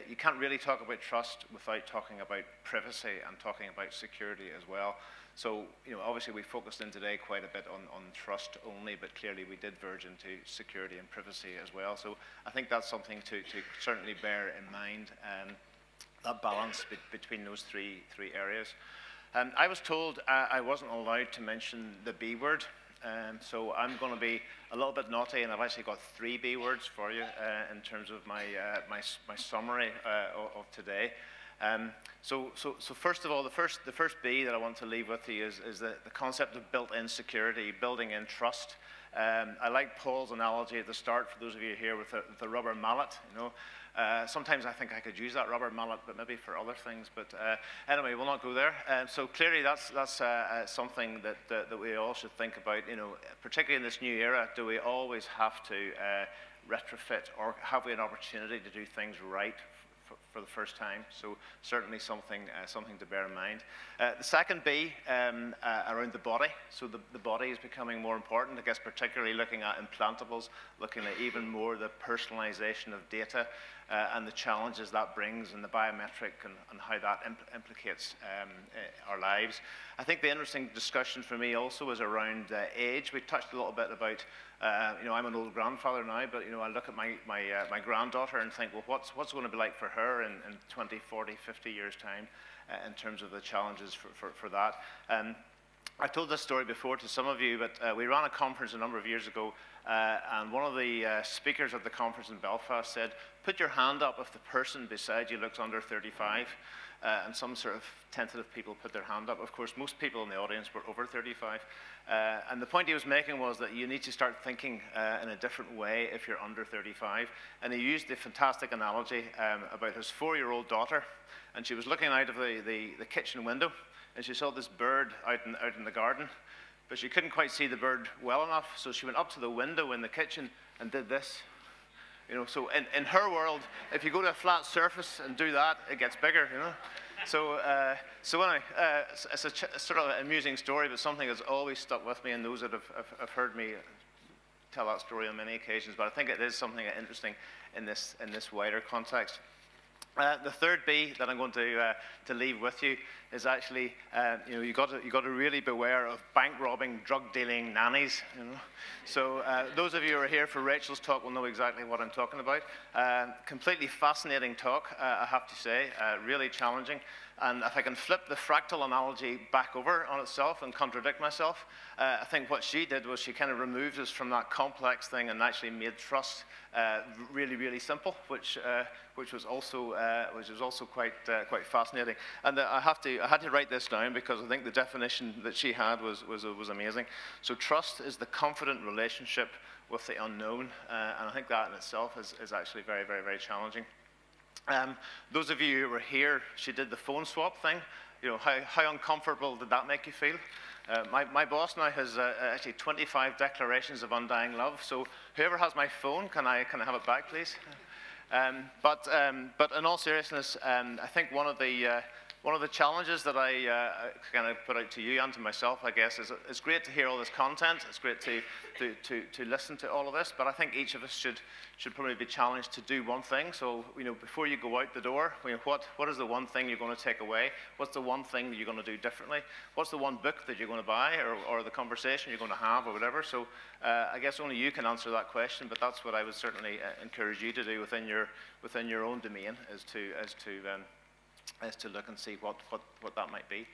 you can't really talk about trust without talking about privacy and talking about security as well. So, you know, obviously we focused in today quite a bit on trust only, but clearly we did verge into security and privacy as well. So I think that's something to certainly bear in mind. That balance between those three areas. I was told I wasn't allowed to mention the B word, so I'm going to be a little bit naughty, and I've actually got 3 B words for you in terms of my summary of today. So first of all, the first B that I want to leave with you is the concept of built-in security, building in trust. I like Paul's analogy at the start, for those of you here with the rubber mallet. You know, sometimes I think I could use that rubber mallet, but maybe for other things. But anyway, we'll not go there. So clearly, that's something that we all should think about. You know, particularly in this new era, do we always have to retrofit, or have we an opportunity to do things right for the first time? So certainly something to bear in mind. The second B, around the body. So the body is becoming more important, I guess, particularly looking at implantables, looking at even more the personalization of data and the challenges that brings, and the biometric and how that implicates our lives. I think the interesting discussion for me also is around age. We touched a little bit about, you know, I'm an old grandfather now, but you know, I look at my granddaughter and think, well, what's it going to be like for her in 20, 40, 50 years' time in terms of the challenges for that. I told this story before to some of you, but we ran a conference a number of years ago, and one of the speakers at the conference in Belfast said, put your hand up if the person beside you looks under 35. And some sort of tentative people put their hand up. Of course, most people in the audience were over 35. And the point he was making was that you need to start thinking in a different way if you're under 35. And he used the fantastic analogy about his 4-year-old daughter. And she was looking out of the kitchen window, and she saw this bird out in the garden. But she couldn't quite see the bird well enough, so she went up to the window in the kitchen and did this. You know, so in her world, if you go to a flat surface and do that, it gets bigger, you know. So anyway, it's a sort of amusing story, but something that's always stuck with me, and those that have heard me tell that story on many occasions. But I think it is something interesting in this wider context. The third B that I'm going to leave with you is actually, you know, you got to really beware of bank robbing, drug dealing nannies. You know, so those of you who are here for Rachel's talk will know exactly what I'm talking about. Completely fascinating talk, I have to say, really challenging. And if I can flip the fractal analogy back over on itself and contradict myself, I think what she did was she kind of removed us from that complex thing and actually made trust really, really simple, which was also quite fascinating. And I had to write this down because I think the definition that she had was amazing. So trust is the confident relationship with the unknown, and I think that in itself is actually very, very, very challenging. Those of you who were here, she did the phone swap thing. You know, how uncomfortable did that make you feel? My boss now has actually 25 declarations of undying love. So whoever has my phone, can I have it back, please? But in all seriousness, I think one of the challenges that I kind of put out to you and to myself, I guess, is it's great to hear all this content. It's great to listen to all of this. But I think each of us should probably be challenged to do one thing. So, you know, before you go out the door, you know, what is the one thing you're going to take away? What's the one thing that you're going to do differently? What's the one book that you're going to buy, or the conversation you're going to have, or whatever? So I guess only you can answer that question. But that's what I would certainly encourage you to do within your own domain, is to look and see what that might be.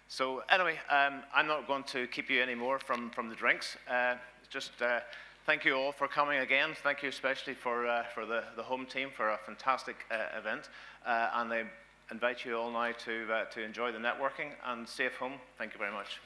So anyway, I'm not going to keep you any more from the drinks. Thank you all for coming again. Thank you especially for the home team for a fantastic event. And I invite you all now to enjoy the networking and safe home. Thank you very much.